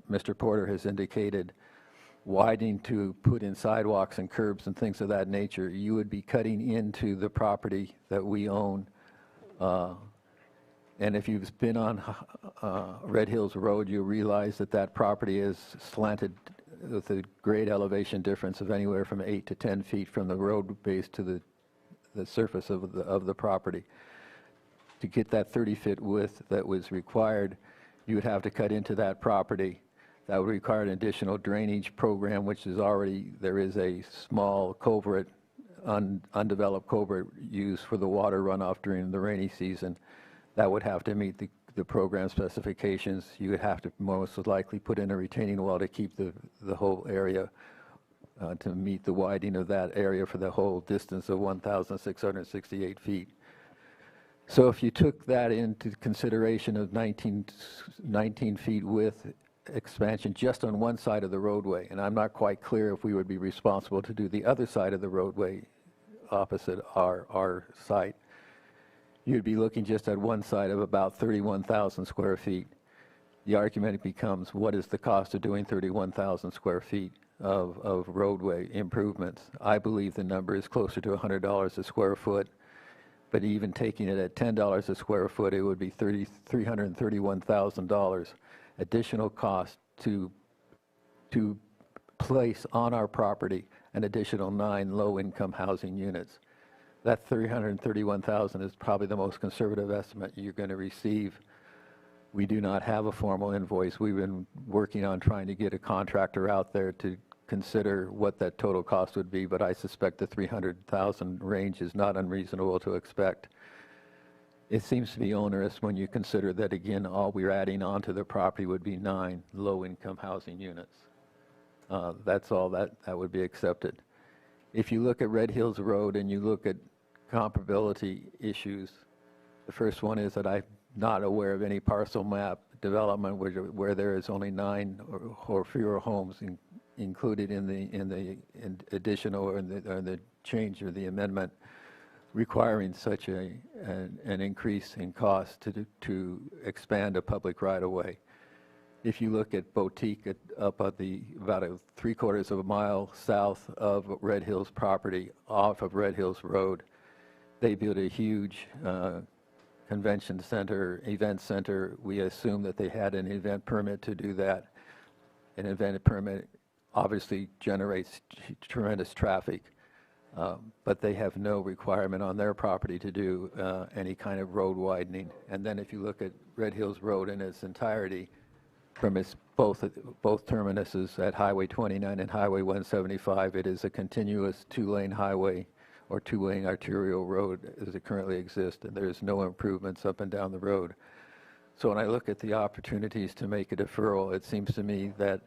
Speaker 16: Mr. Porter has indicated, widening to put in sidewalks and curbs and things of that nature, you would be cutting into the property that we own. And if you've been on Red Hills Road, you realize that that property is slanted with a grade elevation difference of anywhere from 8 to 10 feet from the road base to the surface of the property. To get that 30-foot width that was required, you would have to cut into that property. That would require an additional drainage program, which is already, there is a small culvert, undeveloped culvert used for the water runoff during the rainy season. That would have to meet the program specifications. You would have to most likely put in a retaining wall to keep the whole area, to meet the widening of that area for the whole distance of 1,668 feet. So if you took that into consideration of 19 feet width expansion just on one side of the roadway, and I'm not quite clear if we would be responsible to do the other side of the roadway opposite our site, you'd be looking just at one side of about 31,000 square feet. the argument becomes, what is the cost of doing 31,000 square feet of roadway improvements? I believe the number is closer to $100 a square foot, but even taking it at $10 a square foot, it would be $331,000 additional cost to place on our property an additional 9 low-income housing units. That $331,000 is probably the most conservative estimate you're going to receive. We do not have a formal invoice. We've been working on trying to get a contractor out there to consider what that total cost would be, but I suspect the $300,000 range is not unreasonable to expect. It seems to be onerous when you consider that, again, all we're adding onto the property would be 9 low-income housing units. That's all that would be accepted. If you look at Red Hills Road and you look at comparability issues, the first one is that I'm not aware of any parcel map development where there is only 9 or fewer homes included in the additional or in the change or the amendment requiring such an increase in cost to expand a public right-of-way. If you look at Boutique up at about a 3/4 of a mile south of Red Hills property, off of Red Hills Road, they built a huge convention center, event center. We assume that they had an event permit to do that. An event permit obviously generates tremendous traffic, but they have no requirement on their property to do any kind of road widening. And then if you look at Red Hills Road in its entirety, from its both terminuses at Highway 29 and Highway 175, it is a continuous 2-lane highway or 2-lane arterial road as it currently exists, and there's no improvements up and down the road. So when I look at the opportunities to make a deferral, it seems to me that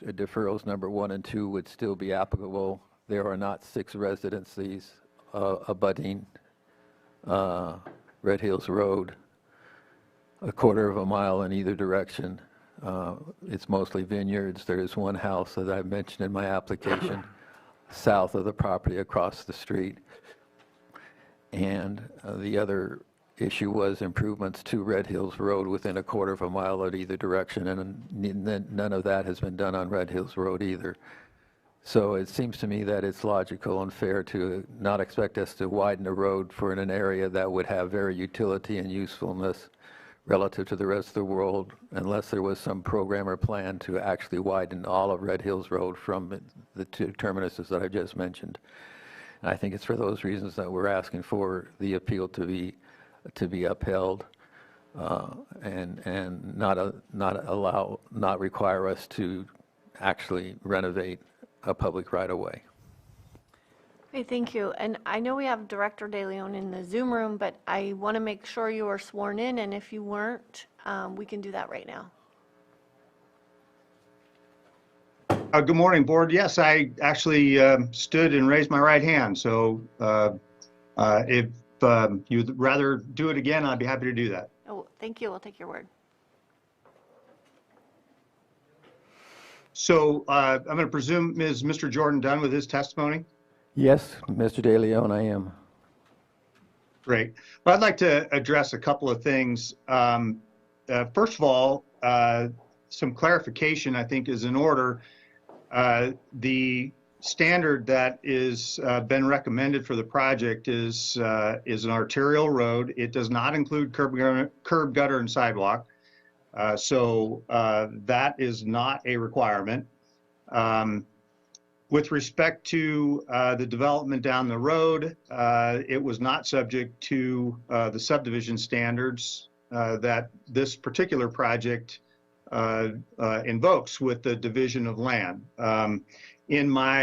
Speaker 16: deferrals number 1 and 2 would still be applicable. There are not 6 residencies abutting Red Hills Road, a 1/4 of a mile in either direction. It's mostly vineyards. There is 1 house that I've mentioned in my application south of the property across the street. And the other issue was improvements to Red Hills Road within a 1/4 of a mile at either direction, and none of that has been done on Red Hills Road either. So it seems to me that it's logical and fair to not expect us to widen the road for an area that would have very utility and usefulness relative to the rest of the world, unless there was some program or plan to actually widen all of Red Hills Road from the 2 terminuses that I just mentioned. And I think it's for those reasons that we're asking for the appeal to be upheld and not require us to actually renovate a public right-of-way.
Speaker 1: Okay, thank you. And I know we have Director De Leon in the Zoom room, but I want to make sure you are sworn in, and if you weren't, we can do that right now.
Speaker 17: Good morning, Board. Yes, I actually stood and raised my right hand. So if you'd rather do it again, I'd be happy to do that.
Speaker 1: Oh, thank you. We'll take your word.
Speaker 17: So I'm going to presume, is Mr. Jordan done with his testimony?
Speaker 16: Yes, Mr. De Leon, I am.
Speaker 17: Great. Well, I'd like to address a couple of things. First of all, some clarification I think is in order. The standard that is been recommended for the project is an arterial road. It does not include curb, gutter, and sidewalk. So that is not a requirement. With respect to the development down the road, it was not subject to the subdivision standards that this particular project invokes with the division of land. In my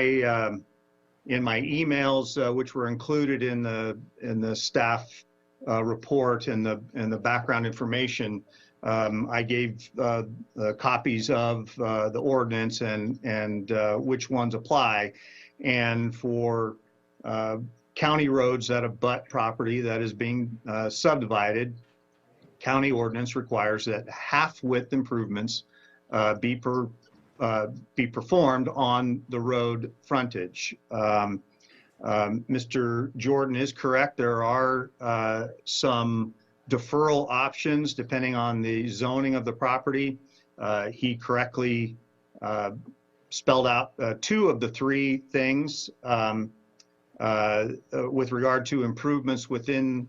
Speaker 17: emails, which were included in the staff report and the background information, I gave copies of the ordinance and which ones apply. And for county roads that abut property that is being subdivided, county ordinance requires that half-width improvements be performed on the road frontage. Mr. Jordan is correct. There are some deferral options depending on the zoning of the property. He correctly spelled out two of the three things with regard to improvements within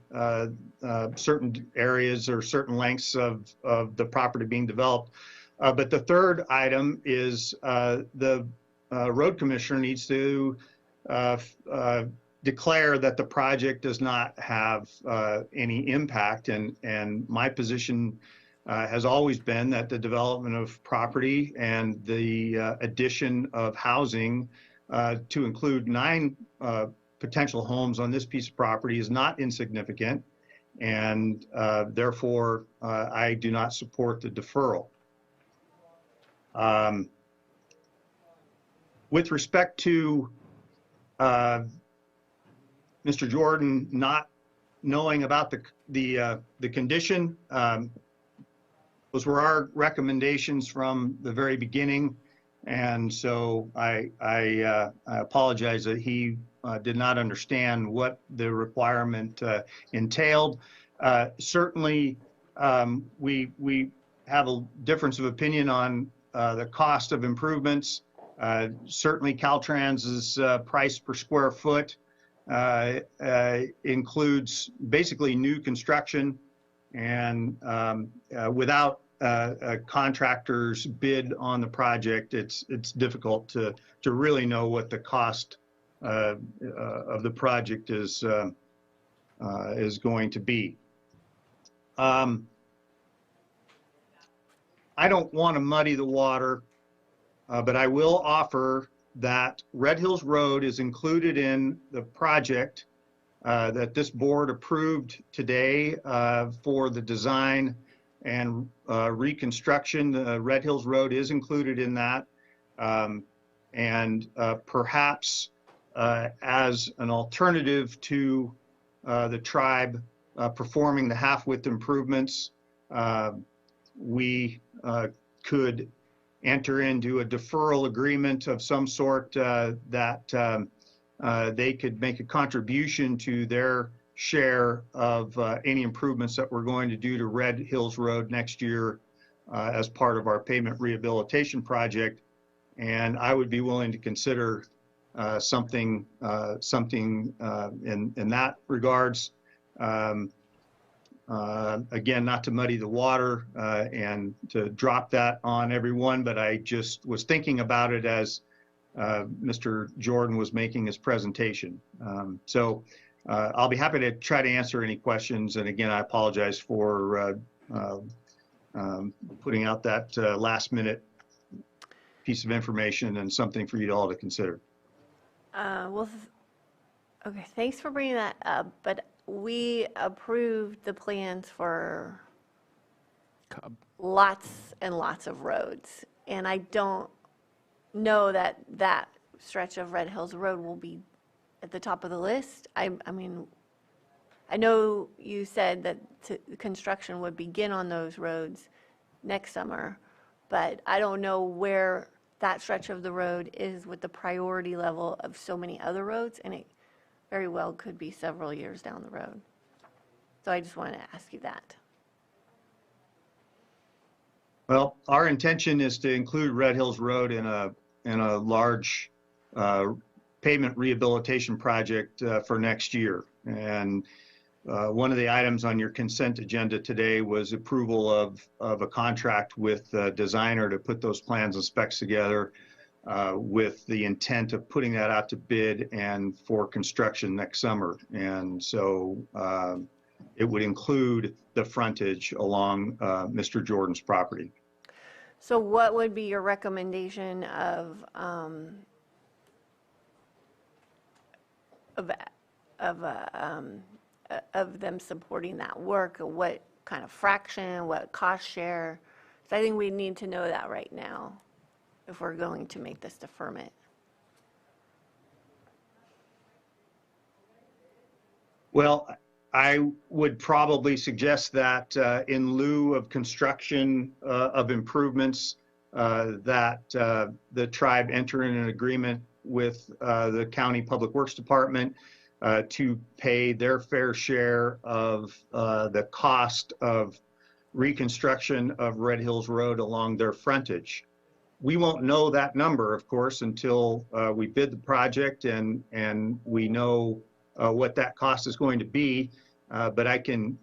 Speaker 17: certain areas or certain lengths of the property being developed. But the third item is the road commissioner needs to declare that the project does not have any impact. And my position has always been that the development of property and the addition of housing to include 9 potential homes on this piece of property is not insignificant. And therefore, I do not support the deferral. With respect to Mr. Jordan not knowing about the condition, those were our recommendations from the very beginning, and so I apologize that he did not understand what the requirement entailed. Certainly, we have a difference of opinion on the cost of improvements. Certainly, Caltrans's price per square foot includes basically new construction, and without a contractor's bid on the project, it's difficult to really know what the cost of the project is going to be. I don't want to muddy the water, but I will offer that Red Hills Road is included in the project that this board approved today for the design and reconstruction. Red Hills Road is included in that. And perhaps as an alternative to the tribe performing the half-width improvements, we could enter into a deferral agreement of some sort that they could make a contribution to their share of any improvements that we're going to do to Red Hills Road next year as part of our pavement rehabilitation project. And I would be willing to consider something in that regards. Again, not to muddy the water and to drop that on everyone, but I just was thinking about it as Mr. Jordan was making his presentation. So I'll be happy to try to answer any questions. And again, I apologize for putting out that last minute piece of information and something for you all to consider.
Speaker 1: Well, okay, thanks for bringing that up, but we approved the plans for lots and lots of roads, and I don't know that that stretch of Red Hills Road will be at the top of the list. I mean, I know you said that construction would begin on those roads next summer, but I don't know where that stretch of the road is with the priority level of so many other roads, and it very well could be several years down the road. So I just wanted to ask you that.
Speaker 17: Well, our intention is to include Red Hills Road in a large pavement rehabilitation project for next year. And one of the items on your consent agenda today was approval of a contract with a designer to put those plans and specs together with the intent of putting that out to bid and for construction next summer. And so it would include the frontage along Mr. Jordan's property.
Speaker 1: So what would be your recommendation of them supporting that work? What kind of fraction, what cost share? So I think we need to know that right now if we're going to make this deferment.
Speaker 17: Well, I would probably suggest that in lieu of construction of improvements, that the tribe enter in an agreement with the County Public Works Department to pay their fair share of the cost of reconstruction of Red Hills Road along their frontage. We won't know that number, of course, until we bid the project and we know what that cost is going to be. But I can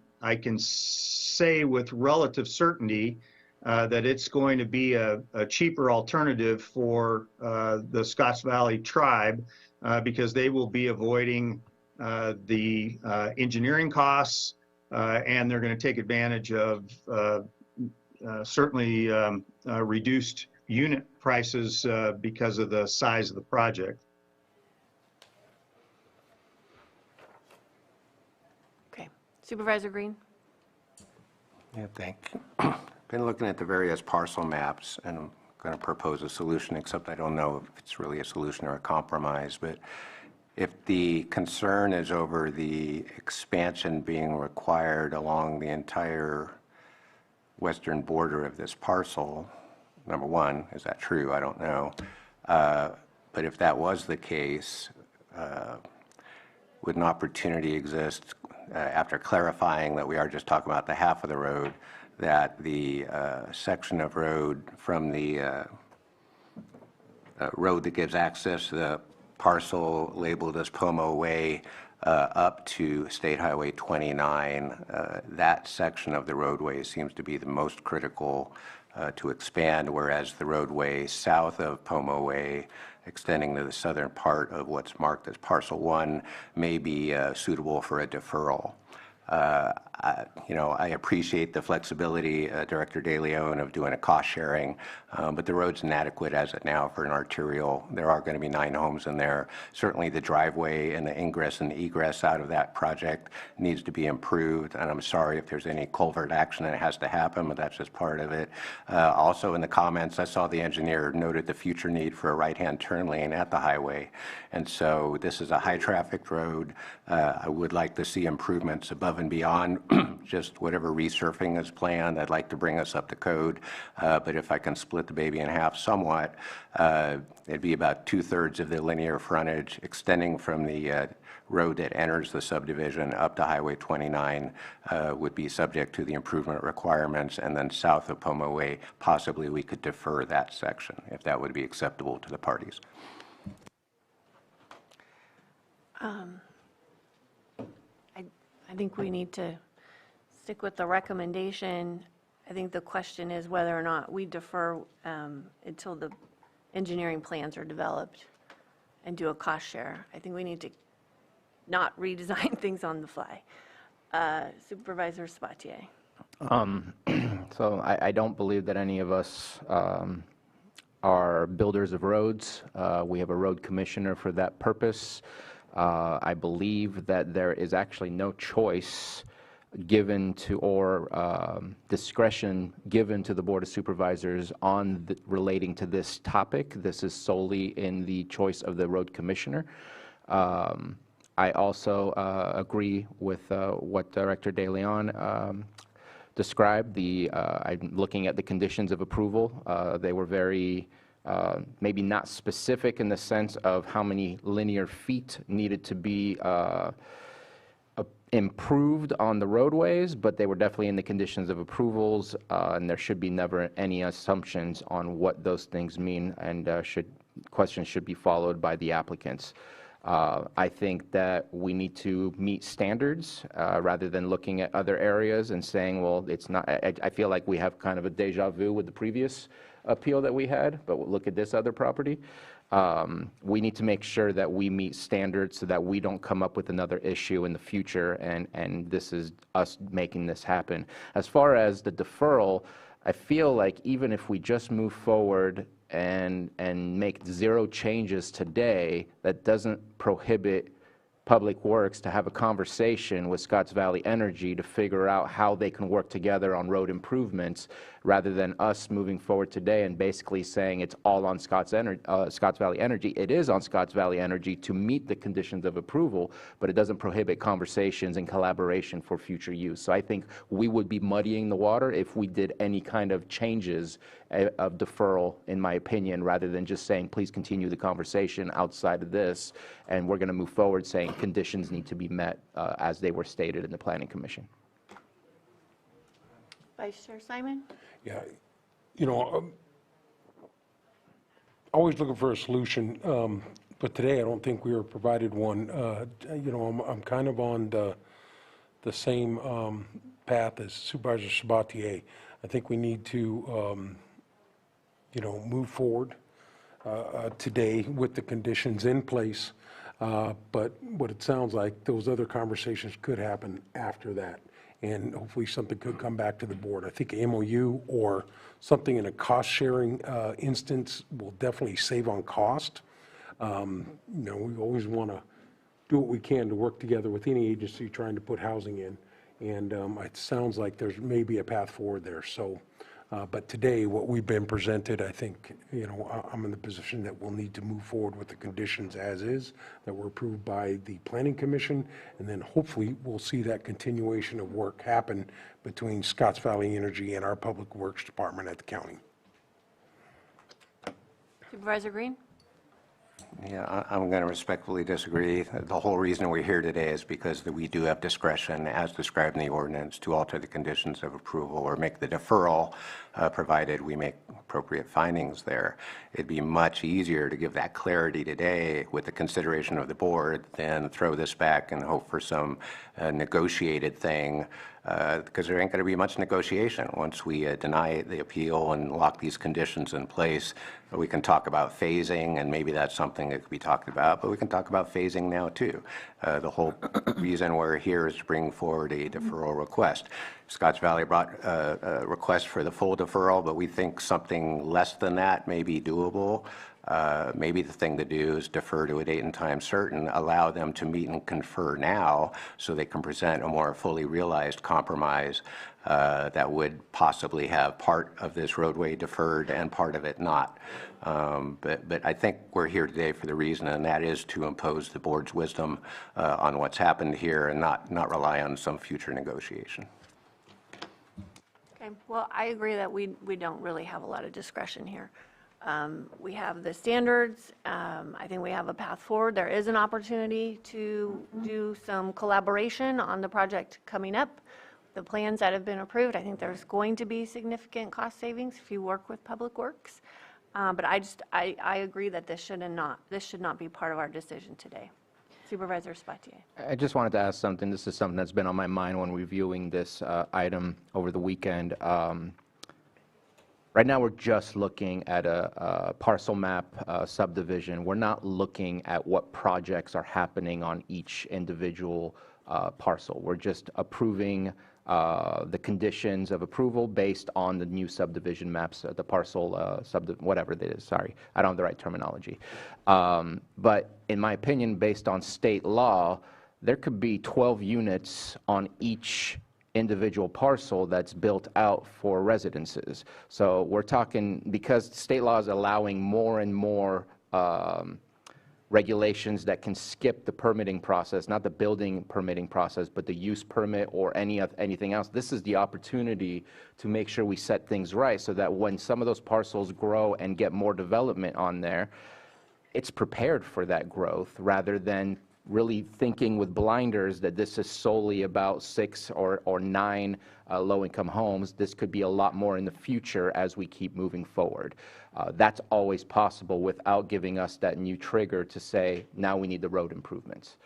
Speaker 17: say with relative certainty that it's going to be a cheaper alternative for the Scotts Valley tribe because they will be avoiding the engineering costs and they're going to take advantage of certainly reduced unit prices because of the size of the project.
Speaker 1: Okay. Supervisor Green?
Speaker 6: Yeah, thank you. Been looking at the various parcel maps, and I'm going to propose a solution, except I don't know if it's really a solution or a compromise. But if the concern is over the expansion being required along the entire western border of this parcel, number one, is that true? I don't know. But if that was the case, would an opportunity exist after clarifying that we are just talking about the half of the road, that the section of road from the road that gives access to the parcel labeled as Pomo Way up to State Highway 29, that section of the roadway seems to be the most critical to expand, whereas the roadway south of Pomo Way, extending to the southern part of what's marked as Parcel 1, may be suitable for a deferral. I appreciate the flexibility, Director De Leon, of doing a cost sharing, but the road's inadequate as it now for an arterial. There are going to be 9 homes in there. Certainly the driveway and the ingress and egress out of that project needs to be improved, and I'm sorry if there's any culvert action that has to happen, but that's just part of it. Also in the comments, I saw the engineer noted the future need for a right-hand turn lane at the highway, and so this is a high-traffic road. I would like to see improvements above and beyond just whatever resurfacing is planned. I'd like to bring us up to code, but if I can split the baby in half somewhat, it'd be about 2/3 of the linear frontage extending from the road that enters the subdivision up to Highway 29 would be subject to the improvement requirements, and then south of Pomo Way, possibly we could defer that section, if that would be acceptable to the parties.
Speaker 1: I think we need to stick with the recommendation. I think the question is whether or not we defer until the engineering plans are developed and do a cost share. I think we need to not redesign things on the fly. Supervisor Sabatier.
Speaker 13: So I don't believe that any of us are builders of roads. We have a road commissioner for that purpose. I believe that there is actually no choice given to or discretion given to the Board of Supervisors on relating to this topic. This is solely in the choice of the road commissioner. I also agree with what Director De Leon described. I'm looking at the conditions of approval. They were very maybe not specific in the sense of how many linear feet needed to be improved on the roadways, but they were definitely in the conditions of approvals, and there should be never any assumptions on what those things mean, and questions should be followed by the applicants. I think that we need to meet standards rather than looking at other areas and saying, well, it's not. I feel like we have kind of a deja vu with the previous appeal that we had, but we'll look at this other property. We need to make sure that we meet standards so that we don't come up with another issue in the future, and this is us making this happen. As far as the deferral, I feel like even if we just move forward and make 0 changes today, that doesn't prohibit Public Works to have a conversation with Scotts Valley Energy to figure out how they can work together on road improvements, rather than us moving forward today and basically saying it's all on Scotts Valley Energy. It is on Scotts Valley Energy to meet the conditions of approval, but it doesn't prohibit conversations and collaboration for future use. So I think we would be muddying the water if we did any kind of changes of deferral, in my opinion, rather than just saying, please continue the conversation outside of this, and we're going to move forward saying conditions need to be met as they were stated in the Planning Commission.
Speaker 1: Vice Chair Simon?
Speaker 18: Yeah, you know, always looking for a solution, but today I don't think we were provided one. You know, I'm kind of on the same path as Supervisor Sabatier. I think we need to, you know, move forward today with the conditions in place. But what it sounds like, those other conversations could happen after that. And hopefully something could come back to the board. I think MOU or something in a cost-sharing instance will definitely save on cost. You know, we always want to do what we can to work together with any agency trying to put housing in. And it sounds like there's maybe a path forward there. So, but today, what we've been presented, I think, you know, I'm in the position that we'll need to move forward with the conditions as is that were approved by the Planning Commission, and then hopefully we'll see that continuation of work happen between Scotts Valley Energy and our Public Works Department at the county.
Speaker 1: Supervisor Green?
Speaker 6: Yeah, I'm going to respectfully disagree. The whole reason we're here today is because we do have discretion, as described in the ordinance, to alter the conditions of approval or make the deferral, provided we make appropriate findings there. It'd be much easier to give that clarity today with the consideration of the board than throw this back and hope for some negotiated thing, because there ain't going to be much negotiation. Once we deny the appeal and lock these conditions in place, we can talk about phasing, and maybe that's something that could be talked about, but we can talk about phasing now too. The whole reason we're here is to bring forward a deferral request. Scotts Valley brought a request for the full deferral, but we think something less than that may be doable. Maybe the thing to do is defer to a date and time certain, allow them to meet and confer now so they can present a more fully realized compromise that would possibly have part of this roadway deferred and part of it not. But I think we're here today for the reason, and that is to impose the board's wisdom on what's happened here and not rely on some future negotiation.
Speaker 1: Okay, well, I agree that we don't really have a lot of discretion here. We have the standards. I think we have a path forward. There is an opportunity to do some collaboration on the project coming up. The plans that have been approved, I think there's going to be significant cost savings if you work with Public Works. But I agree that this should not be part of our decision today. Supervisor Sabatier.
Speaker 13: I just wanted to ask something. This is something that's been on my mind when reviewing this item over the weekend. Right now, we're just looking at a parcel map subdivision. We're not looking at what projects are happening on each individual parcel. We're just approving the conditions of approval based on the new subdivision maps, the parcel, whatever it is, sorry, I don't have the right terminology. But in my opinion, based on state law, there could be 12 units on each individual parcel that's built out for residences. So we're talking, because state law is allowing more and more regulations that can skip the permitting process, not the building permitting process, but the use permit or anything else. This is the opportunity to make sure we set things right so that when some of those parcels grow and get more development on there, it's prepared for that growth rather than really thinking with blinders that this is solely about 6 or 9 low-income homes. This could be a lot more in the future as we keep moving forward. That's always possible without giving us that new trigger to say, now we need the road improvements.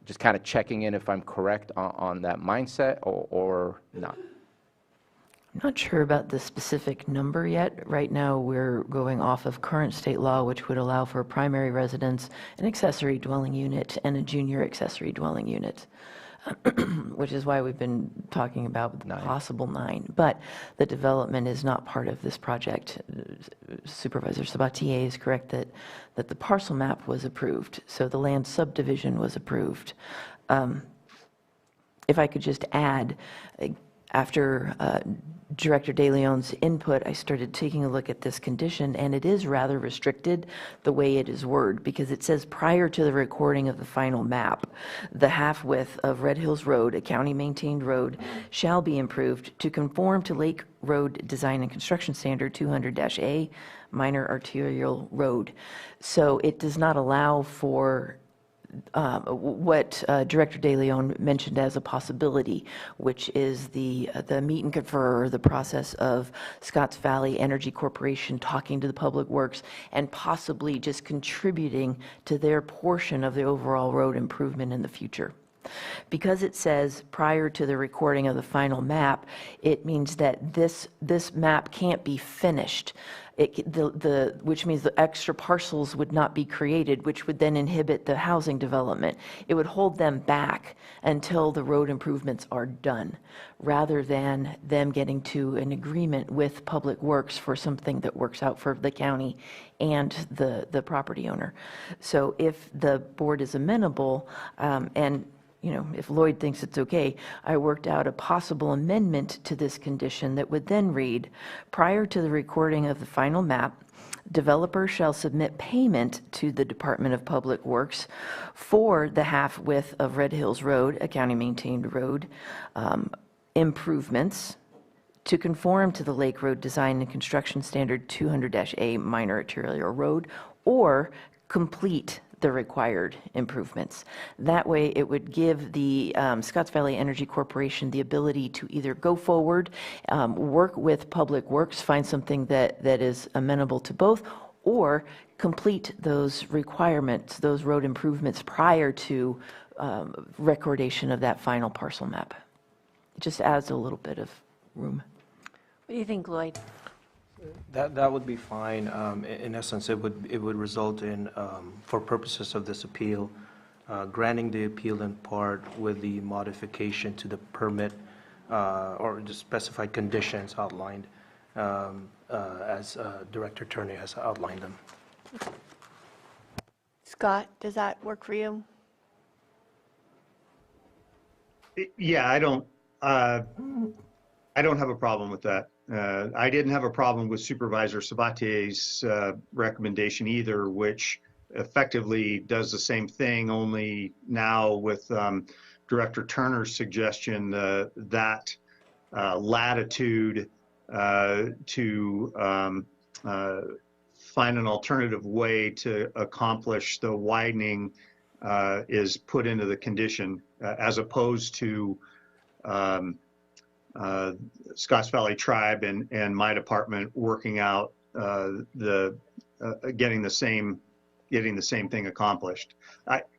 Speaker 13: Just kind of checking in if I'm correct on that mindset or not.
Speaker 5: I'm not sure about the specific number yet. Right now, we're going off of current state law, which would allow for a primary residence, an accessory dwelling unit, and a junior accessory dwelling unit, which is why we've been talking about the possible 9. But the development is not part of this project. Supervisor Sabatier is correct that the parcel map was approved, so the land subdivision was approved. If I could just add, after Director De Leon's input, I started taking a look at this condition, and it is rather restricted the way it is worded, because it says prior to the recording of the final map, the half width of Red Hills Road, a county-maintained road, shall be improved to conform to Lake Road Design and Construction Standard 200-A, minor arterial road. So it does not allow for what Director De Leon mentioned as a possibility, which is the meet and confer, the process of Scotts Valley Energy Corporation talking to the Public Works and possibly just contributing to their portion of the overall road improvement in the future. Because it says prior to the recording of the final map, it means that this map can't be finished. Which means the extra parcels would not be created, which would then inhibit the housing development. It would hold them back until the road improvements are done, rather than them getting to an agreement with Public Works for something that works out for the county and the property owner. So if the board is amenable, and if Lloyd thinks it's okay, I worked out a possible amendment to this condition that would then read, prior to the recording of the final map, developer shall submit payment to the Department of Public Works for the half width of Red Hills Road, a county maintained road, improvements to conform to the Lake Road Design and Construction Standard 200-A minor arterial road, or complete the required improvements. That way, it would give the Scotts Valley Energy Corporation the ability to either go forward, work with Public Works, find something that is amenable to both, or complete those requirements, those road improvements prior to recordation of that final parcel map. It just adds a little bit of room.
Speaker 1: What do you think, Lloyd?
Speaker 23: That would be fine. In essence, it would result in, for purposes of this appeal, granting the appeal in part with the modification to the permit or the specified conditions outlined as Director Turner has outlined them.
Speaker 1: Scott, does that work for you?
Speaker 17: Yeah, I don't have a problem with that. I didn't have a problem with Supervisor Sabatier's recommendation either, which effectively does the same thing, only now with Director Turner's suggestion that latitude to find an alternative way to accomplish the widening is put into the condition, as opposed to Scotts Valley Tribe and my department working out getting the same thing accomplished.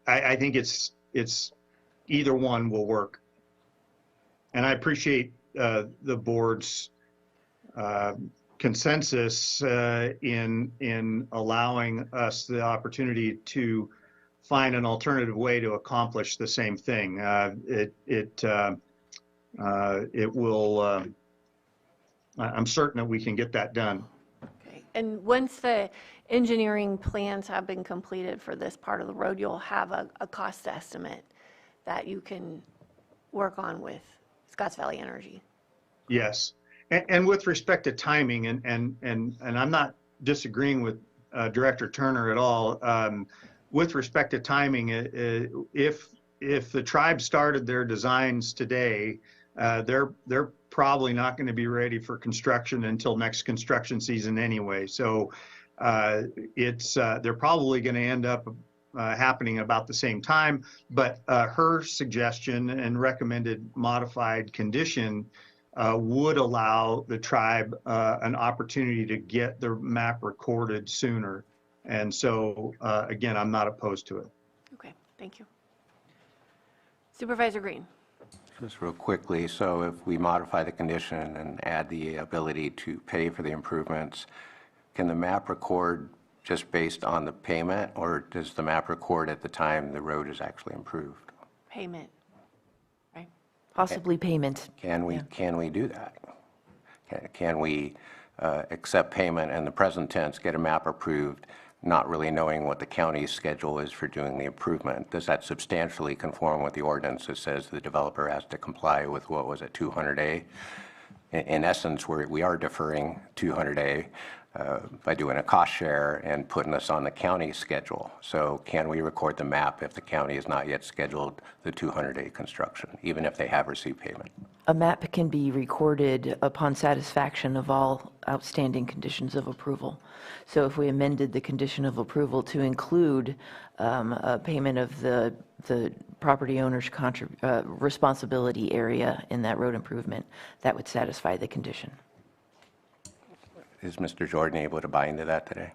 Speaker 17: I think it's either one will work, and I appreciate the board's consensus in allowing us the opportunity to find an alternative way to accomplish the same thing. It will, I'm certain that we can get that done.
Speaker 1: Okay. And once the engineering plans have been completed for this part of the road, you'll have a cost estimate that you can work on with Scotts Valley Energy.
Speaker 17: Yes. And with respect to timing, and I'm not disagreeing with Director Turner at all. With respect to timing, if the tribe started their designs today, they're probably not going to be ready for construction until next construction season anyway. So they're probably going to end up happening about the same time. But her suggestion and recommended modified condition would allow the tribe an opportunity to get the map recorded sooner. And so, again, I'm not opposed to it.
Speaker 1: Okay, thank you. Supervisor Green.
Speaker 6: Just real quickly, so if we modify the condition and add the ability to pay for the improvements, can the map record just based on the payment, or does the map record at the time the road is actually improved?
Speaker 1: Payment, right?
Speaker 5: Possibly payment.
Speaker 6: Can we do that? Can we accept payment in the present tense, get a map approved, not really knowing what the county's schedule is for doing the improvement? Does that substantially conform with the ordinance that says the developer has to comply with, what was it, 200A? In essence, we are deferring 200A. by doing a cost share and putting us on the county schedule. So can we record the map if the county has not yet scheduled the 200-day construction, even if they have received payment?
Speaker 5: A map can be recorded upon satisfaction of all outstanding conditions of approval. So if we amended the condition of approval to include a payment of the property owner's responsibility area in that road improvement, that would satisfy the condition.
Speaker 6: Is Mr. Jordan able to buy into that today?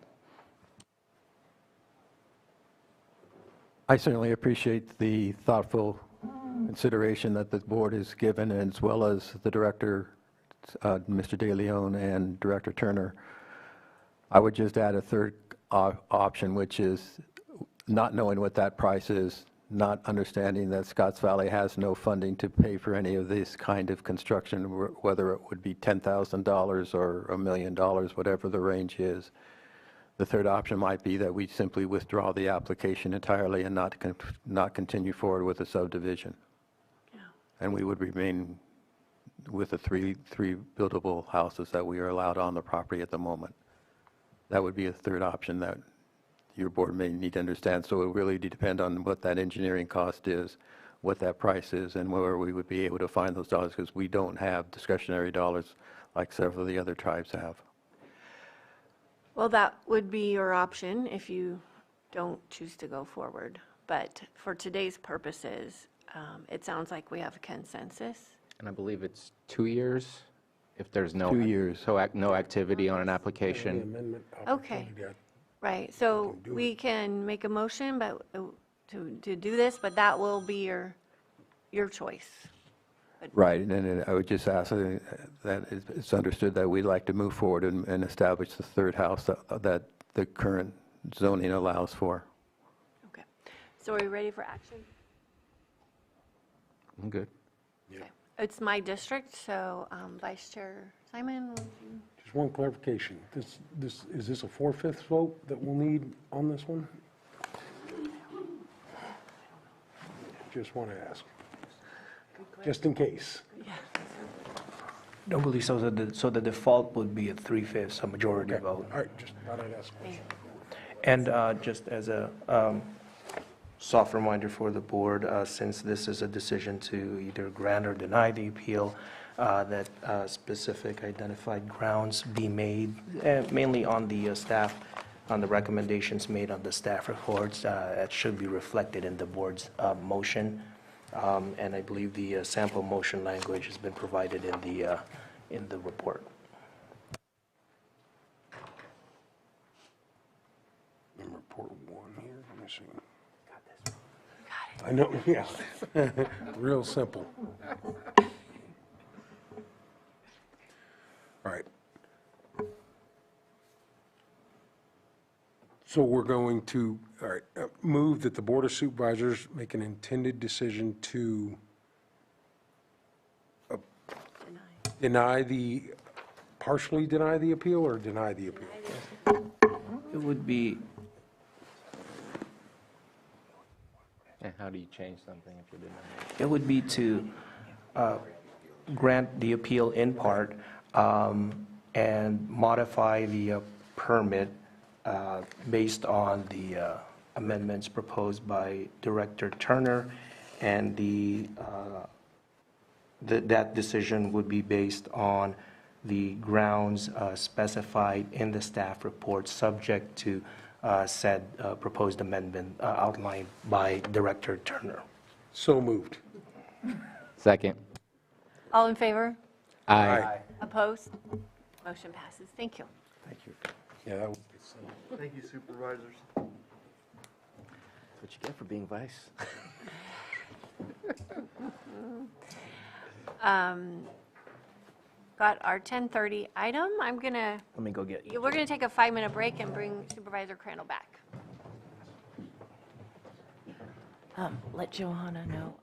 Speaker 16: I certainly appreciate the thoughtful consideration that the board has given, as well as the director, Mr. De Leon, and Director Turner. I would just add a third option, which is not knowing what that price is, not understanding that Scotts Valley has no funding to pay for any of this kind of construction, whether it would be $10,000 or $1 million, whatever the range is. The third option might be that we simply withdraw the application entirely and not continue forward with the subdivision. Yeah. And we would remain with the three buildable houses that we are allowed on the property at the moment. That would be a third option that your board may need to understand. So it really depends on what that engineering cost is, what that price is, and where we would be able to find those dollars, because we don't have discretionary dollars like several of the other tribes have.
Speaker 1: Well, that would be your option if you don't choose to go forward. But for today's purposes, it sounds like we have a consensus.
Speaker 13: And I believe it's 2 years if there's no
Speaker 16: 2 years.
Speaker 13: So no activity on an application.
Speaker 1: Okay. Right, so we can make a motion but to do this, but that will be your choice.
Speaker 16: Right, and then I would just ask that it's understood that we'd like to move forward and establish the third house that the current zoning allows for.
Speaker 1: Okay, so are you ready for action?
Speaker 13: I'm good.
Speaker 1: Okay. It's my district, so Vice Chair Simon, would you?
Speaker 18: Just one clarification. Is this a 4/5 vote that we'll need on this one? Just want to ask, just in case.
Speaker 1: Yeah.
Speaker 23: Don't believe so. So the default would be a 3/5, a majority vote.
Speaker 18: All right, just thought I'd ask a question.
Speaker 23: And just as a soft reminder for the board, since this is a decision to either grant or deny the appeal, that specific identified grounds be made, mainly on the staff, on the recommendations made on the staff reports. That should be reflected in the board's motion. And I believe the sample motion language has been provided in the report.
Speaker 18: In report 1 here, let me see. I know, yeah. Real simple. All right. So we're going to, all right, move that the Board of Supervisors make an intended decision to partially deny the appeal or deny the appeal?
Speaker 23: It would be,
Speaker 13: And how do you change something if you didn't?
Speaker 23: it would be to grant the appeal in part and modify the permit based on the amendments proposed by Director Turner, and that decision would be based on the grounds specified in the staff report, subject to said proposed amendment outlined by Director Turner.
Speaker 18: So moved.
Speaker 13: Second.
Speaker 1: All in favor?
Speaker 13: Aye.
Speaker 1: Opposed? Motion passes. Thank you.
Speaker 18: Thank you. Yeah, that was.
Speaker 15: Thank you, Supervisors.
Speaker 13: That's what you get for being vice.
Speaker 1: Got our 10:30 item.
Speaker 23: Let me go get you.
Speaker 1: We're gonna take a 5-minute break and bring Supervisor Crandall back.
Speaker 5: Let Johanna know.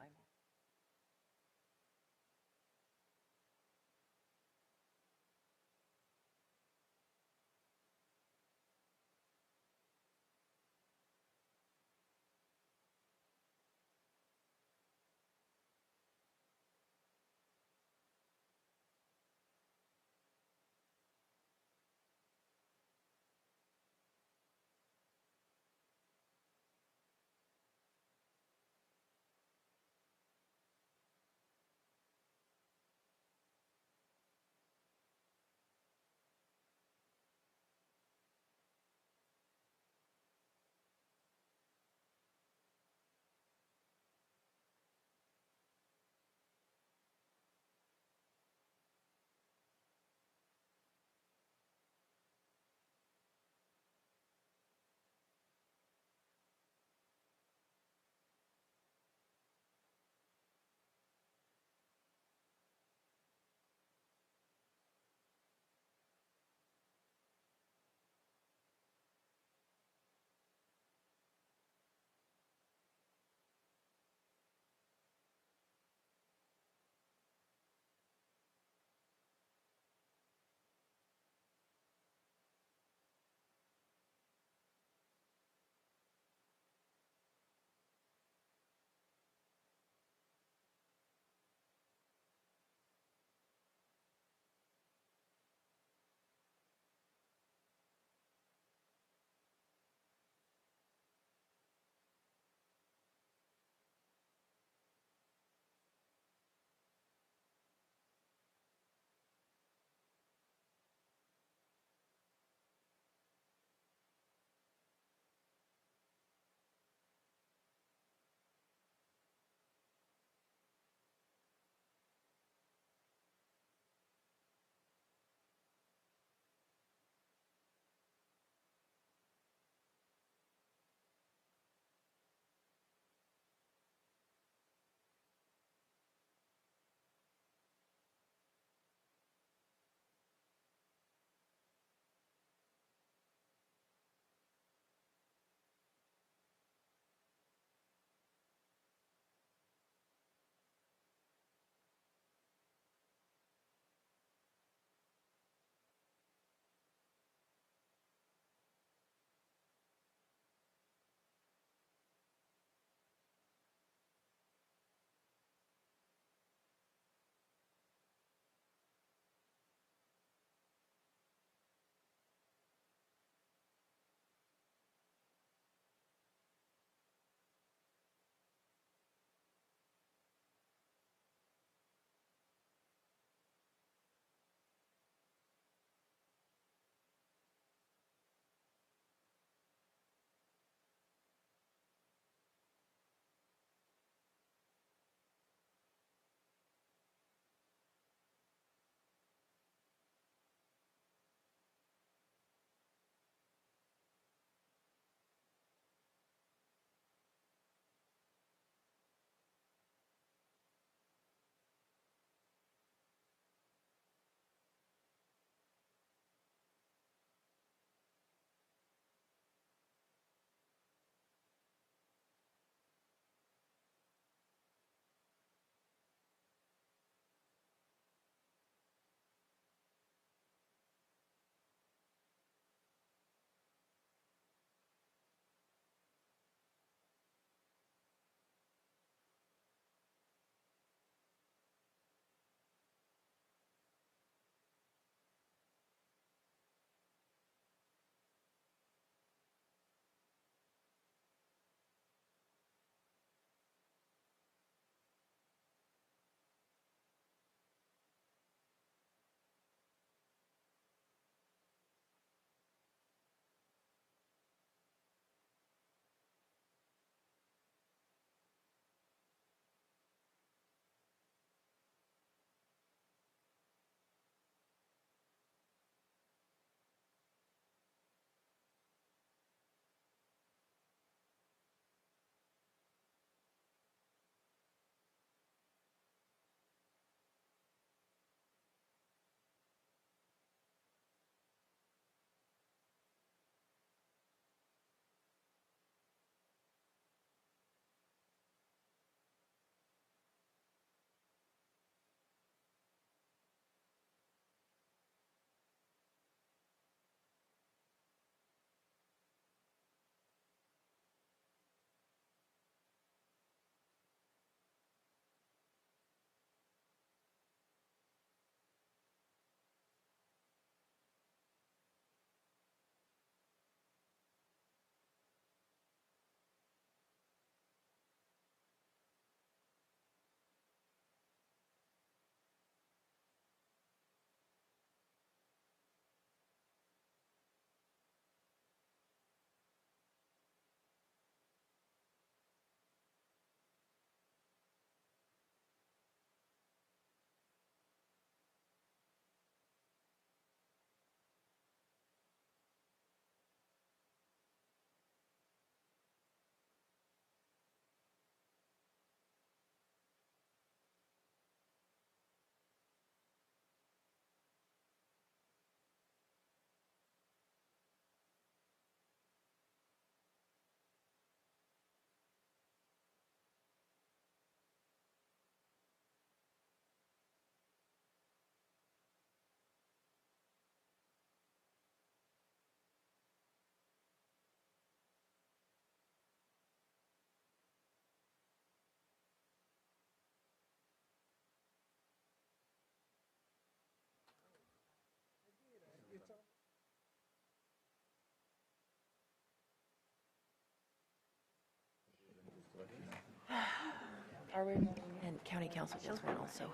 Speaker 5: And county council gets one also.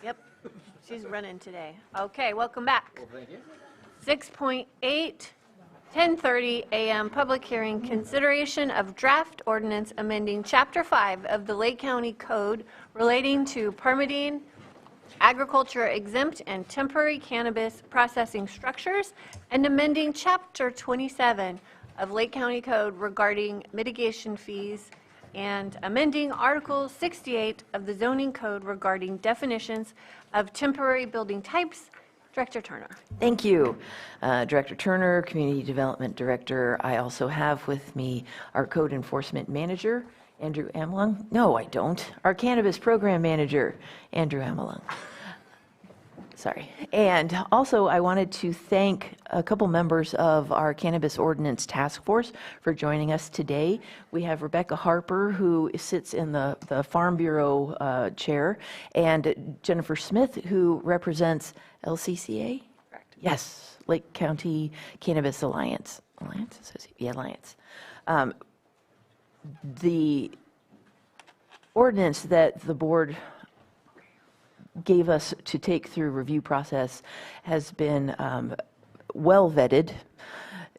Speaker 1: Yep, she's running today. Okay, welcome back. 6.8, 10:30 a.m. Public hearing, consideration of draft ordinance amending Chapter 5 of the Lake County Code relating to permitting, agriculture exempt and temporary cannabis processing structures, and amending Chapter 27 of Lake County Code regarding mitigation fees, and amending Article 68 of the zoning code regarding definitions of temporary building types. Director Turner.
Speaker 5: Thank you. Director Turner, Community Development Director. I also have with me our Code Enforcement Manager, Andrew Amelung. No, I don't. Our Cannabis Program Manager, Andrew Amelung. Sorry. And also, I wanted to thank a couple members of our Cannabis Ordinance Task Force for joining us today. We have Rebecca Harper, who sits in the Farm Bureau chair, and Jennifer Smith, who represents LCCA? Correct. Yes, Lake County Cannabis Alliance. Alliance. The ordinance that the board gave us to take through review process has been well vetted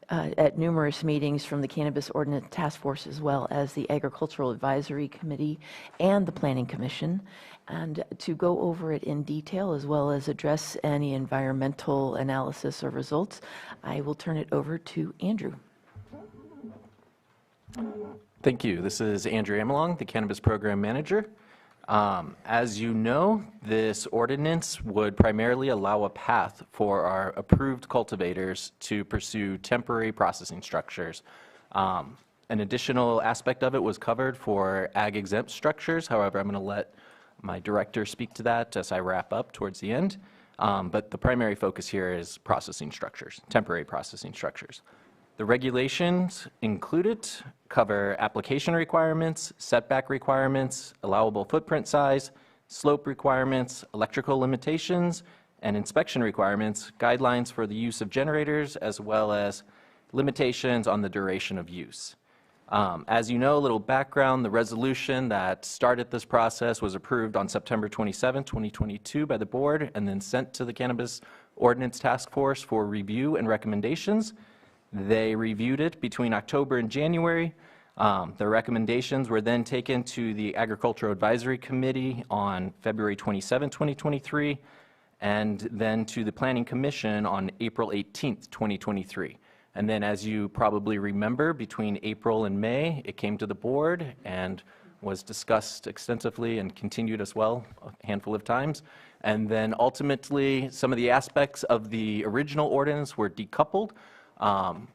Speaker 5: at numerous meetings from the Cannabis Ordinance Task Force, as well as the Agricultural Advisory Committee and the Planning Commission. And to go over it in detail, as well as address any environmental analysis or results, I will turn it over to Andrew.
Speaker 14: Thank you. This is Andrew Amelung, the Cannabis Program Manager. As you know, this ordinance would primarily allow a path for our approved cultivators to pursue temporary processing structures. An additional aspect of it was covered for ag-exempt structures. However, I'm going to let my director speak to that as I wrap up towards the end. But the primary focus here is processing structures, temporary processing structures. The regulations included cover application requirements, setback requirements, allowable footprint size, slope requirements, electrical limitations, and inspection requirements, guidelines for the use of generators, as well as limitations on the duration of use. As you know, a little background, the resolution that started this process was approved on September 27, 2022 by the board, and then sent to the Cannabis Ordinance Task Force for review and recommendations. They reviewed it between October and January. The recommendations were then taken to the Agricultural Advisory Committee on February 27, 2023, and then to the Planning Commission on April 18, 2023. And then, as you probably remember, between April and May, it came to the board and was discussed extensively and continued as well a handful of times. And then ultimately, some of the aspects of the original ordinance were decoupled.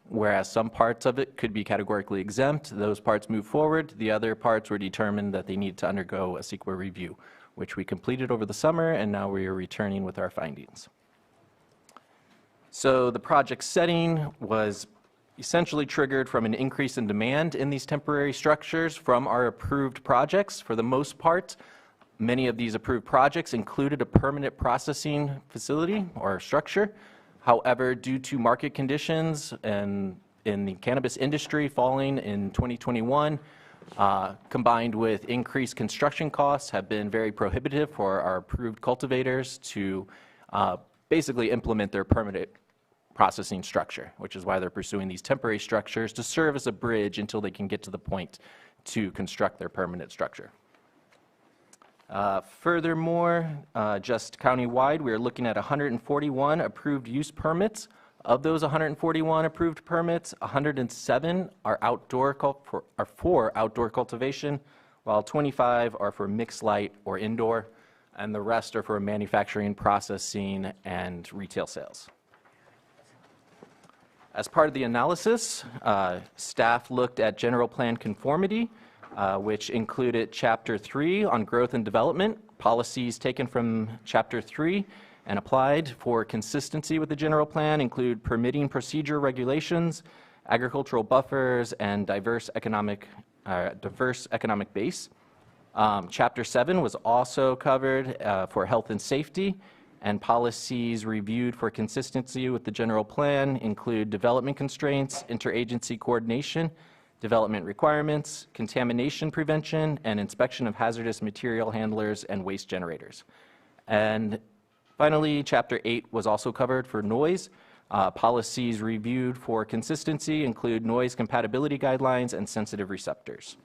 Speaker 14: Whereas some parts of it could be categorically exempt, those parts moved forward. The other parts were determined that they needed to undergo a CEQA review, which we completed over the summer, and now we are returning with our findings. So the project setting was essentially triggered from an increase in demand in these temporary structures from our approved projects. For the most part, many of these approved projects included a permanent processing facility or structure. However, due to market conditions and in the cannabis industry falling in 2021, combined with increased construction costs, have been very prohibitive for our approved cultivators to basically implement their permanent processing structure, which is why they're pursuing these temporary structures to serve as a bridge until they can get to the point to construct their permanent structure. Furthermore, just countywide, we are looking at 141 approved use permits. Of those 141 approved permits, 107 are for outdoor cultivation, while 25 are for mixed light or indoor, and the rest are for manufacturing, processing, and retail sales. As part of the analysis, staff looked at general plan conformity, which included Chapter 3 on growth and development, policies taken from Chapter 3 and applied for consistency with the general plan include permitting procedure regulations, agricultural buffers, and diverse economic base. Chapter 7 was also covered for health and safety, and policies reviewed for consistency with the general plan include development constraints, interagency coordination, development requirements, contamination prevention, and inspection of hazardous material handlers and waste generators. And finally, Chapter 8 was also covered for noise. Policies reviewed for consistency include noise compatibility guidelines and sensitive receptors.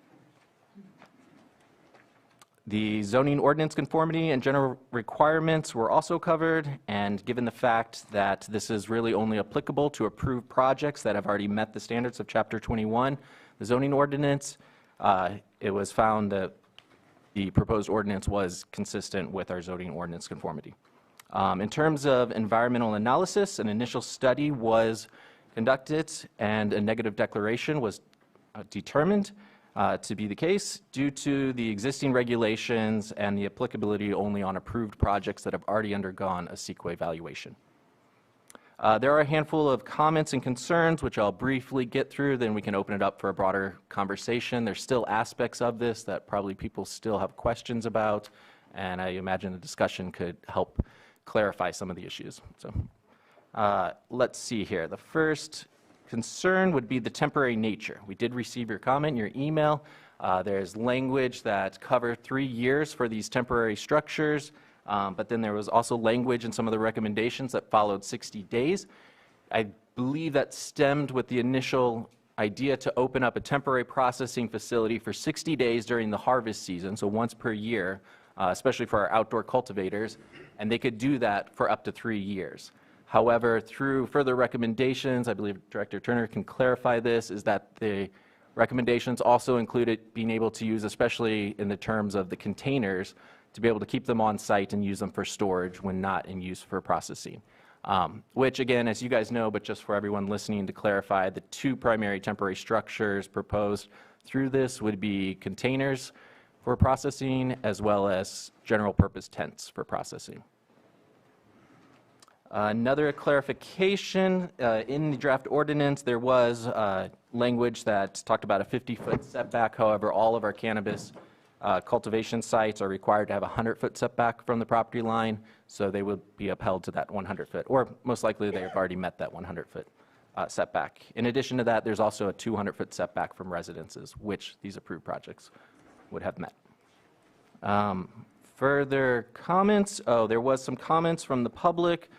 Speaker 14: The zoning ordinance conformity and general requirements were also covered, and given the fact that this is really only applicable to approved projects that have already met the standards of Chapter 21, the zoning ordinance, it was found that the proposed ordinance was consistent with our zoning ordinance conformity. In terms of environmental analysis, an initial study was conducted and a negative declaration was determined to be the case due to the existing regulations and the applicability only on approved projects that have already undergone a CEQA evaluation. There are a handful of comments and concerns which I'll briefly get through, then we can open it up for a broader conversation. There's still aspects of this that probably people still have questions about, and I imagine the discussion could help clarify some of the issues. So let's see here. The first concern would be the temporary nature. We did receive your comment, your email. There's language that covered 3 years for these temporary structures, but then there was also language in some of the recommendations that followed 60 days. I believe that stemmed with the initial idea to open up a temporary processing facility for 60 days during the harvest season, so once per year, especially for our outdoor cultivators, and they could do that for up to 3 years. However, through further recommendations, I believe Director Turner can clarify this, is that the recommendations also included being able to use, especially in the terms of the containers, to be able to keep them on site and use them for storage when not in use for processing. Which again, as you guys know, but just for everyone listening to clarify, the 2 primary temporary structures proposed through this would be containers for processing as well as general purpose tents for processing. Another clarification, in the draft ordinance, there was language that talked about a 50-foot setback. However, all of our cannabis cultivation sites are required to have a 100-foot setback from the property line, so they would be upheld to that 100-foot, or most likely they have already met that 100-foot setback. In addition to that, there's also a 200-foot setback from residences, which these approved projects would have met. Further comments, there was some comments from the public,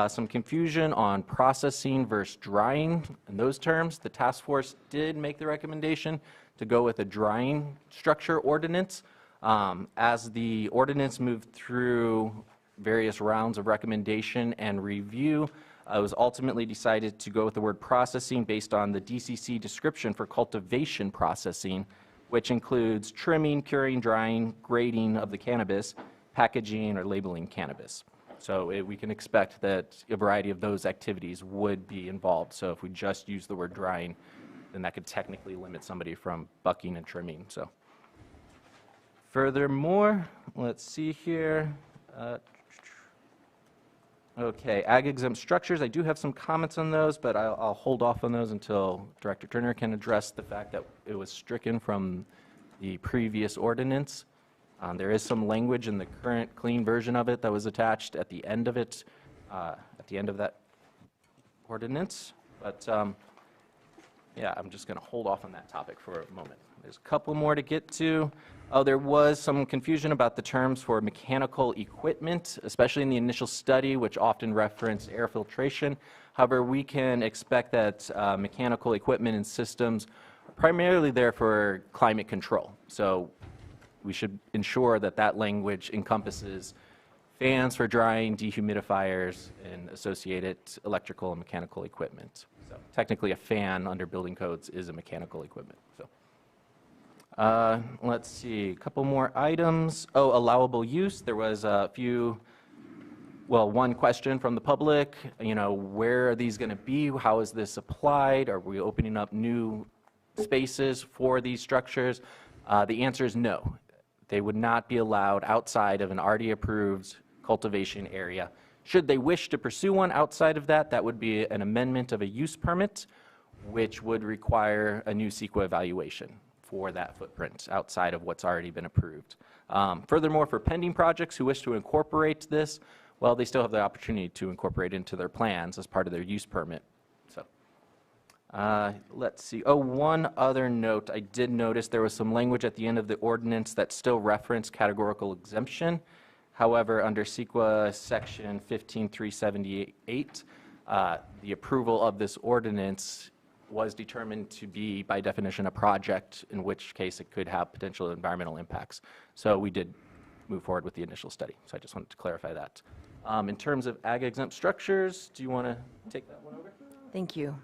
Speaker 14: some confusion on processing versus drying. In those terms, the task force did make the recommendation to go with a drying structure ordinance. As the ordinance moved through various rounds of recommendation and review, it was ultimately decided to go with the word processing based on the DCC description for cultivation processing, which includes trimming, curing, drying, grading of the cannabis, packaging, or labeling cannabis. So we can expect that a variety of those activities would be involved. So if we just use the word drying, then that could technically limit somebody from bucking and trimming. So furthermore, let's see here. Okay, ag exempt structures, I do have some comments on those, but I'll hold off on those until Director Turner can address the fact that it was stricken from the previous ordinance. There is some language in the current clean version of it that was attached at the end of it, at the end of that ordinance. But yeah, I'm just going to hold off on that topic for a moment. There's a couple more to get to. There was some confusion about the terms for mechanical equipment, especially in the initial study, which often referenced air filtration. However, we can expect that mechanical equipment and systems are primarily there for climate control. So we should ensure that that language encompasses fans for drying, dehumidifiers, and associated electrical and mechanical equipment. So technically, a fan under building codes is a mechanical equipment. So let's see, a couple more items. Allowable use. There was a few, well, one question from the public, where are these going to be? How is this applied? Are we opening up new spaces for these structures? The answer is no. They would not be allowed outside of an already approved cultivation area. Should they wish to pursue one outside of that, that would be an amendment of a use permit, which would require a new CEQA evaluation for that footprint outside of what's already been approved. Furthermore, for pending projects who wish to incorporate this, well, they still have the opportunity to incorporate into their plans as part of their use permit. So Let's see. Oh, one other note. I did notice there was some language at the end of the ordinance that still referenced categorical exemption. However, under CEQA section 15378, the approval of this ordinance was determined to be, by definition, a project, in which case it could have potential environmental impacts. So we did move forward with the initial study. So I just wanted to clarify that. In terms of ag exempt structures, do you want to take that one over?
Speaker 5: Thank you.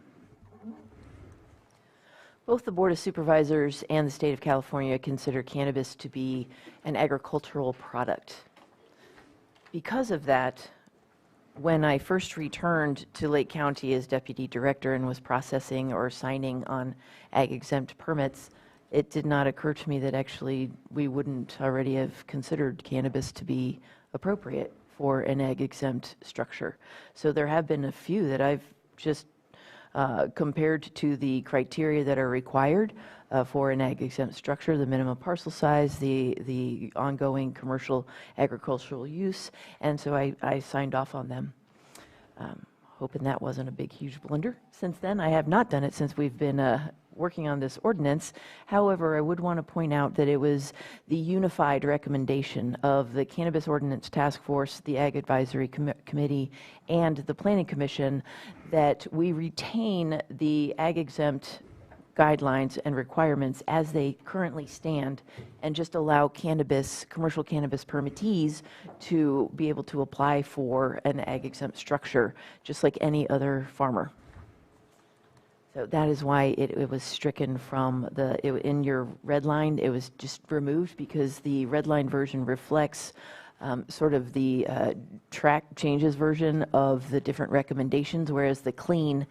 Speaker 5: Both the Board of Supervisors and the State of California consider cannabis to be an agricultural product. Because of that, when I first returned to Lake County as Deputy Director and was processing or signing on ag exempt permits, it did not occur to me that actually we wouldn't already have considered cannabis to be appropriate for an ag exempt structure. So there have been a few that I've just compared to the criteria that are required for an ag exempt structure, the minimum parcel size, the ongoing commercial agricultural use, and so I signed off on them. Hoping that wasn't a big, huge blunder. Since then, I have not done it since we've been working on this ordinance. However, I would want to point out that it was the unified recommendation of the Cannabis Ordinance Task Force, the Ag Advisory Committee, and the Planning Commission that we retain the ag exempt guidelines and requirements as they currently stand and just allow commercial cannabis permittees to be able to apply for an ag exempt structure just like any other farmer. So that is why it was stricken from in your red line, it was just removed because the red line version reflects sort of the track changes version of the different recommendations, whereas the clean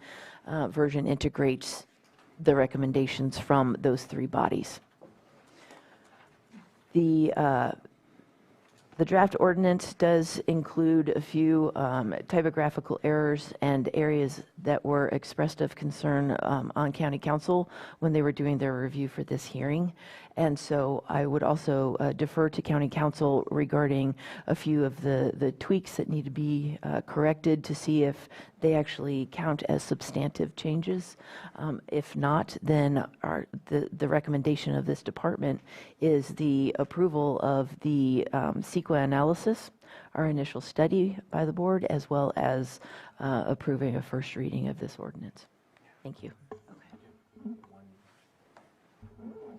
Speaker 5: version integrates the recommendations from those three bodies. The draft ordinance does include a few typographical errors and areas that were expressed of concern on County Council when they were doing their review for this hearing. And so I would also defer to County Council regarding a few of the tweaks that need to be corrected to see if they actually count as substantive changes. If not, then the recommendation of this department is the approval of the CEQA analysis, our initial study by the board, as well as approving a first reading of this ordinance. Thank you.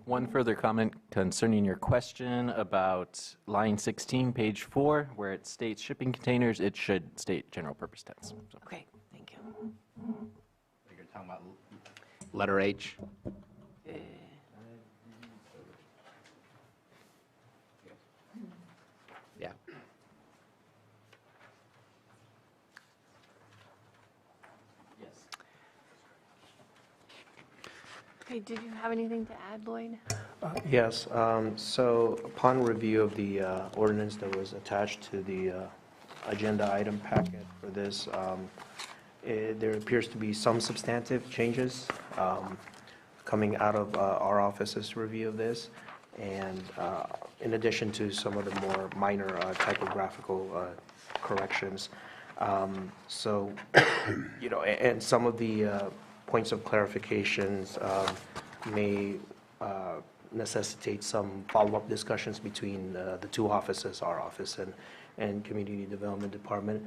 Speaker 14: One further comment concerning your question about line 16, page 4, where it states shipping containers, it should state general purpose tents. So.
Speaker 5: Okay, thank you.
Speaker 10: You're talking about letter H? Yeah.
Speaker 1: Okay, did you have anything to add, Lloyd?
Speaker 23: Yes, so upon review of the ordinance that was attached to the agenda item packet for this, there appears to be some substantive changes coming out of our office's review of this, and in addition to some of the more minor typographical corrections. So, and some of the points of clarifications may necessitate some follow-up discussions between the two offices, our office and Community Development Department.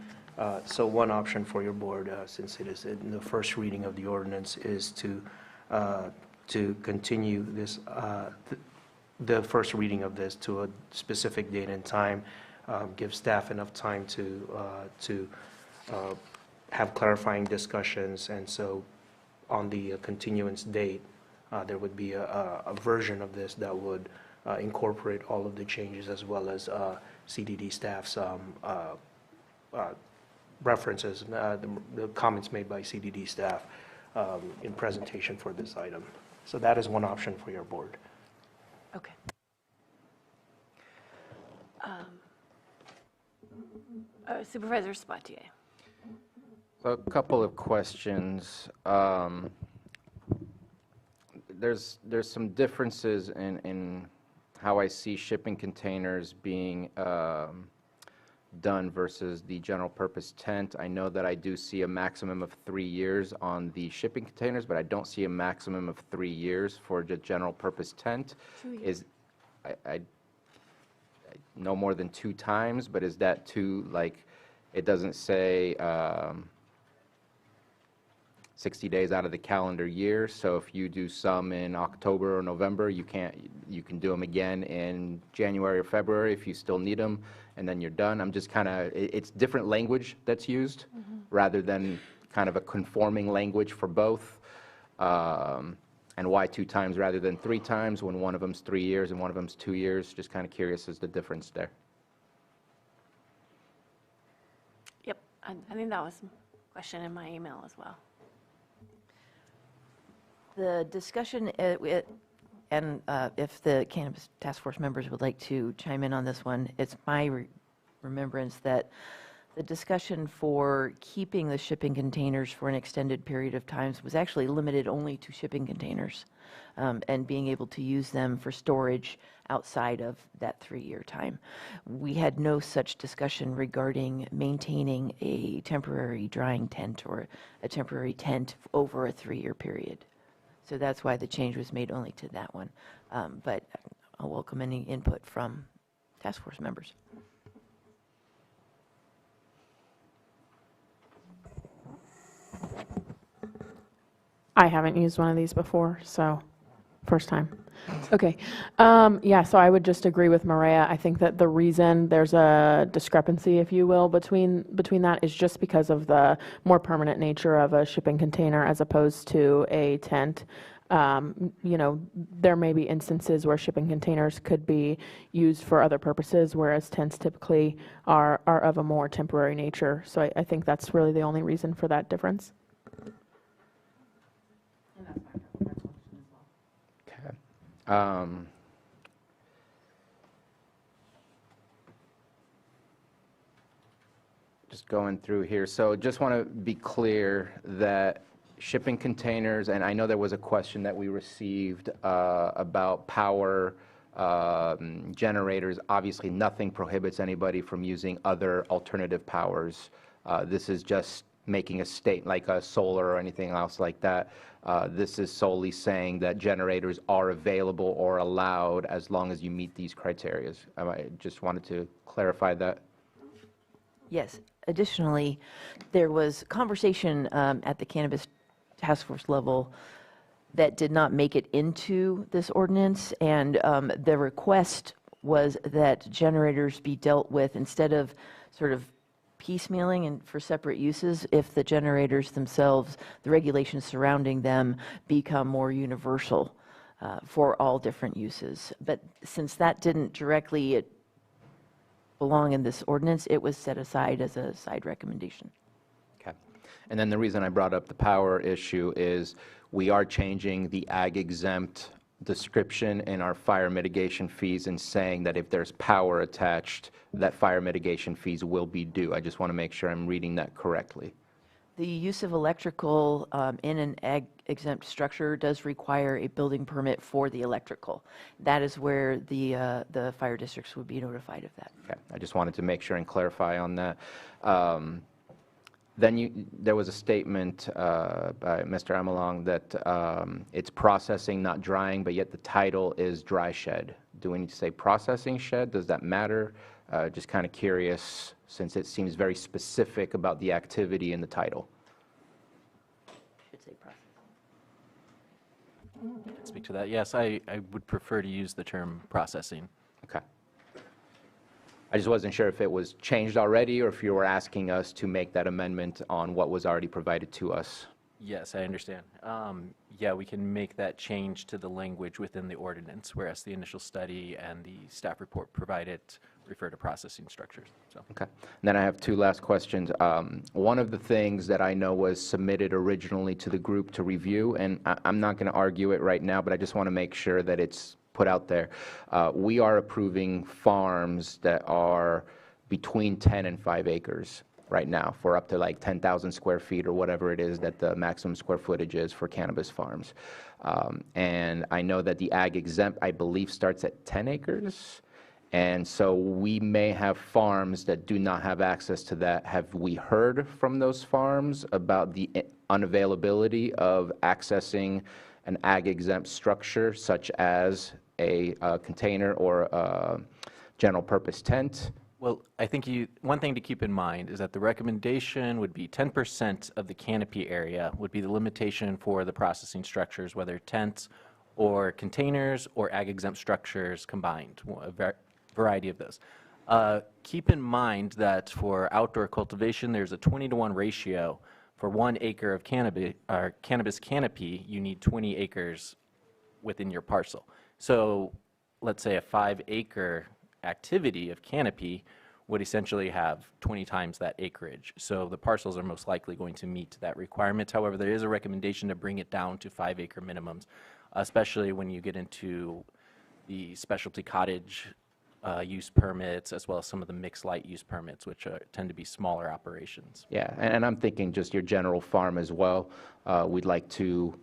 Speaker 23: So one option for your board, since it is in the first reading of the ordinance, is to continue this, the first reading of this to a specific date and time, give staff enough time to have clarifying discussions, and so on the continuance date, there would be a version of this that would incorporate all of the changes as well as CDD staff's references, the comments made by CDD staff in presentation for this item. So that is one option for your board.
Speaker 1: Okay. Supervisor Sabatier.
Speaker 13: A couple of questions. There's some differences in how I see shipping containers being done versus the general purpose tent. I know that I do see a maximum of 3 years on the shipping containers, but I don't see a maximum of 3 years for the general purpose tent.
Speaker 1: 2 years.
Speaker 13: I no more than 2 times, but is that too, like, it doesn't say 60 days out of the calendar year, so if you do some in October or November, you can do them again in January or February if you still need them, and then you're done. I'm just kind of, it's different language that's used rather than kind of a conforming language for both. And why 2 times rather than 3 times when one of them's 3 years and one of them's 2 years? Just kind of curious as the difference there.
Speaker 1: Yep, I think that was a question in my email as well.
Speaker 5: The discussion, and if the Cannabis Task Force members would like to chime in on this one, it's my remembrance that the discussion for keeping the shipping containers for an extended period of time was actually limited only to shipping containers and being able to use them for storage outside of that 3-year time. We had no such discussion regarding maintaining a temporary drying tent or a temporary tent over a 3-year period. So that's why the change was made only to that one. But I'll welcome any input from task force members.
Speaker 4: I haven't used one of these before, so first time. Okay. Yeah, so I would just agree with Maria. I think that the reason there's a discrepancy, if you will, between that is just because of the more permanent nature of a shipping container as opposed to a tent. You know, there may be instances where shipping containers could be used for other purposes, whereas tents typically are of a more temporary nature. So I think that's really the only reason for that difference.
Speaker 13: Just going through here. So just want to be clear that shipping containers, and I know there was a question that we received about power generators. Obviously, nothing prohibits anybody from using other alternative powers. This is just making a state like a solar or anything else like that. This is solely saying that generators are available or allowed as long as you meet these criteria. I just wanted to clarify that.
Speaker 5: Yes. Additionally, there was conversation at the Cannabis Task Force level that did not make it into this ordinance, and the request was that generators be dealt with instead of sort of piecemealing and for separate uses, if the generators themselves, the regulations surrounding them, become more universal for all different uses. But since that didn't directly belong in this ordinance, it was set aside as a side recommendation.
Speaker 13: Okay. And then the reason I brought up the power issue is we are changing the ag exempt description in our fire mitigation fees and saying that if there's power attached, that fire mitigation fees will be due. I just want to make sure I'm reading that correctly.
Speaker 5: The use of electrical in an ag exempt structure does require a building permit for the electrical. That is where the fire districts would be notified of that.
Speaker 13: Okay. I just wanted to make sure and clarify on that. Then there was a statement by Mr. Amelong that it's processing, not drying, but yet the title is dry shed. Do we need to say processing shed? Does that matter? Just kind of curious, since it seems very specific about the activity in the title.
Speaker 5: Should say process.
Speaker 14: I can speak to that. Yes, I would prefer to use the term processing.
Speaker 13: Okay. I just wasn't sure if it was changed already or if you were asking us to make that amendment on what was already provided to us.
Speaker 14: Yes, I understand. Yeah, we can make that change to the language within the ordinance, whereas the initial study and the staff report provided refer to processing structures. So.
Speaker 13: Okay. And then I have 2 last questions. One of the things that I know was submitted originally to the group to review, and I'm not going to argue it right now, but I just want to make sure that it's put out there. We are approving farms that are between 10 and 5 acres right now for up to like 10,000 square feet or whatever it is that the maximum square footage is for cannabis farms. And I know that the ag exempt, I believe, starts at 10 acres. And so we may have farms that do not have access to that. Have we heard from those farms about the unavailability of accessing an ag exempt structure such as a container or a general purpose tent?
Speaker 14: Well, I think one thing to keep in mind is that the recommendation would be 10% of the canopy area would be the limitation for the processing structures, whether tents or containers or ag exempt structures combined, a variety of those. Keep in mind that for outdoor cultivation, there's a 20-to-1 ratio. For 1 acre of cannabis canopy, you need 20 acres within your parcel. So let's say a 5-acre activity of canopy would essentially have 20 times that acreage. So the parcels are most likely going to meet that requirement. However, there is a recommendation to bring it down to 5-acre minimums, especially when you get into the specialty cottage use permits, as well as some of the mixed light use permits, which tend to be smaller operations.
Speaker 13: Yeah, and I'm thinking just your general farm as well. We'd like to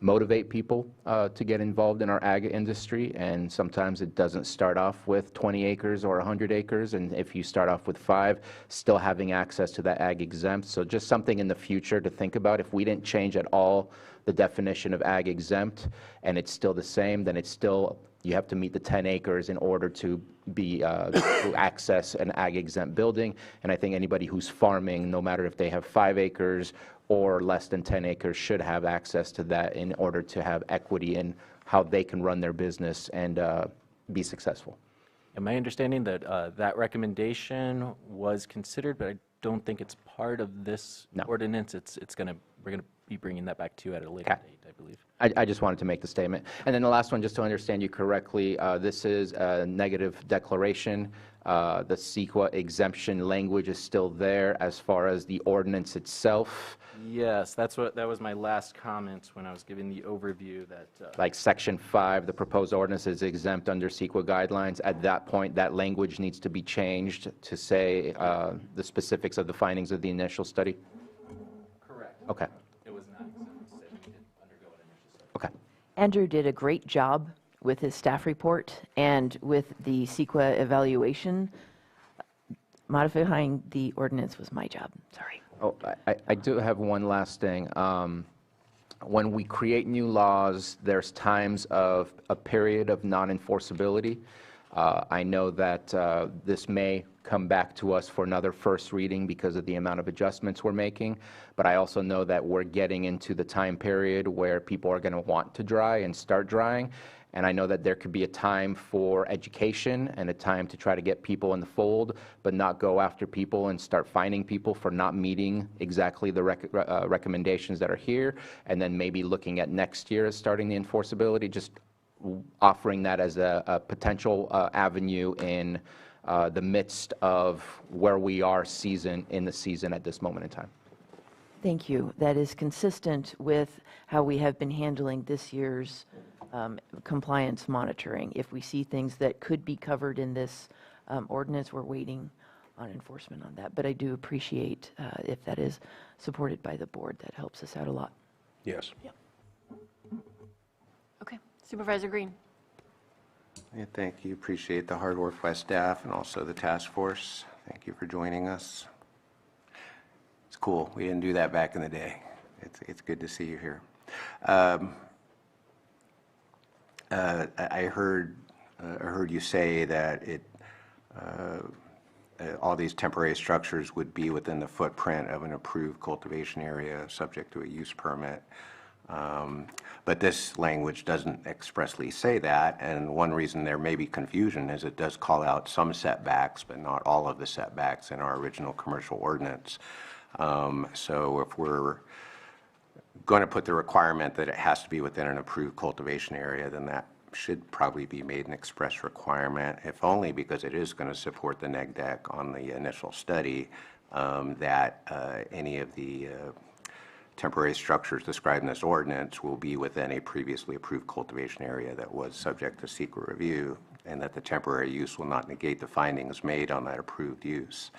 Speaker 13: motivate people to get involved in our ag industry, and sometimes it doesn't start off with 20 acres or 100 acres, and if you start off with 5, still having access to that ag exempt. So just something in the future to think about. If we didn't change at all the definition of ag exempt and it's still the same, then it's still, you have to meet the 10 acres in order to be to access an ag exempt building. And I think anybody who's farming, no matter if they have 5 acres or less than 10 acres, should have access to that in order to have equity in how they can run their business and be successful.
Speaker 14: And my understanding that that recommendation was considered, but I don't think it's part of this ordinance. We're gonna be bringing that back to you at a later date, I believe.
Speaker 13: I just wanted to make the statement. And then the last one, just to understand you correctly, this is a negative declaration. The CEQA exemption language is still there as far as the ordinance itself.
Speaker 14: Yes, that was my last comment when I was giving the overview that.
Speaker 13: Like Section 5, the proposed ordinance is exempt under CEQA guidelines. At that point, that language needs to be changed to say the specifics of the findings of the initial study?
Speaker 14: Correct.
Speaker 13: Okay.
Speaker 14: It was not exempt, said we didn't undergo an initial study.
Speaker 13: Okay.
Speaker 5: Andrew did a great job with his staff report and with the CEQA evaluation. Modifying the ordinance was my job, sorry.
Speaker 13: Oh, I do have one last thing. When we create new laws, there's times of a period of non-enforceability. I know that this may come back to us for another first reading because of the amount of adjustments we're making, but I also know that we're getting into the time period where people are going to want to dry and start drying. And I know that there could be a time for education and a time to try to get people in the fold, but not go after people and start fining people for not meeting exactly the recommendations that are here, and then maybe looking at next year as starting the enforceability, just offering that as a potential avenue in the midst of where we are in the season at this moment in time.
Speaker 5: Thank you. That is consistent with how we have been handling this year's compliance monitoring. If we see things that could be covered in this ordinance, we're waiting on enforcement on that. But I do appreciate if that is supported by the board. That helps us out a lot.
Speaker 18: Yes.
Speaker 1: Yep. Okay, Supervisor Green.
Speaker 6: Yeah, thank you. Appreciate the hard work by staff and also the task force. Thank you for joining us. It's cool. We didn't do that back in the day. It's good to see you here. I heard you say that all these temporary structures would be within the footprint of an approved cultivation area subject to a use permit. But this language doesn't expressly say that, and one reason there may be confusion is it does call out some setbacks, but not all of the setbacks in our original commercial ordinance. So if we're going to put the requirement that it has to be within an approved cultivation area, then that should probably be made an express requirement, if only because it is going to support the neg deck on the initial study, that any of the temporary structures described in this ordinance will be within a previously approved cultivation area that was subject to secret review, and that the temporary use will not negate the findings made on that approved use.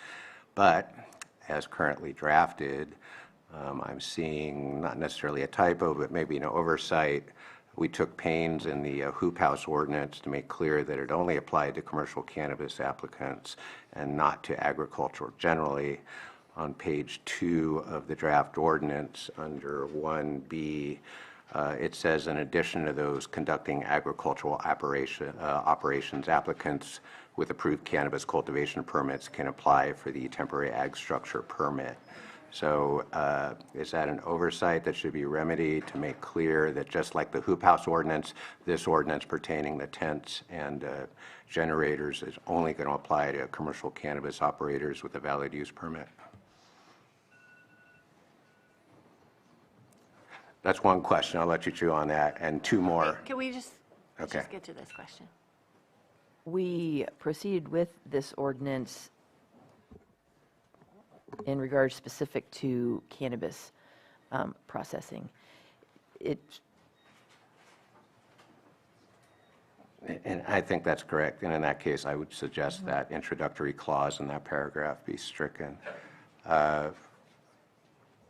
Speaker 6: But as currently drafted, I'm seeing not necessarily a typo, but maybe an oversight We took pains in the hoop house ordinance to make clear that it only applied to commercial cannabis applicants and not to agricultural generally. On page 2 of the draft ordinance, under 1B, it says, in addition to those conducting agricultural operations, applicants with approved cannabis cultivation permits can apply for the temporary ag structure permit. So is that an oversight that should be remedied to make clear that just like the hoop house ordinance, this ordinance pertaining to tents and generators is only going to apply to commercial cannabis operators with a valid use permit? That's one question. I'll let you chew on that. And 2 more.
Speaker 1: Can we just, let's
Speaker 6: Okay.
Speaker 1: just get to this question?
Speaker 5: We proceeded with this ordinance in regard specific to cannabis processing.
Speaker 6: And I think that's correct. And in that case, I would suggest that introductory clause in that paragraph be stricken.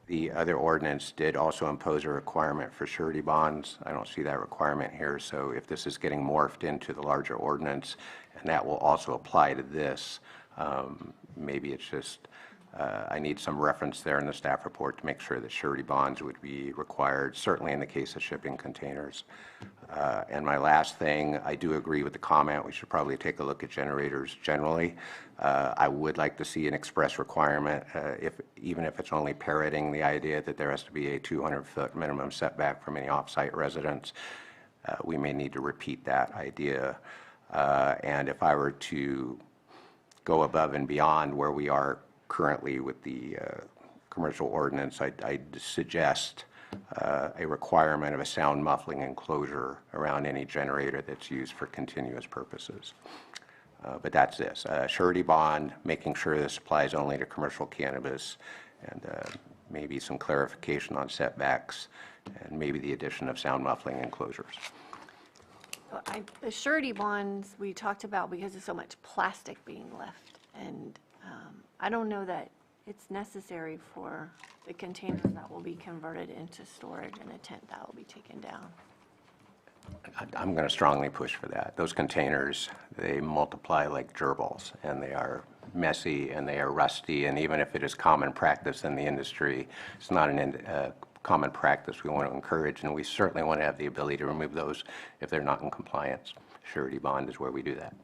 Speaker 6: The other ordinance did also impose a requirement for surety bonds. I don't see that requirement here. So if this is getting morphed into the larger ordinance, and that will also apply to this, maybe it's just, I need some reference there in the staff report to make sure that surety bonds would be required, certainly in the case of shipping containers. And my last thing, I do agree with the comment, we should probably take a look at generators generally. I would like to see an express requirement, even if it's only parroting the idea that there has to be a 200-foot minimum setback from any off-site residence. We may need to repeat that idea. And if I were to go above and beyond where we are currently with the commercial ordinance, I'd suggest a requirement of a sound muffling enclosure around any generator that's used for continuous purposes. But that's this. Surety bond, making sure this applies only to commercial cannabis, and maybe some clarification on setbacks, and maybe the addition of sound muffling enclosures.
Speaker 1: The surety bonds we talked about because of so much plastic being left, and I don't know that it's necessary for the containers that will be converted into storage in a tent that will be taken down.
Speaker 6: I'm going to strongly push for that. Those containers, they multiply like gerbils, and they are messy, and they are rusty, and even if it is common practice in the industry, it's not a common practice we want to encourage, and we certainly want to have the ability to remove those if they're not in compliance. Surety bond is where we do that.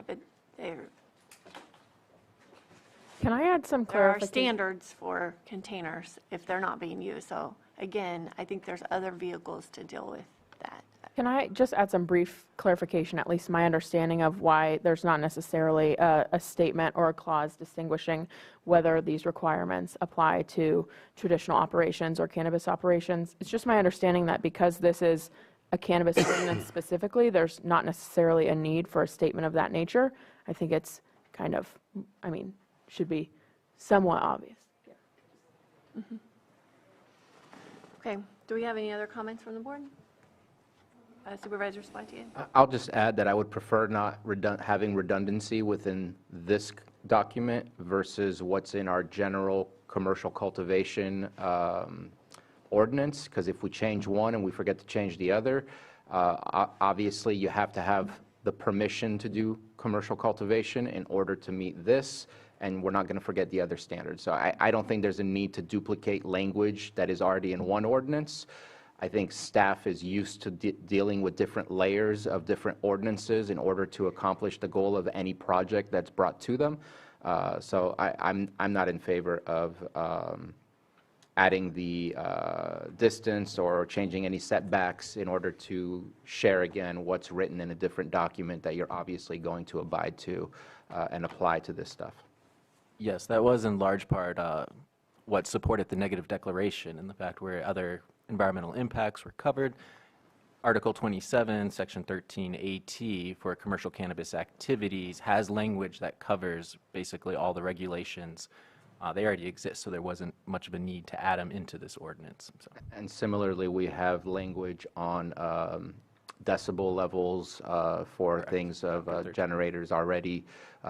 Speaker 1: But
Speaker 4: Can I add some
Speaker 1: there are
Speaker 4: clarification?
Speaker 1: standards for containers if they're not being used. So again, I think there's other vehicles to deal with that.
Speaker 4: Can I just add some brief clarification, at least my understanding of why there's not necessarily a statement or a clause distinguishing whether these requirements apply to traditional operations or cannabis operations? It's just my understanding that because this is a cannabis ordinance specifically, there's not necessarily a need for a statement of that nature. I think it's kind of, should be somewhat obvious.
Speaker 1: Okay, do we have any other comments from the board? Supervisor Spatier?
Speaker 13: I'll just add that I would prefer not having redundancy within this document versus what's in our general commercial cultivation ordinance, because if we change one and we forget to change the other, obviously you have to have the permission to do commercial cultivation in order to meet this, and we're not going to forget the other standards. So I don't think there's a need to duplicate language that is already in one ordinance. I think staff is used to dealing with different layers of different ordinances in order to accomplish the goal of any project that's brought to them. So I'm not in favor of adding the distance or changing any setbacks in order to share again what's written in a different document that you're obviously going to abide to and apply to this stuff.
Speaker 14: Yes, that was in large part what supported the negative declaration and the fact where other environmental impacts were covered. Article 27, Section 13AT for commercial cannabis activities has language that covers basically all the regulations. They already exist, so there wasn't much of a need to add them into this ordinance. So.
Speaker 13: And similarly, we have language on decibel levels for
Speaker 14: Correct.
Speaker 13: things of generators already,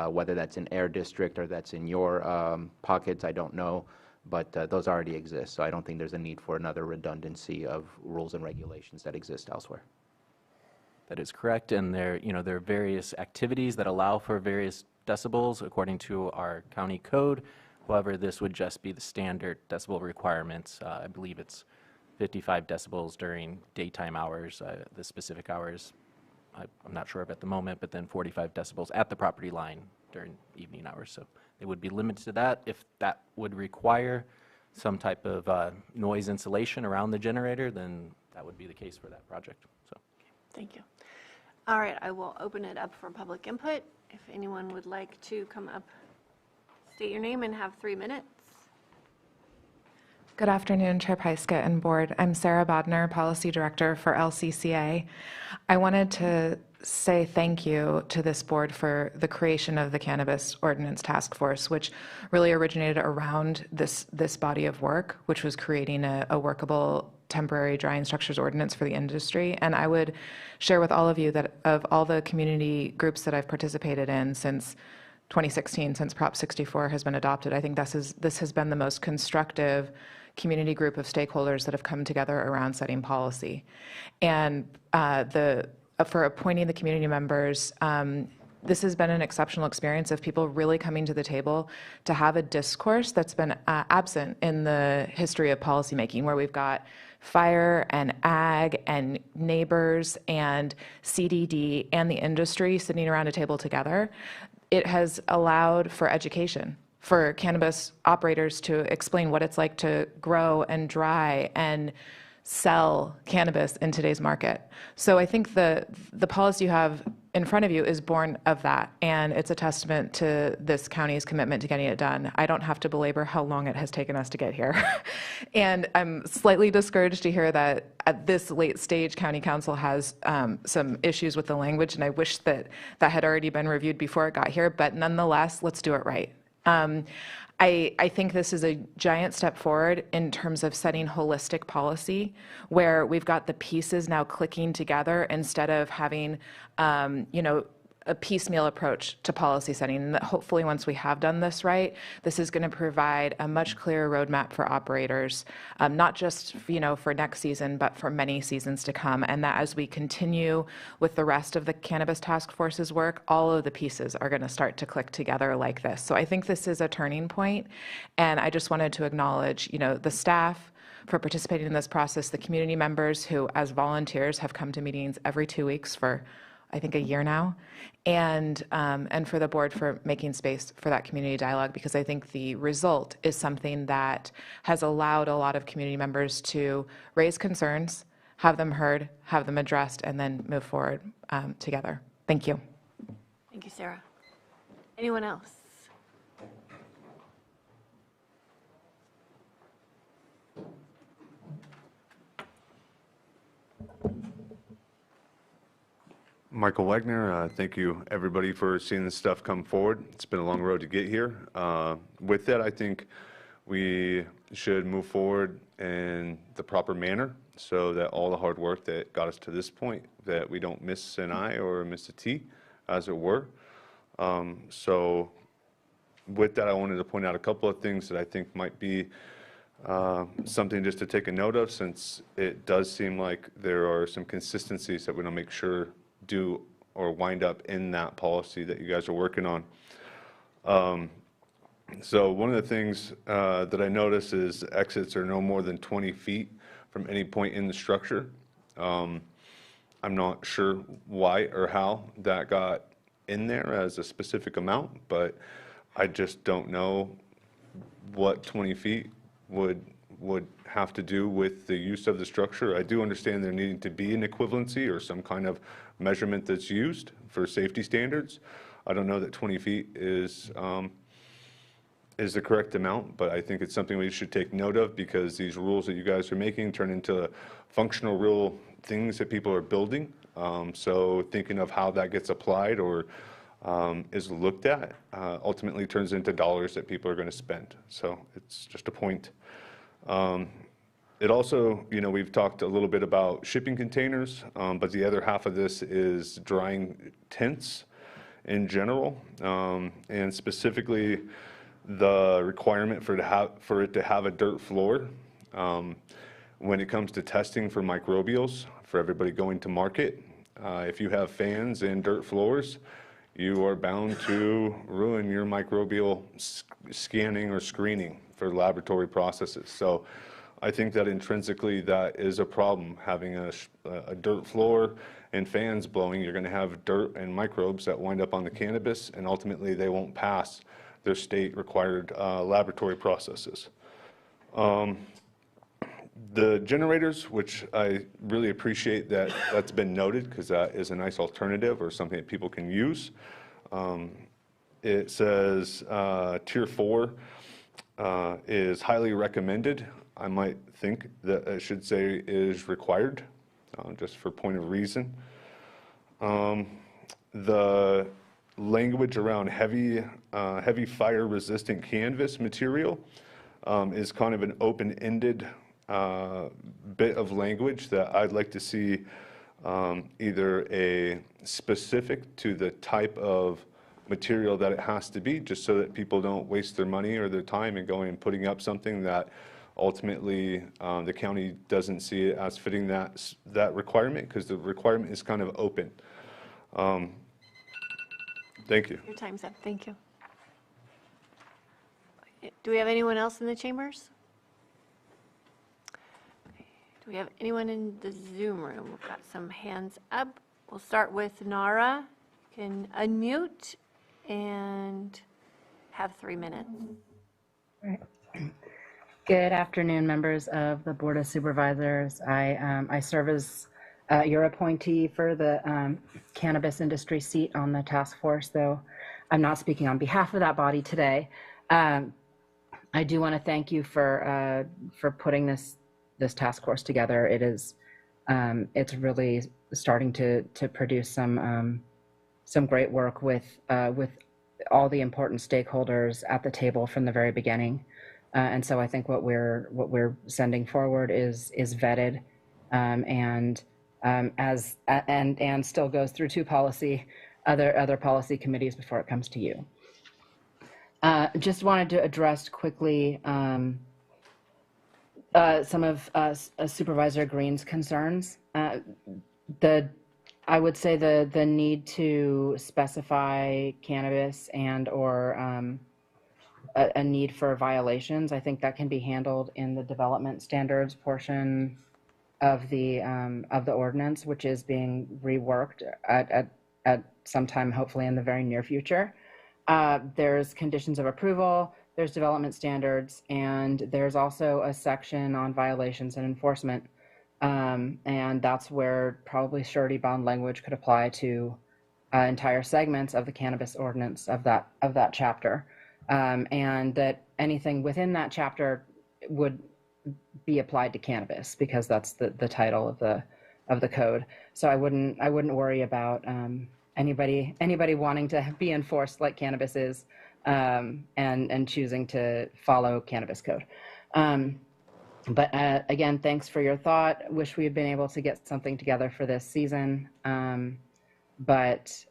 Speaker 13: whether that's in Air District or that's in your pockets, I don't know. but those already exist, so I don't think there's a need for another redundancy of rules and regulations that exist elsewhere.
Speaker 14: That is correct, and there are various activities that allow for various decibels according to our county code. However, this would just be the standard decibel requirements. I believe it's 55 decibels during daytime hours. The specific hours, I'm not sure of at the moment, but then 45 decibels at the property line during evening hours. So they would be limited to that. If that would require some type of noise insulation around the generator, then that would be the case for that project. So.
Speaker 1: Thank you. All right, I will open it up for public input. If anyone would like to come up, state your name and have 3 minutes.
Speaker 7: Good afternoon, Chair Pyska and Board. I'm Sarah Bodner, Policy Director for LCCA. I wanted to say thank you to this board for the creation of the Cannabis Ordinance Task Force, which really originated around this body of work, which was creating a workable temporary drying structures ordinance for the industry. And I would share with all of you that of all the community groups that I've participated in since 2016, since Prop 64 has been adopted, I think this has been the most constructive community group of stakeholders that have come together around setting policy. And for appointing the community members, this has been an exceptional experience of people really coming to the table to have a discourse that's been absent in the history of policymaking, where we've got fire and ag and neighbors and CDD and the industry sitting around a table together. It has allowed for education, for cannabis operators to explain what it's like to grow and dry and sell cannabis in today's market. So I think the policy you have in front of you is born of that, and it's a testament to this county's commitment to getting it done. I don't have to belabor how long it has taken us to get here. And I'm slightly discouraged to hear that at this late stage, County Council has some issues with the language, and I wish that had already been reviewed before it got here, but nonetheless, let's do it right. I think this is a giant step forward in terms of setting holistic policy, where we've got the pieces now clicking together instead of having, a piecemeal approach to policy setting. And that hopefully once we have done this right, this is going to provide a much clearer roadmap for operators, not just for next season, but for many seasons to come. And that as we continue with the rest of the Cannabis Task Force's work, all of the pieces are going to start to click together like this. So I think this is a turning point, and I just wanted to acknowledge, the staff for participating in this process, the community members who, as volunteers, have come to meetings every 2 weeks for, I think, a year now, and for the board for making space for that community dialogue, because I think the result is something that has allowed a lot of community members to raise concerns, have them heard, have them addressed, and then move forward together. Thank you.
Speaker 1: Thank you, Sarah. Anyone else?
Speaker 19: Michael Wagner, thank you everybody for seeing this stuff come forward. It's been a long road to get here. With that, I think we should move forward in the proper manner so that all the hard work that got us to this point, that we don't miss an I or miss a T, as it were. So with that, I wanted to point out a couple of things that I think might be something just to take a note of, since it does seem like there are some consistencies that we don't make sure do or wind up in that policy that you guys are working on. So one of the things that I notice is exits are no more than 20 feet from any point in the structure. I'm not sure why or how that got in there as a specific amount, but I just don't know what 20 feet would have to do with the use of the structure. I do understand there needing to be an equivalency or some kind of measurement that's used for safety standards. I don't know that 20 feet is the correct amount, but I think it's something we should take note of, because these rules that you guys are making turn into functional, real things that people are building. So thinking of how that gets applied or is looked at ultimately turns into dollars that people are going to spend. So it's just a point. It also, we've talked a little bit about shipping containers, but the other half of this is drying tents in general. And specifically, the requirement for it to have a dirt floor. When it comes to testing for microbials, for everybody going to market, if you have fans and dirt floors, you are bound to ruin your microbial scanning or screening for laboratory processes. So I think that intrinsically that is a problem. Having a dirt floor and fans blowing, you're going to have dirt and microbes that wind up on the cannabis, and ultimately they won't pass their state required laboratory processes. The generators, which I really appreciate that that's been noted, because that is a nice alternative or something that people can use. It says Tier 4 is highly recommended. I might think that it should say is required, just for point of reason. The language around heavy fire resistant canvas material is kind of an open-ended bit of language that I'd like to see either a specific to the type of material that it has to be, just so that people don't waste their money or their time in going and putting up something that ultimately the county doesn't see it as fitting that requirement, because the requirement is kind of open. Thank you.
Speaker 1: Your time's up. Thank you. Do we have anyone else in the chambers? Do we have anyone in the Zoom room? We've got some hands up. We'll start with Nara. You can unmute and have 3 minutes.
Speaker 9: Good afternoon, members of the Board of Supervisors. I serve as your appointee for the cannabis industry seat on the task force, though I'm not speaking on behalf of that body today. I do want to thank you for putting this task force together. It is it's really starting to produce some great work with all the important stakeholders at the table from the very beginning. And so I think what we're sending forward is vetted and still goes through other policy committees before it comes to you. Just wanted to address quickly some of Supervisor Green's concerns. I would say the need to specify cannabis and or a need for violations, I think that can be handled in the development standards portion of the ordinance, which is being reworked at some time, hopefully in the very near future. There's conditions of approval, there's development standards, and there's also a section on violations and enforcement. And that's where probably surety bond language could apply to entire segments of the cannabis ordinance of that chapter. And that anything within that chapter would be applied to cannabis, because that's the title of the code. So I wouldn't worry about anybody wanting to be enforced like cannabis is, and choosing to follow cannabis code. But again, thanks for your thought. Wish we had been able to get something together for this season, but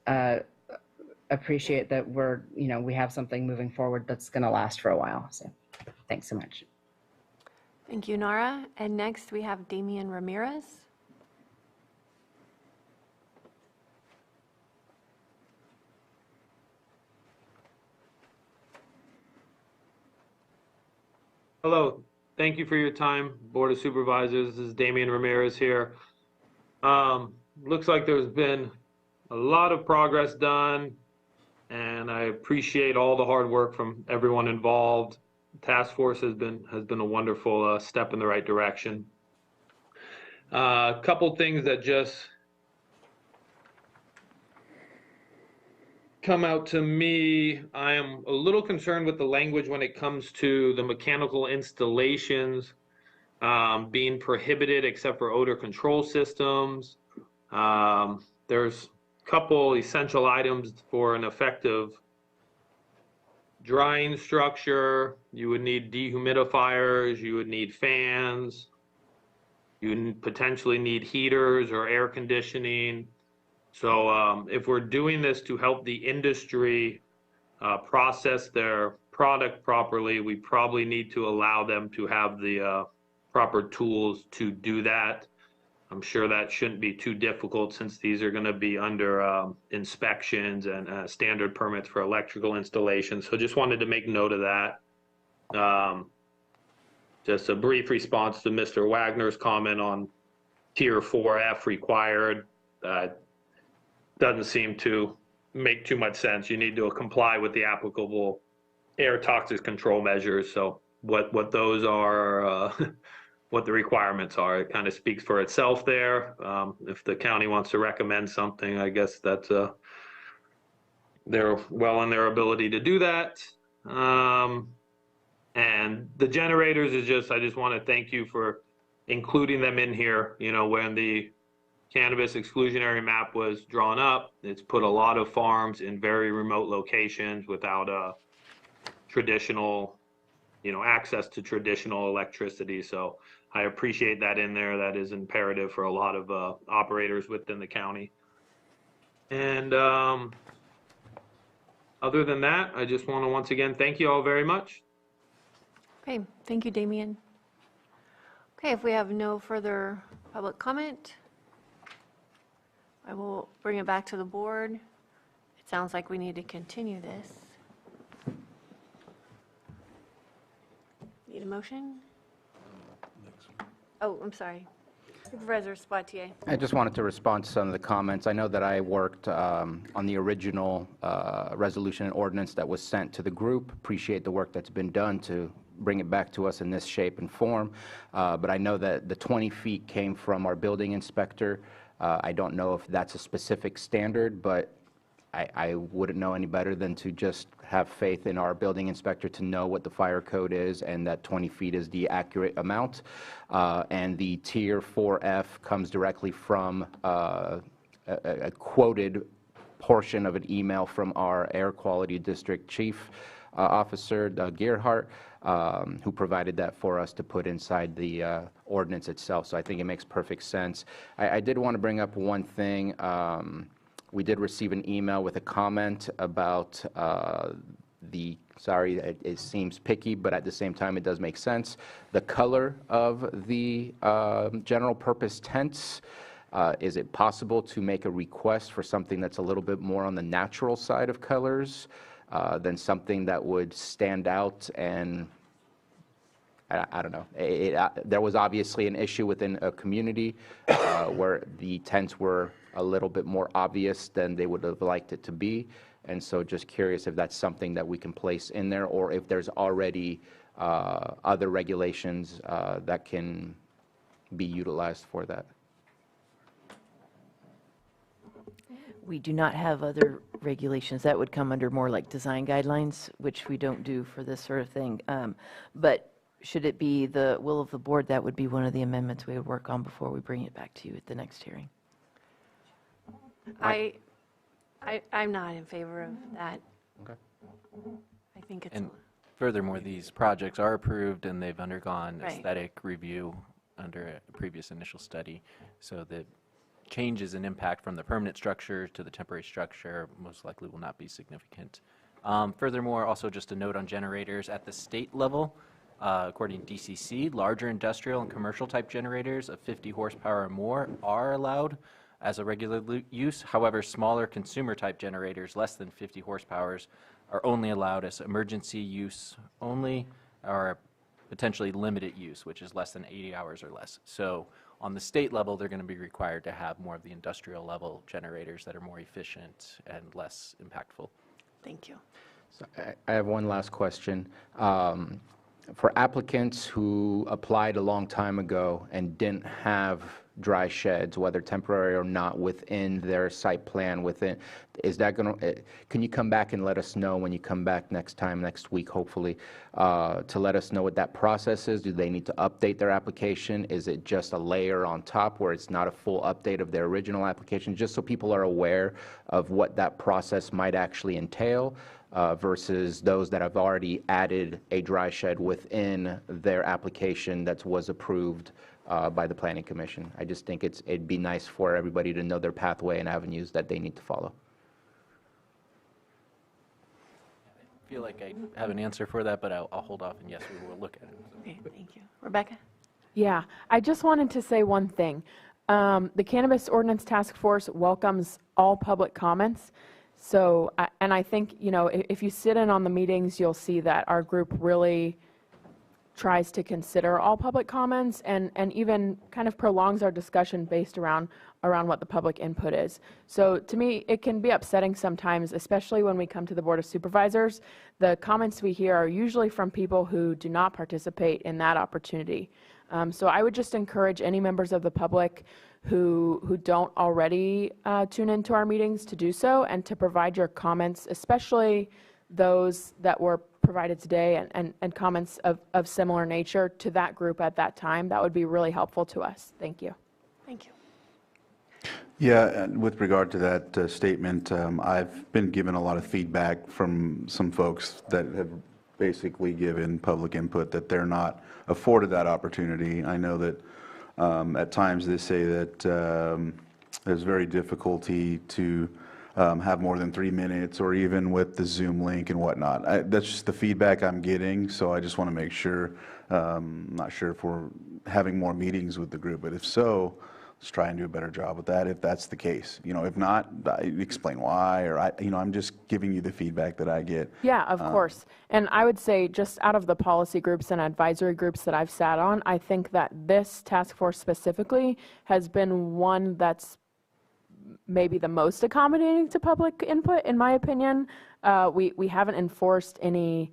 Speaker 9: appreciate that we have something moving forward that's going to last for a while. So thanks so much.
Speaker 1: Thank you, Nara. And next we have Damian Ramirez.
Speaker 11: Hello. Thank you for your time, Board of Supervisors. This is Damian Ramirez here. Looks like there's been a lot of progress done, and I appreciate all the hard work from everyone involved. The task force has been a wonderful step in the right direction. A couple things that just come out to me. I am a little concerned with the language when it comes to the mechanical installations being prohibited except for odor control systems. There's a couple essential items for an effective drying structure. You would need dehumidifiers, you would need fans, you would potentially need heaters or air conditioning. So if we're doing this to help the industry process their product properly, we probably need to allow them to have the proper tools to do that. I'm sure that shouldn't be too difficult since these are going to be under inspections and standard permits for electrical installations. So just wanted to make note of that. Just a brief response to Mr. Wagner's comment on Tier 4F required. Doesn't seem to make too much sense. You need to comply with the applicable air toxic control measures. So what those are, what the requirements are, it kind of speaks for itself there. If the county wants to recommend something, I guess that's they're well in their ability to do that. And the generators is just, I just want to thank you for including them in here. You know, when the cannabis exclusionary map was drawn up, it's put a lot of farms in very remote locations without traditional, you know, access to traditional electricity. So I appreciate that in there. That is imperative for a lot of operators within the county. And other than that, I just want to once again thank you all very much.
Speaker 1: Okay, thank you, Damien. Okay, if we have no further public comment, I will bring it back to the board. It sounds like we need to continue this. Need a motion? Oh, I'm sorry. Supervisor Spatier.
Speaker 10: I just wanted to respond to some of the comments. I know that I worked on the original resolution and ordinance that was sent to the group. Appreciate the work that's been done to bring it back to us in this shape and form. But I know that the 20 feet came from our building inspector. I don't know if that's a specific standard, but I wouldn't know any better than to just have faith in our building inspector to know what the fire code is and that 20 feet is the accurate amount. And the Tier 4F comes directly from a quoted portion of an email from our Air Quality District Chief Officer, Doug Gearhart, who provided that for us to put inside the ordinance itself. So I think it makes perfect sense. I did want to bring up one thing. We did receive an email with a comment about sorry, it seems picky, but at the same time it does make sense. The color of the general purpose tents. Is it possible to make a request for something that's a little bit more on the natural side of colors than something that would stand out? And I don't know. There was obviously an issue within a community where the tents were a little bit more obvious than they would have liked it to be. And so just curious if that's something that we can place in there, or if there's already other regulations that can be utilized for that.
Speaker 5: We do not have other regulations. That would come under more like design guidelines, which we don't do for this sort of thing. But should it be the will of the board, that would be one of the amendments we would work on before we bring it back to you at the next hearing.
Speaker 1: I'm not in favor of that.
Speaker 10: Okay.
Speaker 1: I think it's.
Speaker 14: And furthermore, these projects are approved and they've undergone
Speaker 1: Right.
Speaker 14: aesthetic review under a previous initial study. So the changes in impact from the permanent structure to the temporary structure most likely will not be significant. Furthermore, also just a note on generators at the state level. According to DCC, larger industrial and commercial type generators of 50 horsepower or more are allowed as a regular use. However, smaller consumer type generators, less than 50 horsepower, are only allowed as emergency use only, or potentially limited use, which is less than 80 hours or less. So on the state level, they're going to be required to have more of the industrial level generators that are more efficient and less impactful.
Speaker 1: Thank you.
Speaker 10: So I have one last question. For applicants who applied a long time ago and didn't have dry sheds, whether temporary or not, within their site plan, is that going to, can you come back and let us know when you come back next week, hopefully, to let us know what that process is? Do they need to update their application? Is it just a layer on top where it's not a full update of their original application? Just so people are aware of what that process might actually entail. Versus those that have already added a dry shed within their application that was approved by the Planning Commission. I just think it'd be nice for everybody to know their pathway and avenues that they need to follow.
Speaker 14: feel like I have an answer for that, but I'll hold off, and yes, we will look at it.
Speaker 1: Okay, thank you. Rebecca?
Speaker 4: Yeah, I just wanted to say one thing. The Cannabis Ordinance Task Force welcomes all public comments. So, and I think, you know, if you sit in on the meetings, you'll see that our group really tries to consider all public comments and even kind of prolongs our discussion based around what the public input is. So to me, it can be upsetting sometimes, especially when we come to the Board of Supervisors. The comments we hear are usually from people who do not participate in that opportunity. So I would just encourage any members of the public who don't already tune into our meetings to do so and to provide your comments, especially those that were provided today and comments of similar nature to that group at that time. That would be really helpful to us. Thank you.
Speaker 1: Thank you.
Speaker 2: Yeah, and with regard to that statement, I've been given a lot of feedback from some folks that have basically given public input that they're not afforded that opportunity. I know that at times they say that there's very difficulty to have more than 3 minutes, or even with the Zoom link and whatnot. That's just the feedback I'm getting, so I just want to make sure, not sure if we're having more meetings with the group, but if so, let's try and do a better job with that if that's the case. You know, if not, explain why, or I'm just giving you the feedback that I get.
Speaker 4: Yeah, of course. And I would say just out of the policy groups and advisory groups that I've sat on, I think that this task force specifically has been one that's maybe the most accommodating to public input, in my opinion. We haven't enforced any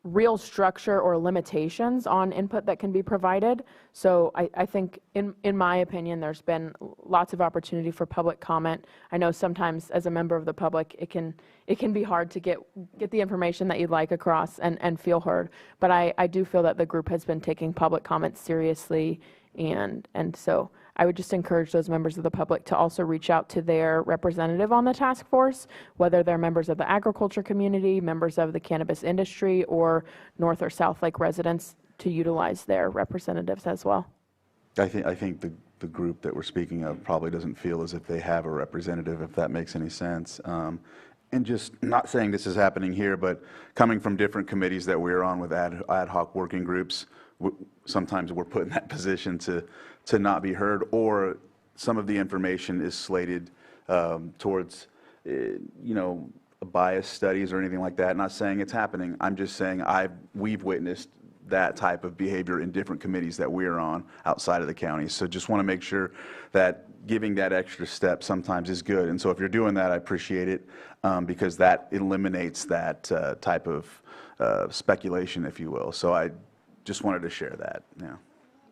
Speaker 4: real structure or limitations on input that can be provided. So I think, in my opinion, there's been lots of opportunity for public comment. I know sometimes as a member of the public, it can be hard to get the information that you'd like across and feel heard. But I do feel that the group has been taking public comment seriously, and so I would just encourage those members of the public to also reach out to their representative on the task force, whether they're members of the agriculture community, members of the cannabis industry, or North or South Lake residents, to utilize their representatives as well.
Speaker 2: I think the group that we're speaking of probably doesn't feel as if they have a representative, if that makes any sense. And just not saying this is happening here, but coming from different committees that we're on with ad hoc working groups, sometimes we're put in that position to not be heard, or some of the information is slated towards, bias studies or anything like that. Not saying it's happening. I'm just saying we've witnessed that type of behavior in different committees that we're on outside of the county. So just want to make sure that giving that extra step sometimes is good. And so if you're doing that, I appreciate it, because that eliminates that type of speculation, if you will. So I just wanted to share that. Yeah.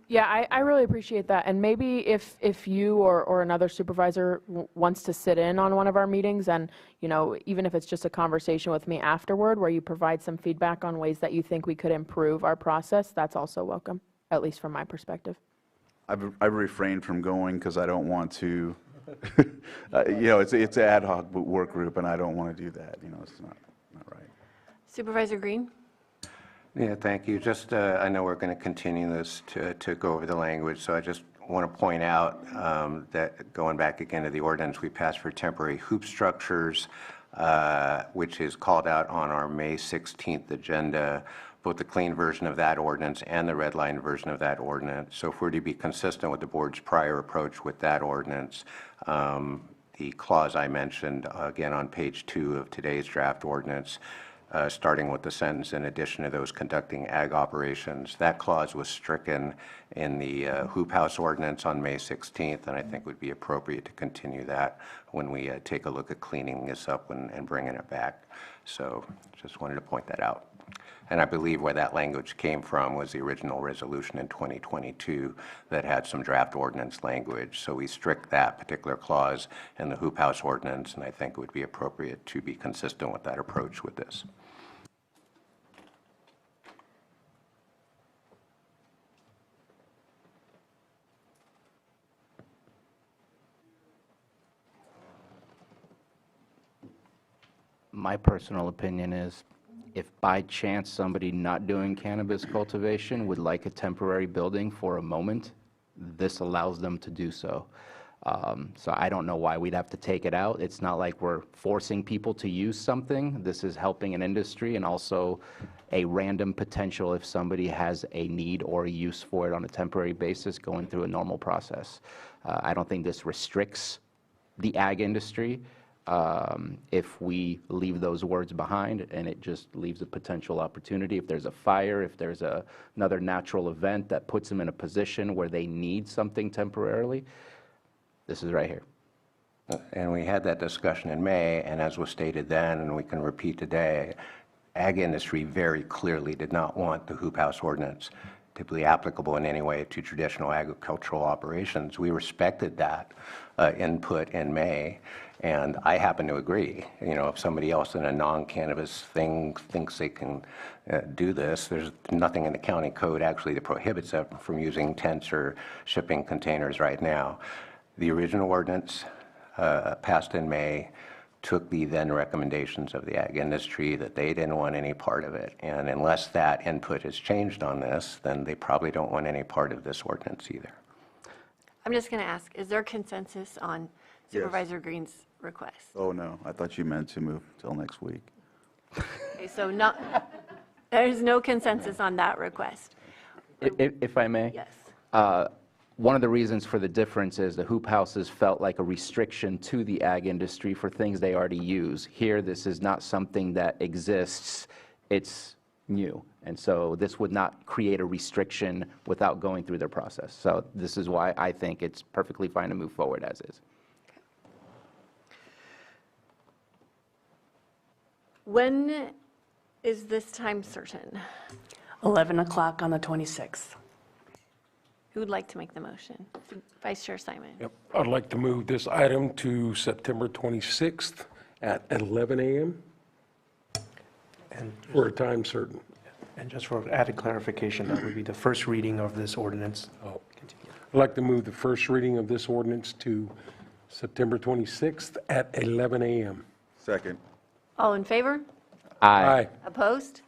Speaker 4: Yeah, I really appreciate that. And maybe if you or another supervisor wants to sit in on one of our meetings, and even if it's just a conversation with me afterward where you provide some feedback on ways that you think we could improve our process, that's also welcome, at least from my perspective.
Speaker 2: I've refrained from going because I don't want to, it's an ad hoc work group, and I don't want to do that. It's not right.
Speaker 1: Supervisor Green?
Speaker 6: Yeah, thank you. Just, I know we're going to continue this to go over the language, so I just want to point out that going back again to the ordinance we passed for temporary hoop structures, which is called out on our May 16th agenda, both the clean version of that ordinance and the red line version of that ordinance. So if we're to be consistent with the board's prior approach with that ordinance, the clause I mentioned, again on page 2 of today's draft ordinance, starting with the sentence, in addition to those conducting ag operations. That clause was stricken in the hoop house ordinance on May 16th, and I think would be appropriate to continue that when we take a look at cleaning this up and bringing it back. So just wanted to point that out. And I believe where that language came from was the original resolution in 2022 that had some draft ordinance language. So we strict that particular clause in the hoop house ordinance, and I think it would be appropriate to be consistent with that approach with this.
Speaker 13: My personal opinion is, if by chance somebody not doing cannabis cultivation would like a temporary building for a moment, this allows them to do so.
Speaker 10: So I don't know why we'd have to take it out. It's not like we're forcing people to use something. This is helping an industry and also a random potential if somebody has a need or a use for it on a temporary basis going through a normal process. I don't think this restricts the ag industry if we leave those words behind, and it just leaves a potential opportunity. If there's a fire, if there's another natural event that puts them in a position where they need something temporarily, this is right here.
Speaker 6: And we had that discussion in May, and as was stated then, and we can repeat today, ag industry very clearly did not want the hoop house ordinance to be applicable in any way to traditional agricultural operations. We respected that input in May, and I happen to agree. You know, if somebody else in a non-cannabis thing thinks they can do this, there's nothing in the county code actually that prohibits them from using tents or shipping containers right now. The original ordinance passed in May took the then recommendations of the ag industry that they didn't want any part of it. And unless that input has changed on this, then they probably don't want any part of this ordinance either.
Speaker 1: I'm just going to ask, is there consensus on Supervisor Green's request?
Speaker 2: Oh, no, I thought you meant to move till next week.
Speaker 1: Okay, so there's no consensus on that request.
Speaker 10: If I may?
Speaker 1: Yes.
Speaker 10: One of the reasons for the difference is the hoop houses felt like a restriction to the ag industry for things they already use. Here, this is not something that exists, it's new. And so this would not create a restriction without going through their process. So this is why I think it's perfectly fine to move forward as is.
Speaker 1: When is this time certain?
Speaker 3: 11 o'clock on the 26th.
Speaker 1: Who would like to make the motion? Vice Chair Simon.
Speaker 18: Yep. I'd like to move this item to September 26th at 11 a.m.
Speaker 23: And
Speaker 18: for a time certain.
Speaker 23: And just for added clarification, that would be the first reading of this ordinance.
Speaker 18: Oh. I'd like to move the first reading of this ordinance to September 26th at 11 a.m.
Speaker 2: Second.
Speaker 1: All in favor?
Speaker 18: Aye.
Speaker 1: Opposed?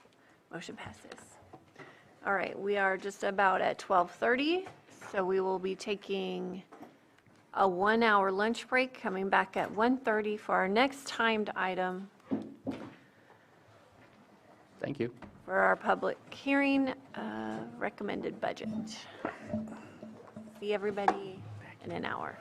Speaker 1: Motion passes. All right, we are just about at 12:30, so we will be taking a 1-hour lunch break, coming back at 1:30 for our next timed item
Speaker 10: Thank you.
Speaker 1: for our public hearing, recommended budget. See everybody in an hour.